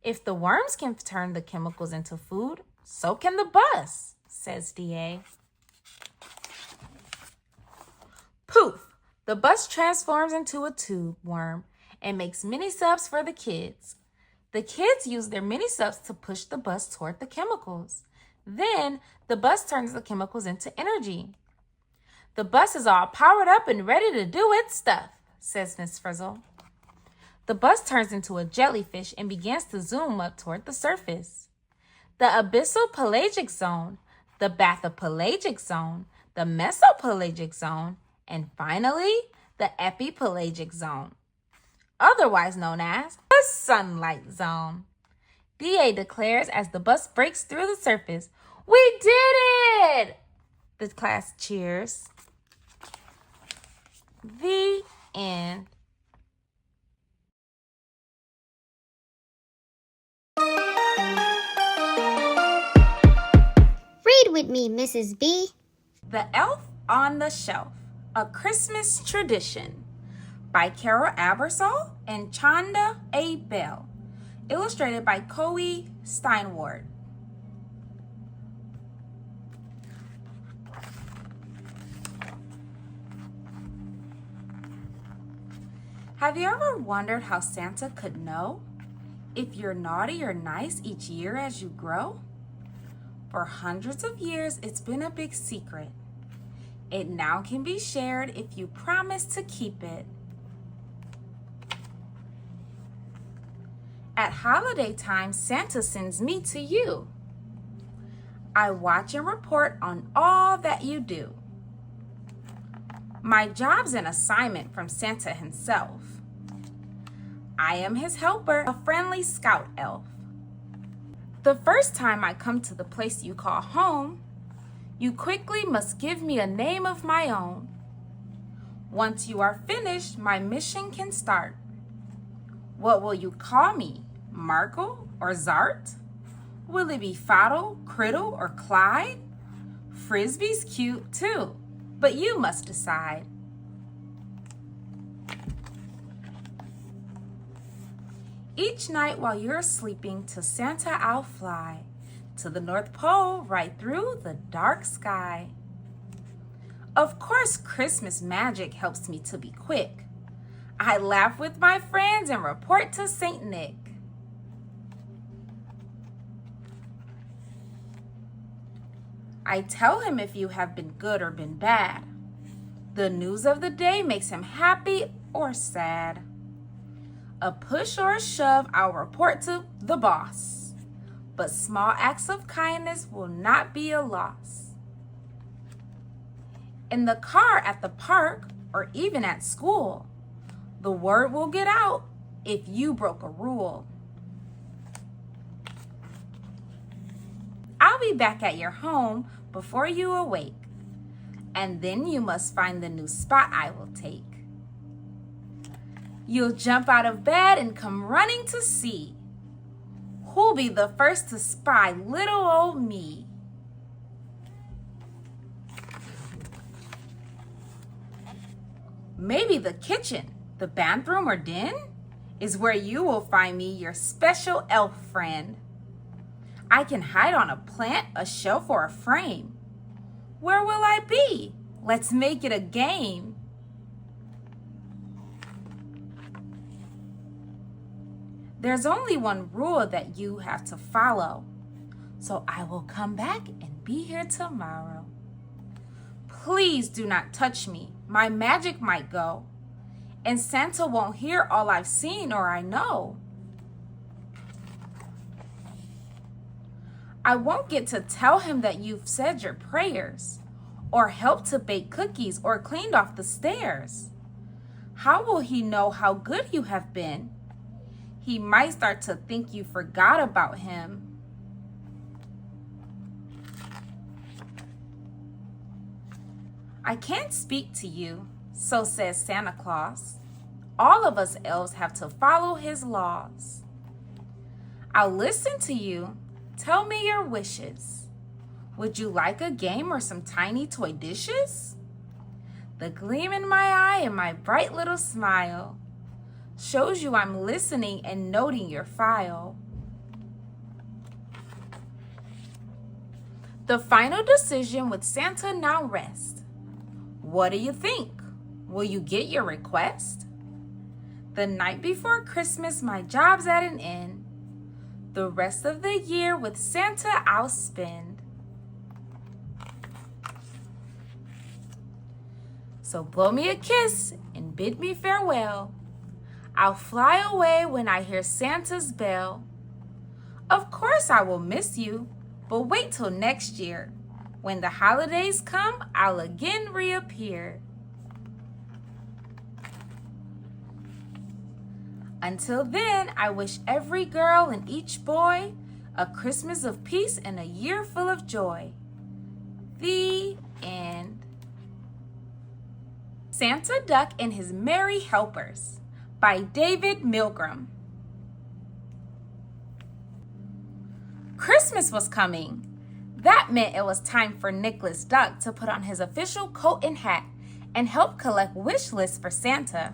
If the worms can turn the chemicals into food, so can the bus, says D.A. Poof! The bus transforms into a tube worm and makes mini subs for the kids. The kids use their mini subs to push the bus toward the chemicals. Then the bus turns the chemicals into energy. The bus is all powered up and ready to do its stuff, says Miss Frizzle. The bus turns into a jellyfish and begins to zoom up toward the surface. The abyssal pelagic zone, the bathopelagic zone, the mesopelagic zone, and finally, the epipelagic zone, otherwise known as the sunlight zone. D.A. declares as the bus breaks through the surface. We did it! The class cheers. The end. Read with me, Mrs. B. The Elf on the Shelf, A Christmas Tradition by Carol Abersol and Chanda A. Bell. Illustrated by Coe Steinward. Have you ever wondered how Santa could know if you're naughty or nice each year as you grow? For hundreds of years, it's been a big secret. It now can be shared if you promise to keep it. At holiday time, Santa sends me to you. I watch and report on all that you do. My job's an assignment from Santa himself. I am his helper, a friendly scout elf. The first time I come to the place you call home, you quickly must give me a name of my own. Once you are finished, my mission can start. What will you call me? Markle or Zart? Will it be Foddle, Criddle, or Clyde? Frisbee's cute too, but you must decide. Each night while you're sleeping, to Santa I'll fly, to the North Pole, right through the dark sky. Of course, Christmas magic helps me to be quick. I laugh with my friends and report to Saint Nick. I tell him if you have been good or been bad. The news of the day makes him happy or sad. A push or a shove, I'll report to the boss. But small acts of kindness will not be a loss. In the car, at the park, or even at school, the word will get out if you broke a rule. I'll be back at your home before you awake, and then you must find the new spot I will take. You'll jump out of bed and come running to see who'll be the first to spy little old me. Maybe the kitchen, the bathroom, or den is where you will find me, your special elf friend. I can hide on a plant, a shelf, or a frame. Where will I be? Let's make it a game. There's only one rule that you have to follow. So I will come back and be here tomorrow. Please do not touch me. My magic might go, and Santa won't hear all I've seen or I know. I won't get to tell him that you've said your prayers, or helped to bake cookies or cleaned off the stairs. How will he know how good you have been? He might start to think you forgot about him. I can't speak to you, so says Santa Claus. All of us elves have to follow his laws. I'll listen to you. Tell me your wishes. Would you like a game or some tiny toy dishes? The gleam in my eye and my bright little smile shows you I'm listening and noting your file. The final decision with Santa now rests. What do you think? Will you get your request? The night before Christmas, my job's at an end. The rest of the year with Santa I'll spend. So blow me a kiss and bid me farewell. I'll fly away when I hear Santa's bell. Of course I will miss you, but wait till next year. When the holidays come, I'll again reappear. Until then, I wish every girl and each boy a Christmas of peace and a year full of joy. The end. Santa Duck and His Merry Helpers by David Milgram. Christmas was coming. That meant it was time for Nicholas Duck to put on his official coat and hat and help collect wish lists for Santa.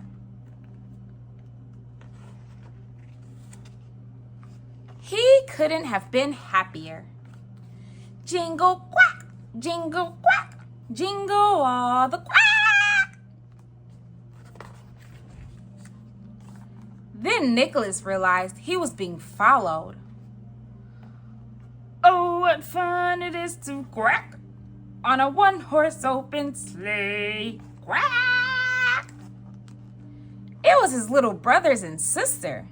He couldn't have been happier. Jingle quack, jingle quack, jingle all the quack. Then Nicholas realized he was being followed. Oh, what fun it is to quack on a one-horse open sleigh. Quack! It was his little brothers and sister.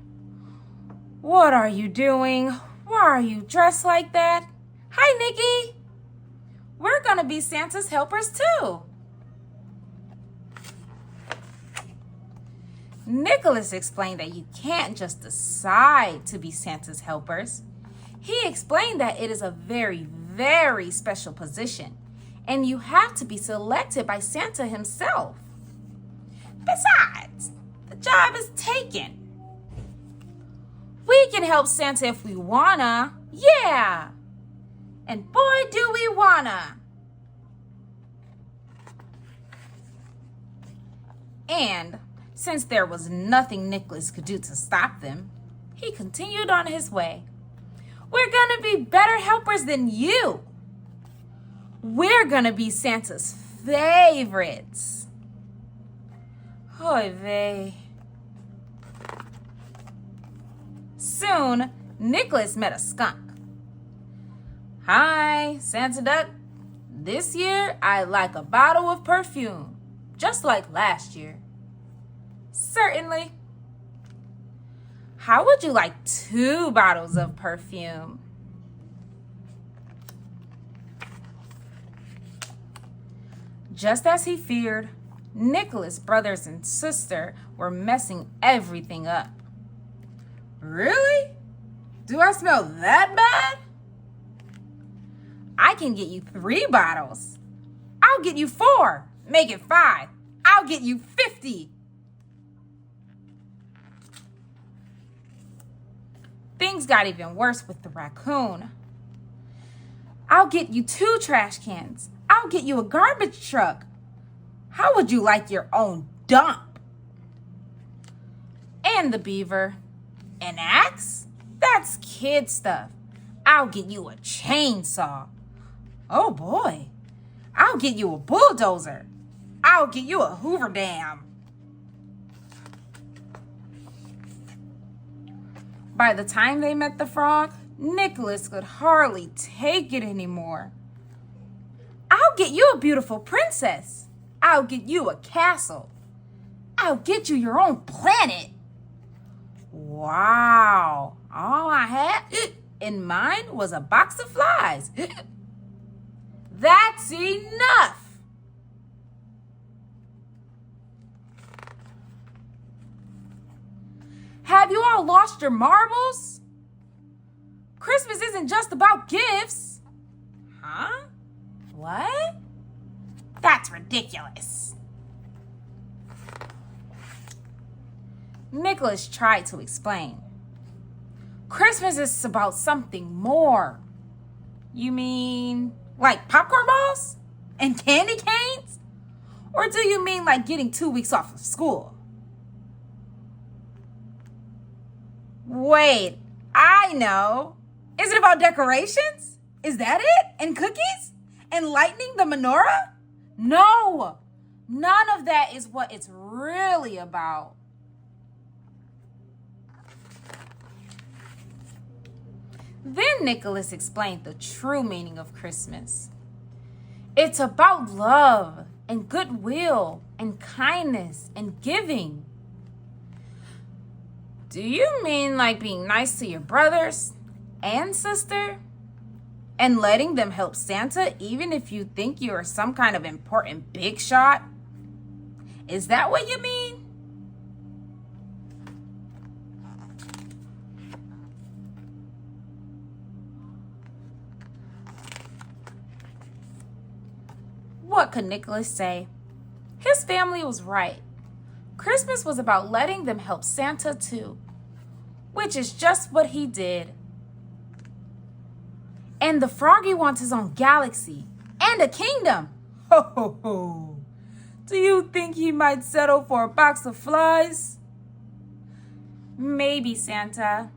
What are you doing? Why are you dressed like that? Hi, Nikki. We're going to be Santa's helpers too. Nicholas explained that you can't just decide to be Santa's helpers. He explained that it is a very, very special position, and you have to be selected by Santa himself. Besides, the job is taken. We can help Santa if we wanna. Yeah! And boy, do we wanna! And since there was nothing Nicholas could do to stop them, he continued on his way. We're gonna be better helpers than you. We're gonna be Santa's favorites. Oy vey. Soon, Nicholas met a skunk. Hi, Santa Duck. This year, I'd like a bottle of perfume, just like last year. Certainly. How would you like 2 bottles of perfume? Just as he feared, Nicholas' brothers and sister were messing everything up. Really? Do I smell that bad? I can get you 3 bottles. I'll get you 4. Make it 5. I'll get you 50. Things got even worse with the raccoon. I'll get you 2 trash cans. I'll get you a garbage truck. How would you like your own dump? And the beaver. An axe? That's kid stuff. I'll get you a chainsaw. Oh boy. I'll get you a bulldozer. I'll get you a Hoover Dam. By the time they met the frog, Nicholas could hardly take it anymore. I'll get you a beautiful princess. I'll get you a castle. I'll get you your own planet. Wow, all I had in mind was a box of flies. That's enough. Have you all lost your marbles? Christmas isn't just about gifts. Huh? What? That's ridiculous. Nicholas tried to explain. Christmas is about something more. You mean like popcorn balls and candy canes? Or do you mean like getting 2 weeks off of school? Wait, I know. Is it about decorations? Is that it? And cookies? And lighting the menorah? No, none of that is what it's really about. Then Nicholas explained the true meaning of Christmas. It's about love and goodwill and kindness and giving. Do you mean like being nice to your brothers and sister? And letting them help Santa even if you think you are some kind of important big shot? Is that what you mean? What could Nicholas say? His family was right. Christmas was about letting them help Santa too, which is just what he did. And the froggy wants his own galaxy and a kingdom. Ho, ho, ho. Do you think he might settle for a box of flies? Maybe, Santa.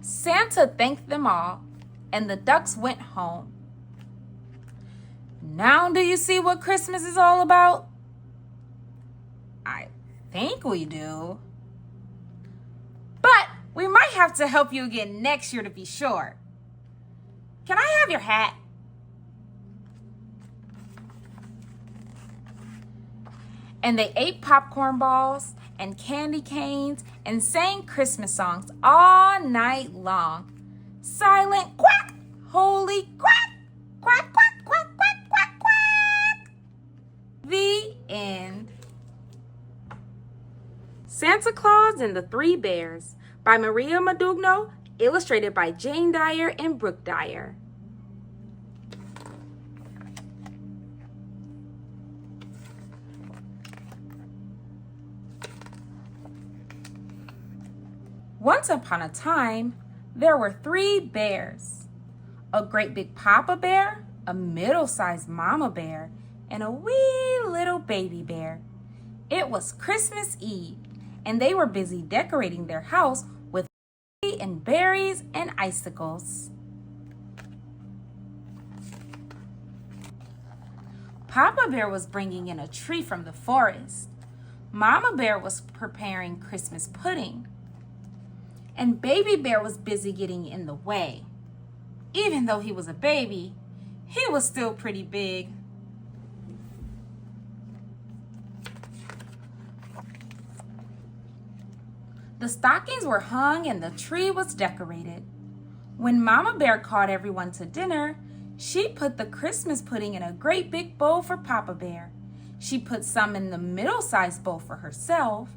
Santa thanked them all, and the ducks went home. Now do you see what Christmas is all about? I think we do. But we might have to help you again next year to be sure. Can I have your hat? And they ate popcorn balls and candy canes and sang Christmas songs all night long. Silent quack, holy quack, quack, quack, quack, quack, quack, quack. The end. Santa Claus and the Three Bears by Maria Madugno, illustrated by Jane Dyer and Brooke Dyer. Once upon a time, there were 3 bears. A great big papa bear, a middle-sized mama bear, and a wee little baby bear. It was Christmas Eve, and they were busy decorating their house with candy and berries and icicles. Papa Bear was bringing in a tree from the forest. Mama Bear was preparing Christmas pudding. And Baby Bear was busy getting in the way. Even though he was a baby, he was still pretty big. The stockings were hung and the tree was decorated. When Mama Bear called everyone to dinner, she put the Christmas pudding in a great big bowl for Papa Bear. She put some in the middle-sized bowl for herself,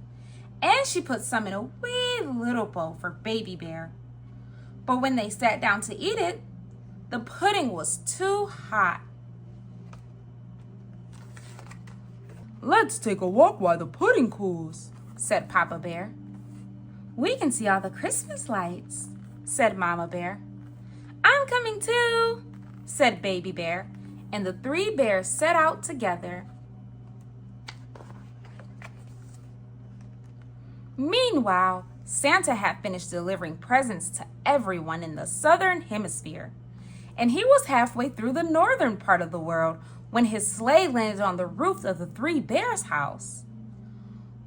and she put some in a wee little bowl for Baby Bear. But when they sat down to eat it, the pudding was too hot. Let's take a walk while the pudding cools, said Papa Bear. We can see all the Christmas lights, said Mama Bear. I'm coming too, said Baby Bear, and the 3 bears set out together. Meanwhile, Santa had finished delivering presents to everyone in the southern hemisphere, and he was halfway through the northern part of the world when his sleigh landed on the roof of the 3 bears' house.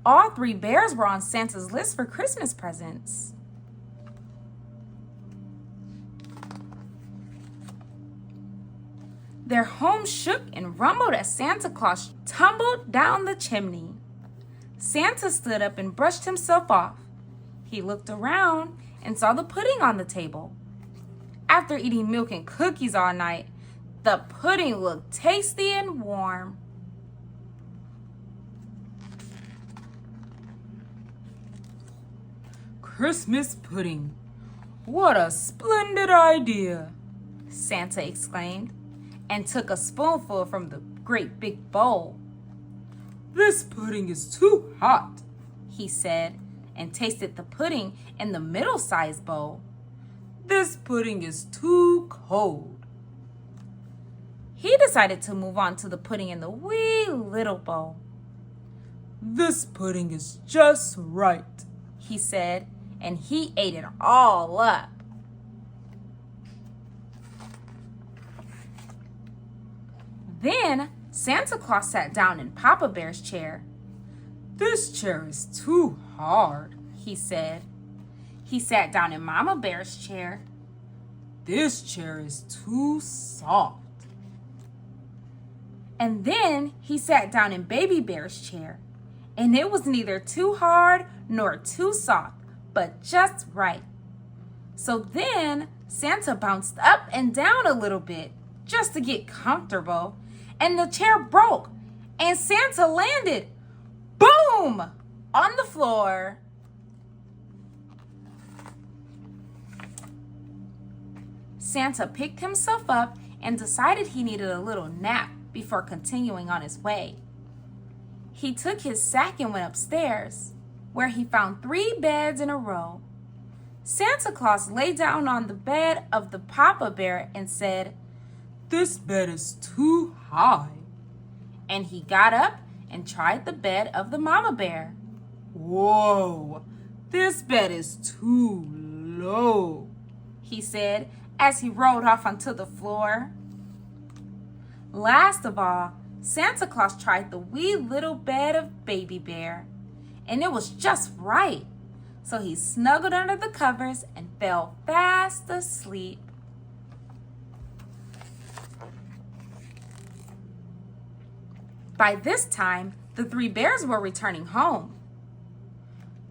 All three bears were on Santa's list for Christmas presents. Their home shook and rumbled as Santa Claus tumbled down the chimney. Santa stood up and brushed himself off. He looked around and saw the pudding on the table. After eating milk and cookies all night, the pudding looked tasty and warm. Christmas pudding. What a splendid idea, Santa exclaimed, and took a spoonful from the great big bowl. This pudding is too hot, he said, and tasted the pudding in the middle-sized bowl. This pudding is too cold. He decided to move on to the pudding in the wee little bowl. This pudding is just right, he said, and he ate it all up. Then Santa Claus sat down in Papa Bear's chair. This chair is too hard, he said. He sat down in Mama Bear's chair. This chair is too soft. And then he sat down in Baby Bear's chair, and it was neither too hard nor too soft, but just right. So then Santa bounced up and down a little bit just to get comfortable, and the chair broke, and Santa landed, boom, on the floor. Santa picked himself up and decided he needed a little nap before continuing on his way. He took his sack and went upstairs, where he found 3 beds in a row. Santa Claus lay down on the bed of the Papa Bear and said, "This bed is too high." And he got up and tried the bed of the Mama Bear. "Whoa, this bed is too low," he said as he rolled off onto the floor. Last of all, Santa Claus tried the wee little bed of Baby Bear, and it was just right. So he snuggled under the covers and fell fast asleep. By this time, the 3 bears were returning home.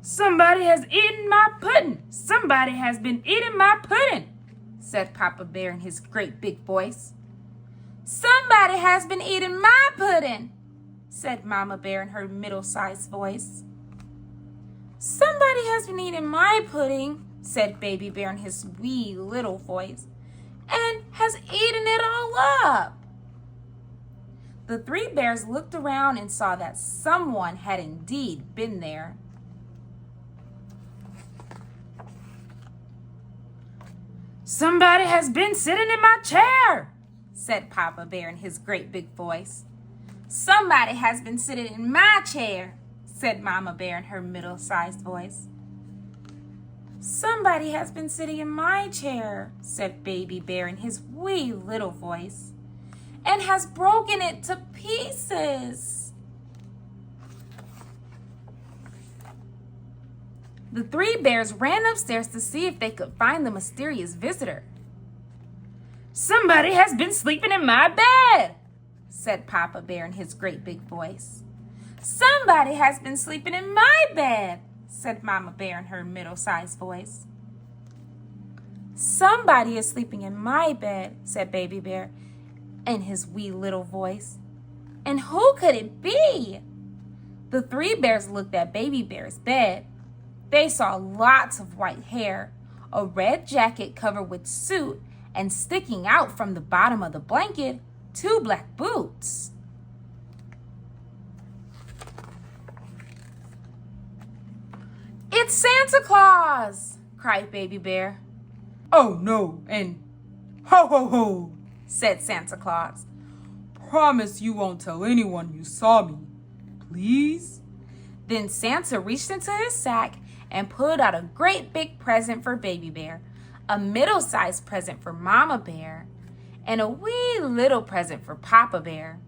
"Somebody has eaten my pudding! Somebody has been eating my pudding!" said Papa Bear in his great big voice. "Somebody has been eating my pudding!" said Mama Bear in her middle-sized voice. "Somebody has been eating my pudding," said Baby Bear in his wee little voice, "and has eaten it all up." The 3 bears looked around and saw that someone had indeed been there. "Somebody has been sitting in my chair," said Papa Bear in his great big voice. "Somebody has been sitting in my chair," said Mama Bear in her middle-sized voice. "Somebody has been sitting in my chair," said Baby Bear in his wee little voice, "and has broken it to pieces." The 3 bears ran upstairs to see if they could find the mysterious visitor. "Somebody has been sleeping in my bed," said Papa Bear in his great big voice. "Somebody has been sleeping in my bed," said Mama Bear in her middle-sized voice. "Somebody is sleeping in my bed," said Baby Bear in his wee little voice. "And who could it be?" The 3 bears looked at Baby Bear's bed. They saw lots of white hair, a red jacket covered with soot, and sticking out from the bottom of the blanket, 2 black boots. "It's Santa Claus!" cried Baby Bear. "Oh no, and ho ho ho!" said Santa Claus. "Promise you won't tell anyone you saw me, please?" Then Santa reached into his sack and pulled out a great big present for Baby Bear, a middle-sized present for Mama Bear, and a wee little present for Papa Bear.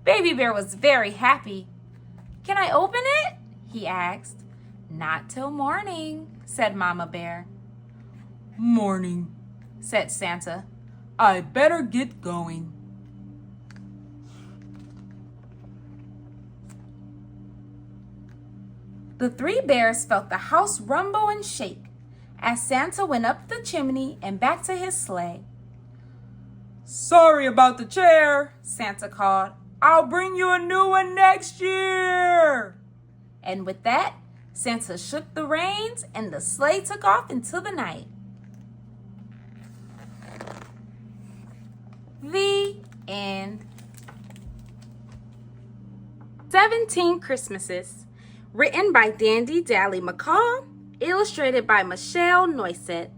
Baby Bear was very happy. "Can I open it?" he asked. Not till morning, said Mama Bear. Morning, said Santa. I'd better get going. The three bears felt the house rumble and shake as Santa went up the chimney and back to his sleigh. Sorry about the chair, Santa called. I'll bring you a new one next year. And with that, Santa shook the reins and the sleigh took off into the night. The end. 17 Christmases. Written by Dandy Dally McCall, illustrated by Michelle Noisette.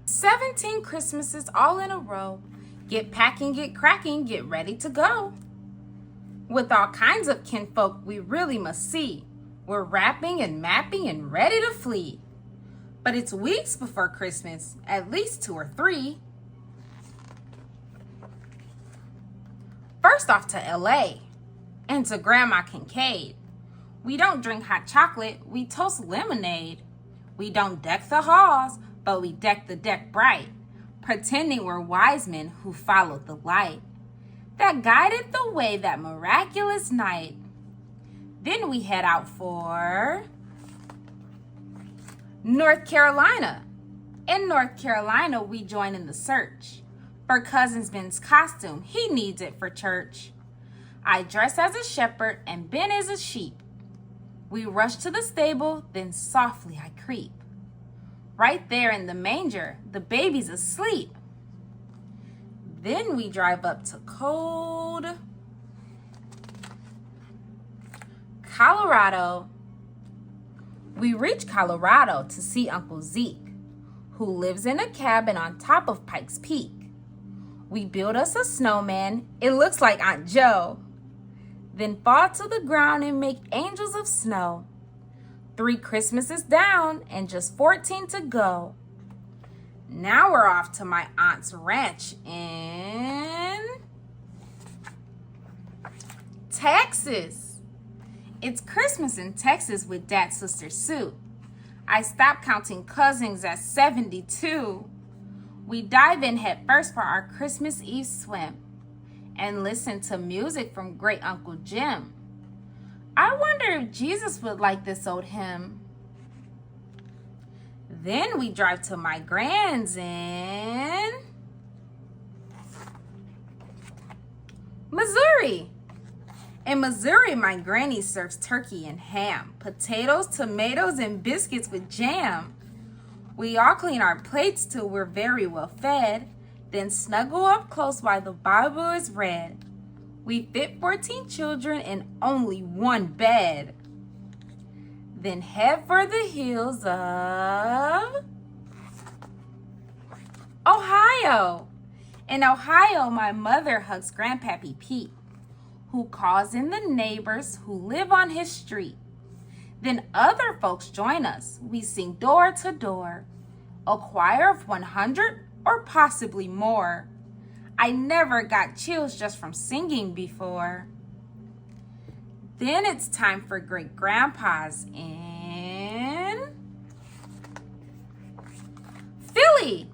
"17 Christmases all in a row. Get packing, get cracking, get ready to go. With all kinds of kinfolk we really must see. We're wrapping and mapping and ready to flee. But it's weeks before Christmas, at least 2 or 3. First off to LA and to Grandma Kincaid. We don't drink hot chocolate, we toast lemonade. We don't deck the halls, but we deck the deck bright, pretending we're wise men who followed the light that guided the way that miraculous night. Then we head out for North Carolina. In North Carolina, we join in the search for Cousin Ben's costume. He needs it for church. I dress as a shepherd and Ben is a sheep. We rush to the stable, then softly I creep. Right there in the manger, the baby's asleep. Then we drive up to cold Colorado. We reach Colorado to see Uncle Zeke, who lives in a cabin on top of Pikes Peak. We build us a snowman, it looks like Aunt Joe, then fall to the ground and make angels of snow. 3 Christmases down and just 14 to go. Now we're off to my aunt's ranch in Texas. It's Christmas in Texas with Dad's sister Sue. I stopped counting cousins at 72. We dive in head first for our Christmas Eve swim and listen to music from Great Uncle Jim. I wonder if Jesus would like this old hymn. Then we drive to my grand's in Missouri. In Missouri, my granny serves turkey and ham, potatoes, tomatoes, and biscuits with jam. We all clean our plates till we're very well fed, then snuggle up close while the Bible is read. We fit 14 children in only one bed. Then head for the hills of Ohio. In Ohio, my mother hugs Grandpappy Pete, who calls in the neighbors who live on his street. Then other folks join us. We sing door to door, a choir of 100 or possibly more. I never got chills just from singing before. Then it's time for great grandpas in Philly.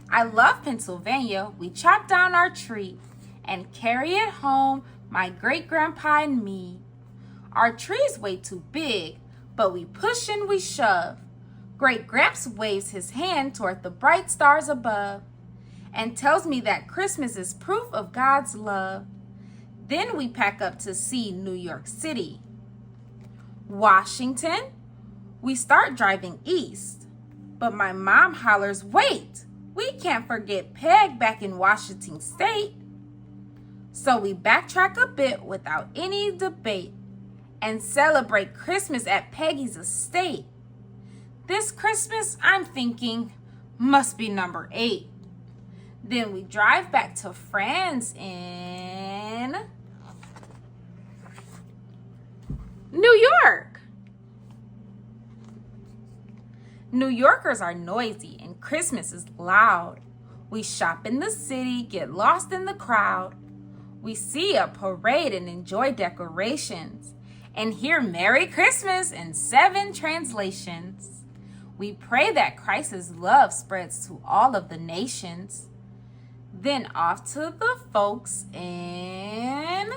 I love Pennsylvania. We chop down our tree and carry it home, my great grandpa and me. Our tree's way too big, but we push and we shove. Great Gramps waves his hand toward the bright stars above and tells me that Christmas is proof of God's love. Then we pack up to see New York City. Washington, we start driving east, but my mom hollers, wait, we can't forget Peg back in Washington State. So we backtrack a bit without any debate and celebrate Christmas at Peggy's estate. This Christmas, I'm thinking, must be number 8. Then we drive back to France in New York. New Yorkers are noisy and Christmas is loud. We shop in the city, get lost in the crowd. We see a parade and enjoy decorations and hear Merry Christmas in 7 translations. We pray that Christ's love spreads to all of the nations. Then off to the folks in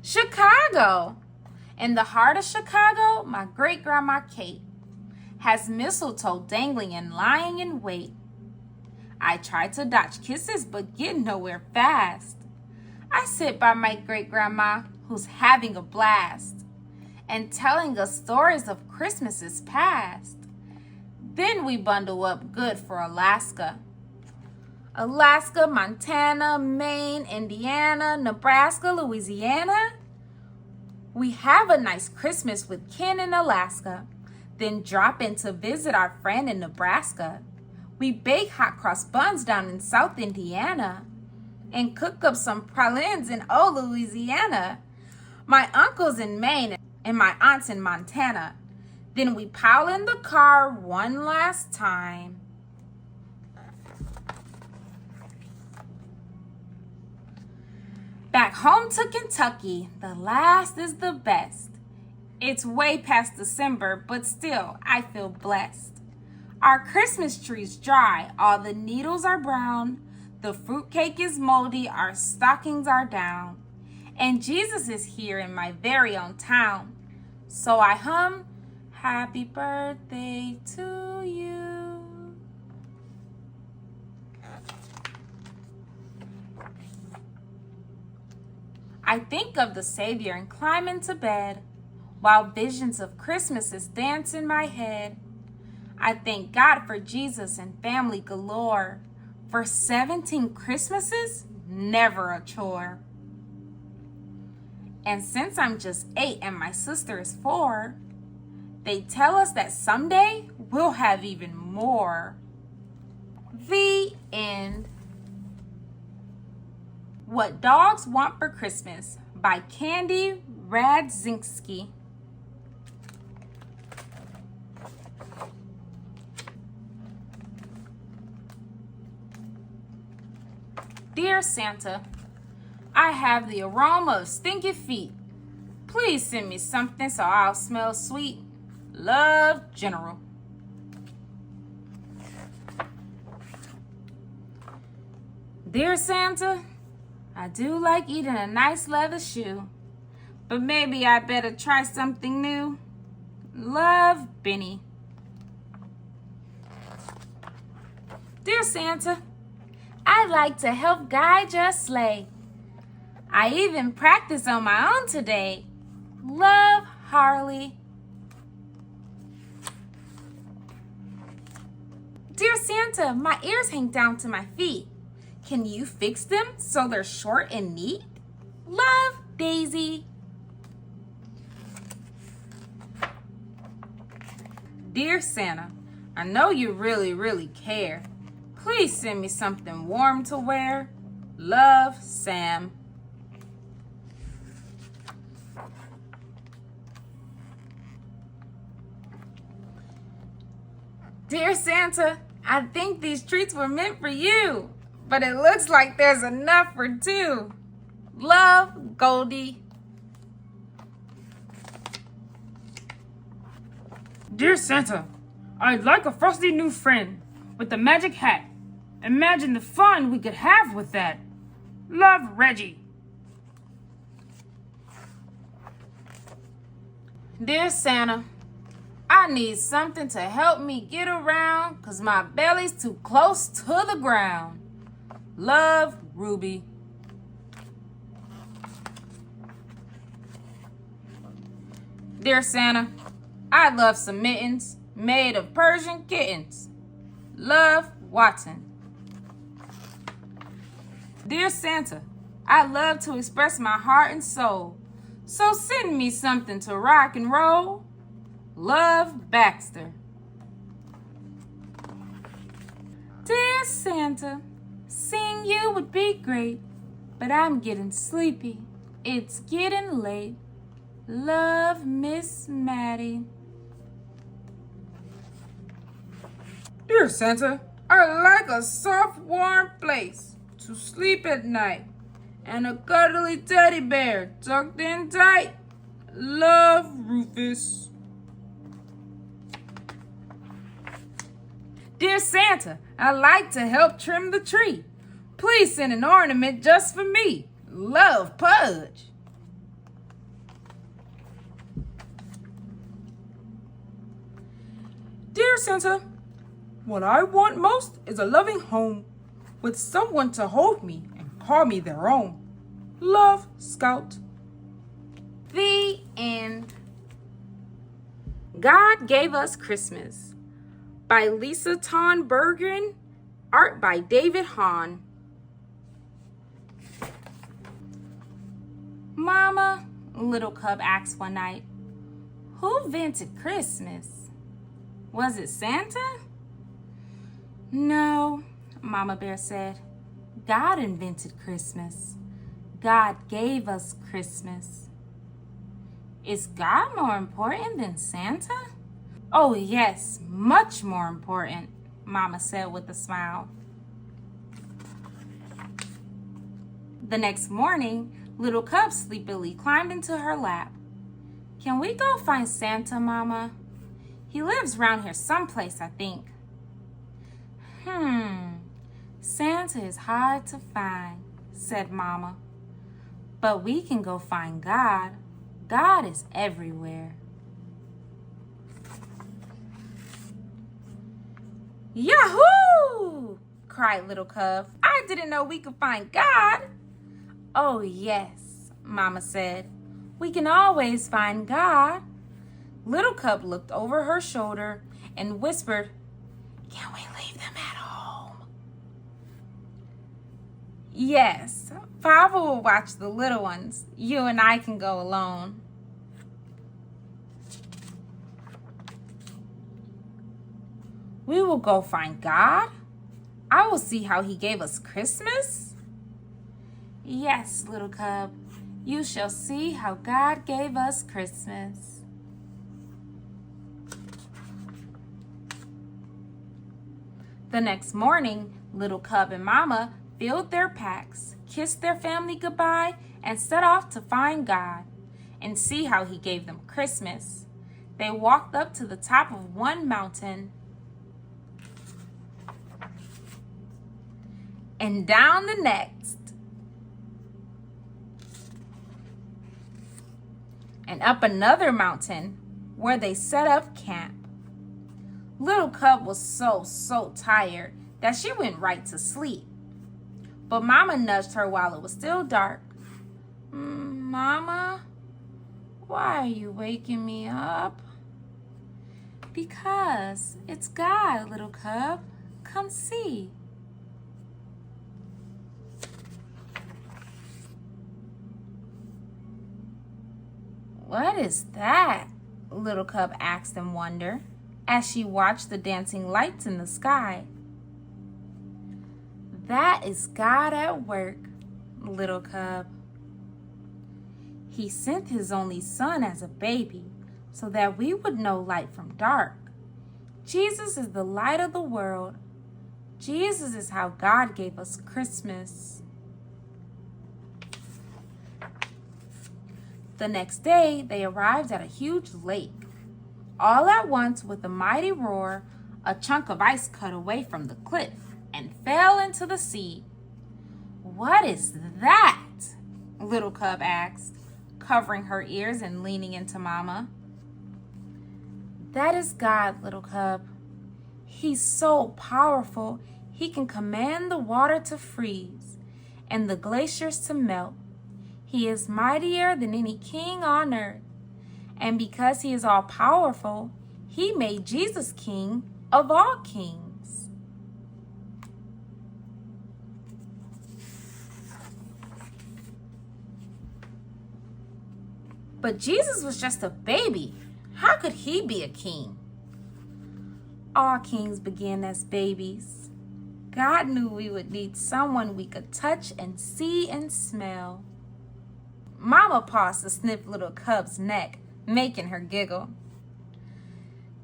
Chicago. In the heart of Chicago, my great-grandma Kate has mistletoe dangling and lying in wait. I try to dodge kisses but get nowhere fast. I sit by my great-grandma who's having a blast and telling us stories of Christmases past. Then we bundle up good for Alaska. Alaska, Montana, Maine, Indiana, Nebraska, Louisiana. We have a nice Christmas with kin in Alaska, then drop in to visit our friend in Nebraska. We bake hot cross buns down in South Indiana and cook up some pralines in old Louisiana. My uncle's in Maine and my aunt's in Montana. Then we pile in the car one last time. Back home to Kentucky, the last is the best. It's way past December, but still, I feel blessed. Our Christmas tree's dry, all the needles are brown, the fruitcake is moldy, our stockings are down, and Jesus is here in my very own town. So I hum, happy birthday to you. I think of the Savior and climb into bed, while visions of Christmases dance in my head. I thank God for Jesus and family galore. For 17 Christmases, never a chore. And since I'm just 8 and my sister is 4, they tell us that someday we'll have even more. The end. What Dogs Want for Christmas by Candy Radzinski. Dear Santa, I have the aroma of stinky feet. Please send me something so I'll smell sweet. Love, General. Dear Santa, I do like eating a nice leather shoe, but maybe I better try something new. Love, Benny. Dear Santa, I'd like to help guide your sleigh. I even practiced on my own today. Love, Harley. Dear Santa, my ears hang down to my feet. Can you fix them so they're short and neat? Love, Daisy. Dear Santa, I know you really care. Please send me something warm to wear. Love, Sam. Dear Santa, I think these treats were meant for you, but it looks like there's enough for 2. Love, Goldie. Dear Santa, I'd like a frosty new friend with a magic hat. Imagine the fun we could have with that. Love, Reggie. Dear Santa, I need something to help me get around 'cause my belly's too close to the ground. Love, Ruby. Dear Santa, I'd love some mittens made of Persian kittens. Love, Watson. Dear Santa, I love to express my heart and soul, so send me something to rock and roll. Love, Baxter. Dear Santa, seeing you would be great, but I'm getting sleepy. It's getting late. Love, Miss Maddie. Dear Santa, I like a soft, warm place to sleep at night and a cuddly teddy bear tucked in tight. Love, Rufus. Dear Santa, I like to help trim the tree. Please send an ornament just for me. Love, Pudge. Dear Santa, what I want most is a loving home with someone to hold me and call me their own. Love, Scout. The end. God Gave Us Christmas by Lisa Tonbergen, art by David Hahn. Mama, Little Cub asked one night, who invented Christmas? Was it Santa? No, Mama Bear said. God invented Christmas. God gave us Christmas. Is God more important than Santa? Oh yes, much more important, Mama said with a smile. The next morning, Little Cub sleepily climbed into her lap. Can we go find Santa, Mama? He lives round here someplace, I think. Santa is hard to find, said Mama. But we can go find God. God is everywhere. Yahoo! Cried Little Cub. I didn't know we could find God. Oh, yes, Mama said. We can always find God. Little Cub looked over her shoulder and whispered, can we leave them at home? Yes, Papa will watch the little ones. You and I can go alone. We will go find God. I will see how He gave us Christmas. Yes, Little Cub, you shall see how God gave us Christmas. The next morning, Little Cub and Mama filled their packs, kissed their family goodbye, and set off to find God and see how He gave them Christmas. They walked up to the top of one mountain and down the next, and up another mountain where they set up camp. Little Cub was so tired that she went right to sleep. But Mama nudged her while it was still dark. Mama, why are you waking me up? Because it's God, Little Cub. Come see. What is that? Little Cub asked in wonder as she watched the dancing lights in the sky. That is God at work, Little Cub. He sent His only Son as a baby so that we would know light from dark. Jesus is the light of the world. Jesus is how God gave us Christmas. The next day, they arrived at a huge lake. All at once, with a mighty roar, a chunk of ice cut away from the cliff and fell into the sea. What is that? Little Cub asked, covering her ears and leaning into Mama. That is God, Little Cub. He's so powerful, He can command the water to freeze and the glaciers to melt. He is mightier than any king on earth. And because He is all powerful, He made Jesus king of all kings. But Jesus was just a baby. How could He be a king? All kings begin as babies. God knew we would need someone we could touch and see and smell. Mama paused to sniff Little Cub's neck, making her giggle.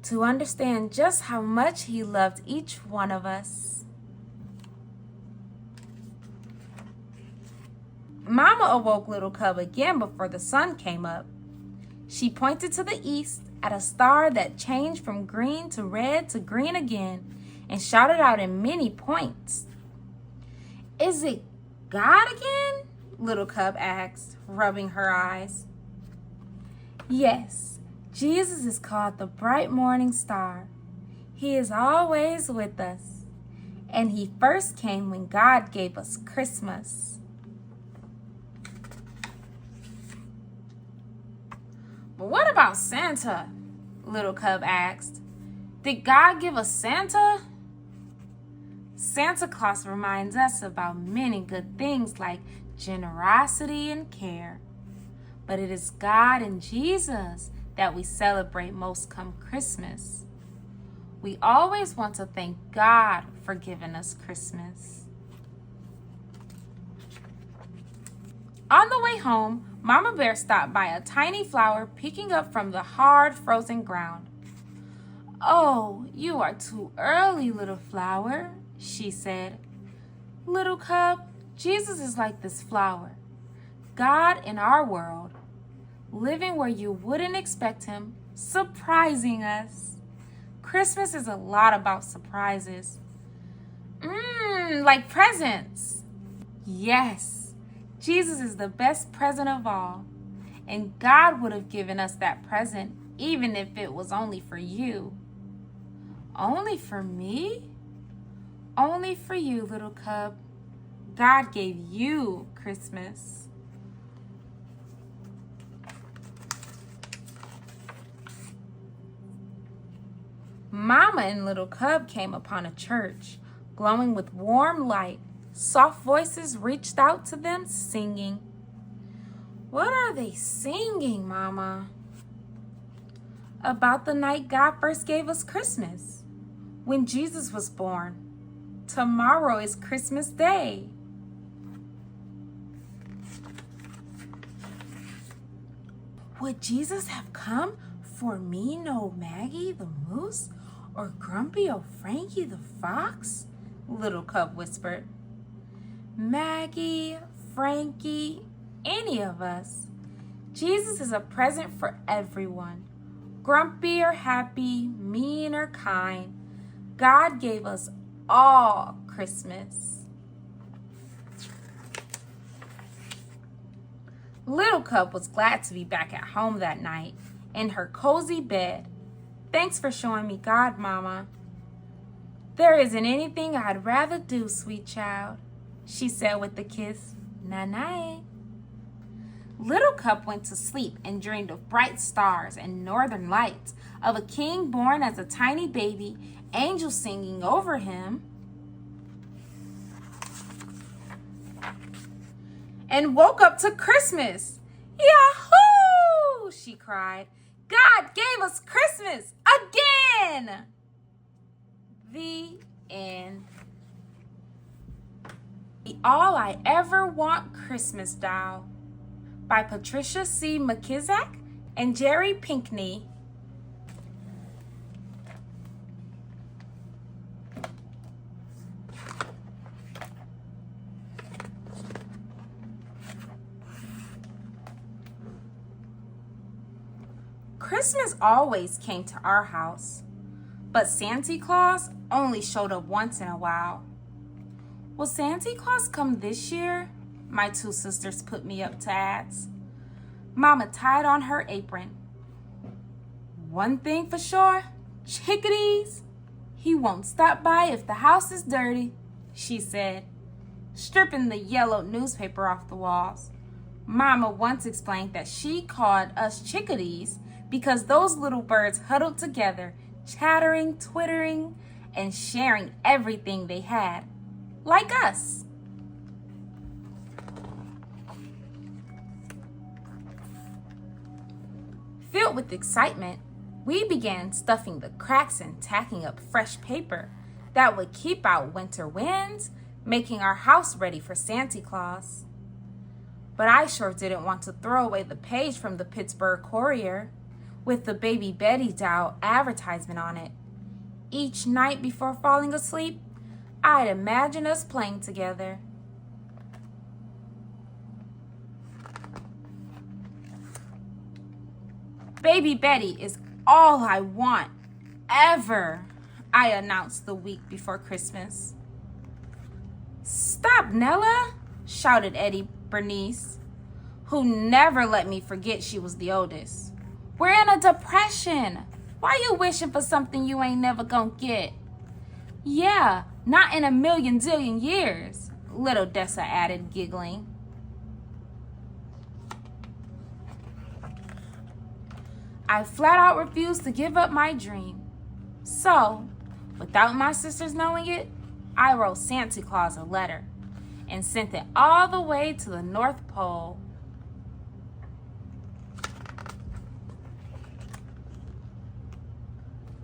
to understand just how much he loved each one of us. Mama awoke Little Cub again before the sun came up. She pointed to the east at a star that changed from green to red to green again and shouted out in many points. "Is it God again?" Little Cub asked, rubbing her eyes. "Yes, Jesus is called the bright morning star. He is always with us, and he first came when God gave us Christmas." "But what about Santa?" Little Cub asked. "Did God give us Santa?" Santa Claus reminds us about many good things like generosity and care. But it is God and Jesus that we celebrate most come Christmas. We always want to thank God for giving us Christmas. On the way home, Mama Bear stopped by a tiny flower peeking up from the hard frozen ground. "Oh, you are too early, little flower," she said. "Little Cub, Jesus is like this flower, God in our world, living where you wouldn't expect him, surprising us. Christmas is a lot about surprises. Like presents." "Yes, Jesus is the best present of all, and God would have given us that present even if it was only for you." "Only for me?" "Only for you, Little Cub. God gave you Christmas." Mama and Little Cub came upon a church, glowing with warm light. Soft voices reached out to them, singing. "What are they singing, Mama?" "About the night God first gave us Christmas, when Jesus was born. Tomorrow is Christmas Day." "Would Jesus have come for mean old Maggie the moose or grumpy old Frankie the fox?" Little Cub whispered. "Maggie, Frankie, any of us. Jesus is a present for everyone. Grumpy or happy, mean or kind, God gave us all Christmas." Little Cub was glad to be back at home that night, in her cozy bed. "Thanks for showing me God, Mama." "There isn't anything I'd rather do, sweet child," she said with a kiss. "Night-night." Little Cub went to sleep and dreamed of bright stars and northern lights, of a king born as a tiny baby, angels singing over him, and woke up to Christmas. "Yahoo!" she cried. "God gave us Christmas again!" The end. The All I Ever Want Christmas Doll by Patricia C. McKizak and Jerry Pinkney. Christmas always came to our house, but Santa Claus only showed up once in a while. "Will Santa Claus come this year?" my two sisters put me up to ask. Mama tied on her apron. "One thing for sure, chickadees, he won't stop by if the house is dirty," she said, stripping the yellowed newspaper off the walls. Mama once explained that she called us chickadees because those little birds huddled together, chattering, twittering, and sharing everything they had, like us. Filled with excitement, we began stuffing the cracks and tacking up fresh paper that would keep out winter winds, making our house ready for Santa Claus. But I sure didn't want to throw away the page from the Pittsburgh Courier. with the Baby Betty doll advertisement on it. Each night before falling asleep, I'd imagine us playing together. Baby Betty is all I want, ever, I announced the week before Christmas. Stop, Nella, shouted Eddie Bernice, who never let me forget she was the oldest. We're in a depression. Why you wishing for something you ain't never gonna get? Yeah, not in a million zillion years, little Dessa added, giggling. I flat out refused to give up my dream. So, without my sisters knowing it, I wrote Santa Claus a letter and sent it all the way to the North Pole.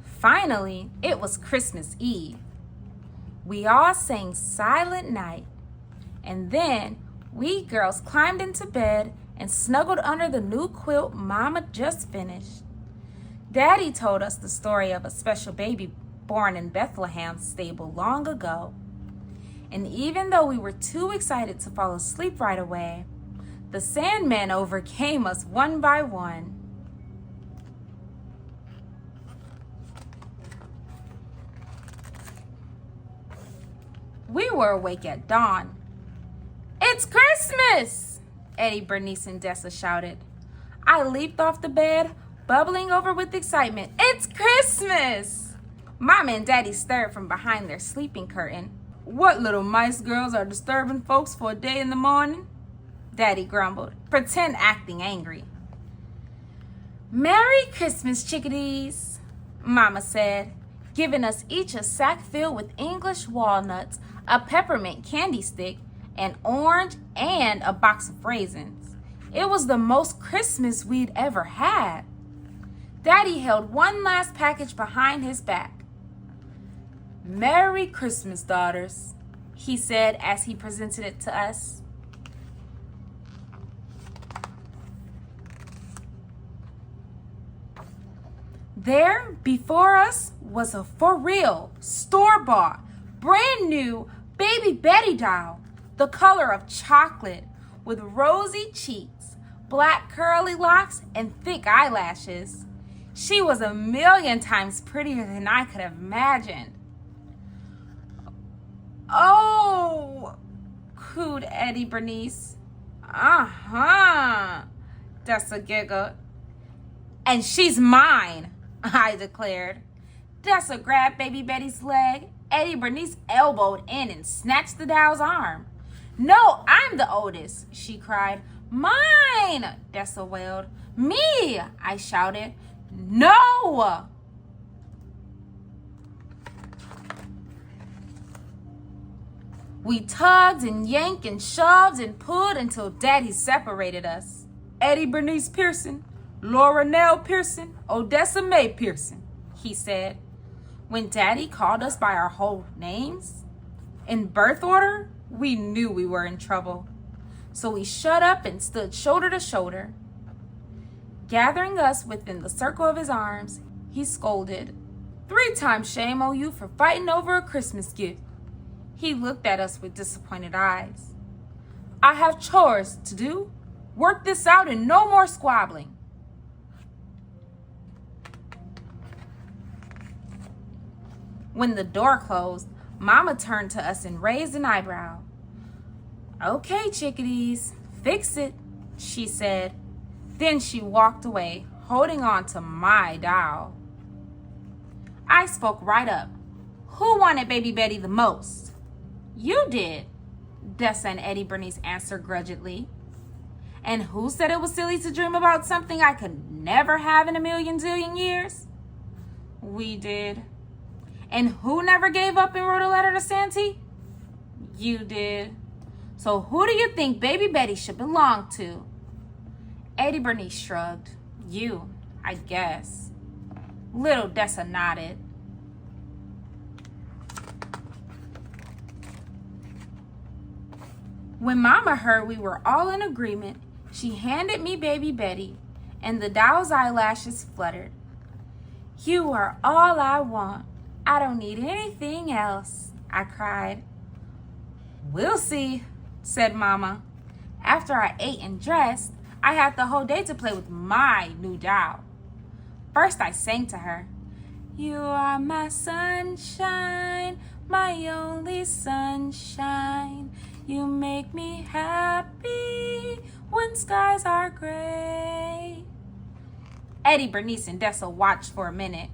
Finally, it was Christmas Eve. We all sang Silent Night, and then we girls climbed into bed and snuggled under the new quilt Mama just finished. Daddy told us the story of a special baby born in Bethlehem's stable long ago. And even though we were too excited to fall asleep right away, the Sandmen overcame us one by one. We were awake at dawn. It's Christmas! Eddie, Bernice, and Dessa shouted. I leaped off the bed, bubbling over with excitement. It's Christmas! Mama and Daddy stirred from behind their sleeping curtain. What little mice girls are disturbing folks for a day in the morning? Daddy grumbled, pretend acting angry. Merry Christmas, chickadees, Mama said, giving us each a sack filled with English walnuts, a peppermint candy stick, an orange, and a box of raisins. It was the most Christmas we'd ever had. Daddy held one last package behind his back. Merry Christmas, daughters, he said as he presented it to us. There before us was a for real, store-bought, brand new Baby Betty doll, the color of chocolate, with rosy cheeks, black curly locks, and thick eyelashes. She was 1,000,000 times prettier than I could have imagined. Oh, cooed Eddie Bernice. Uh-huh, Dessa giggled. And she's mine, I declared. Dessa grabbed Baby Betty's leg. Eddie Bernice elbowed in and snatched the doll's arm. No, I'm the oldest, she cried. Mine, Dessa wailed. Me, I shouted. No! We tugged and yanked and shoved and pulled until Daddy separated us. Eddie Bernice Pearson, Laura Nell Pearson, Odessa Mae Pearson, he said. When Daddy called us by our whole names, in birth order, we knew we were in trouble. So we shut up and stood shoulder to shoulder. Gathering us within the circle of his arms, he scolded, 3 times shame on you for fighting over a Christmas gift. He looked at us with disappointed eyes. I have chores to do. Work this out and no more squabbling. When the door closed, Mama turned to us and raised an eyebrow. Okay, chickadees, fix it, she said. Then she walked away, holding on to my doll. I spoke right up. Who wanted Baby Betty the most? You did, Dessa and Eddie Bernice answered grudgingly. And who said it was silly to dream about something I could never have in 1,000,000 zillion years? We did. And who never gave up and wrote a letter to Santa? You did. So who do you think Baby Betty should belong to? Eddie Bernice shrugged. You, I guess. Little Dessa nodded. When Mama heard we were all in agreement, she handed me Baby Betty and the doll's eyelashes fluttered. "You are all I want. I don't need anything else," I cried. "We'll see," said Mama. After I ate and dressed, I had the whole day to play with my new doll. First, I sang to her. "You are my sunshine, my only sunshine. You make me happy when skies are gray." Eddie, Bernice, and Dessa watched for a minute,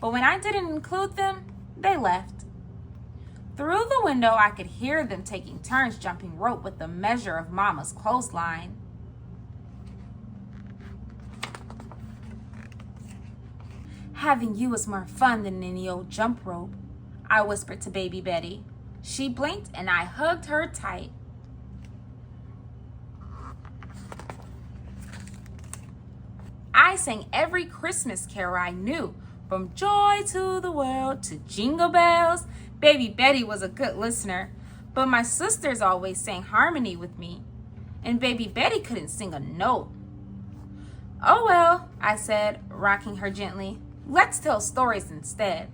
but when I didn't include them, they left. Through the window, I could hear them taking turns jumping rope with the measure of Mama's clothesline. "Having you is more fun than any old jump rope," I whispered to baby Betty. She blinked and I hugged her tight. I sang every Christmas carol I knew, from Joy to the World to Jingle Bells. Baby Betty was a good listener, but my sisters always sang harmony with me, and baby Betty couldn't sing a note. "Oh well," I said, rocking her gently. "Let's tell stories instead."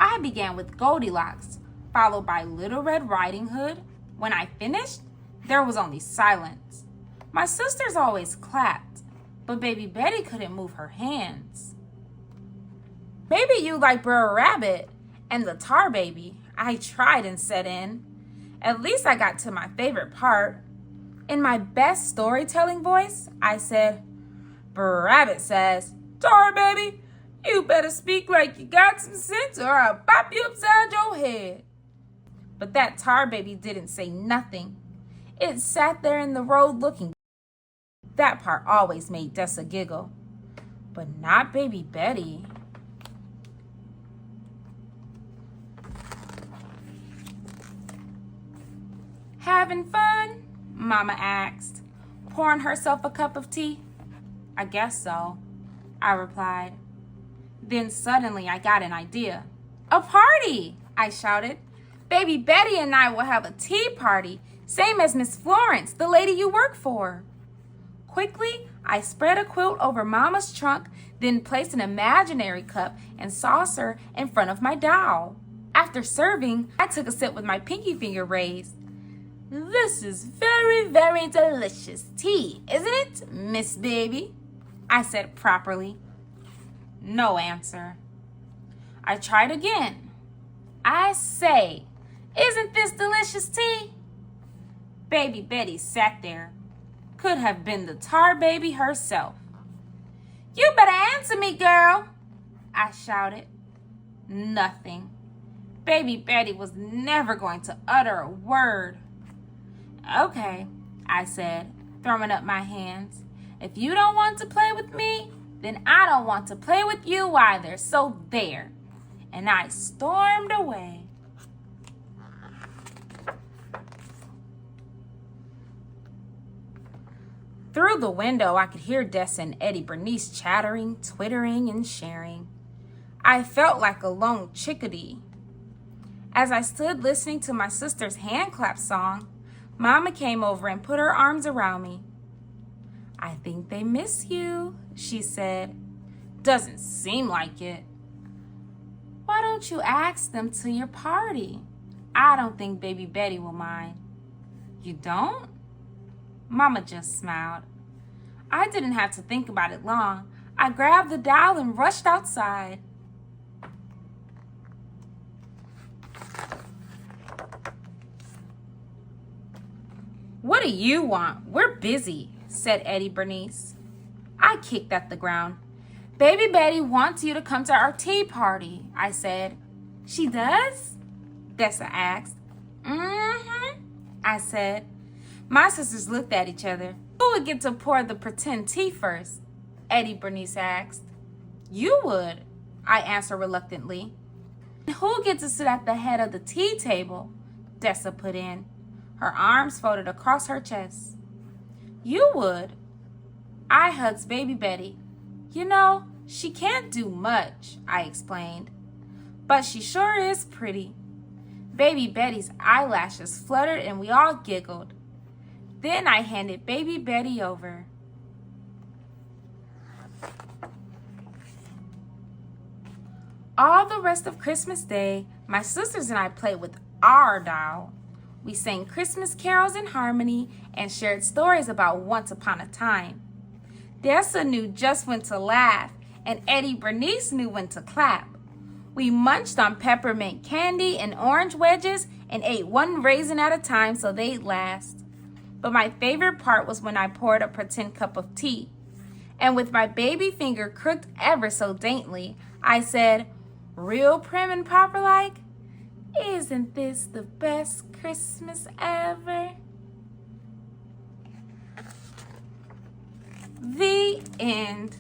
I began with Goldilocks, followed by Little Red Riding Hood. When I finished, there was only silence. My sisters always clapped, but baby Betty couldn't move her hands. "Maybe you like Brer Rabbit and the Tar Baby," I tried and set in. At least I got to my favorite part. In my best storytelling voice, I said, "Brer Rabbit says, 'Tar Baby, you better speak like you got some sense or I'll pop you upside your head.'" But that Tar Baby didn't say nothing. It sat there in the road looking. That part always made Dessa giggle, but not baby Betty. "Having fun?" Mama asked, pouring herself a cup of tea. "I guess so," I replied. Then suddenly I got an idea. "A party!" I shouted. "Baby Betty and I will have a tea party, same as Miss Florence, the lady you work for." Quickly, I spread a quilt over Mama's trunk, then placed an imaginary cup and saucer in front of my doll. After serving, I took a sip with my pinky finger raised. "This is very, very delicious tea, isn't it, Miss Baby?" I said properly. No answer. I tried again. "I say, isn't this delicious tea?" Baby Betty sat there. Could have been the Tar Baby herself. "You better answer me, girl," I shouted. Nothing. Baby Betty was never going to utter a word. "Okay," I said, throwing up my hands. "If you don't want to play with me, then I don't want to play with you either, so there." And I stormed away. Through the window, I could hear Dessa and Eddie Bernice chattering, twittering, and sharing. I felt like a lone chickadee. As I stood listening to my sister's hand clap song, Mama came over and put her arms around me. "I think they miss you," she said. "Doesn't seem like it." "Why don't you ask them to your party? I don't think baby Betty will mind." "You don't?" Mama just smiled. I didn't have to think about it long. I grabbed the doll and rushed outside. "What do you want? We're busy," said Eddie Bernice. I kicked at the ground. "Baby Betty wants you to come to our tea party," I said. "She does?" Dessa asked. "Mm-hmm," I said. My sisters looked at each other. "Who would get to pour the pretend tea first?" Eddie Bernice asked. "You would," I answered reluctantly. "And who'll get to sit at the head of the tea table?" Dessa put in, her arms folded across her chest. "You would." I hugged baby Betty. "You know, she can't do much," I explained. "But she sure is pretty." Baby Betty's eyelashes fluttered and we all giggled. Then I handed baby Betty over. All the rest of Christmas Day, my sisters and I played with our doll. We sang Christmas carols in harmony and shared stories about once upon a time. Dessa knew just when to laugh, and Eddie Bernice knew when to clap. We munched on peppermint candy and orange wedges and ate one raisin at a time so they'd last. But my favorite part was when I poured a pretend cup of tea. And with my baby finger crooked ever so daintily, I said, real prim and proper like, isn't this the best Christmas ever? The end.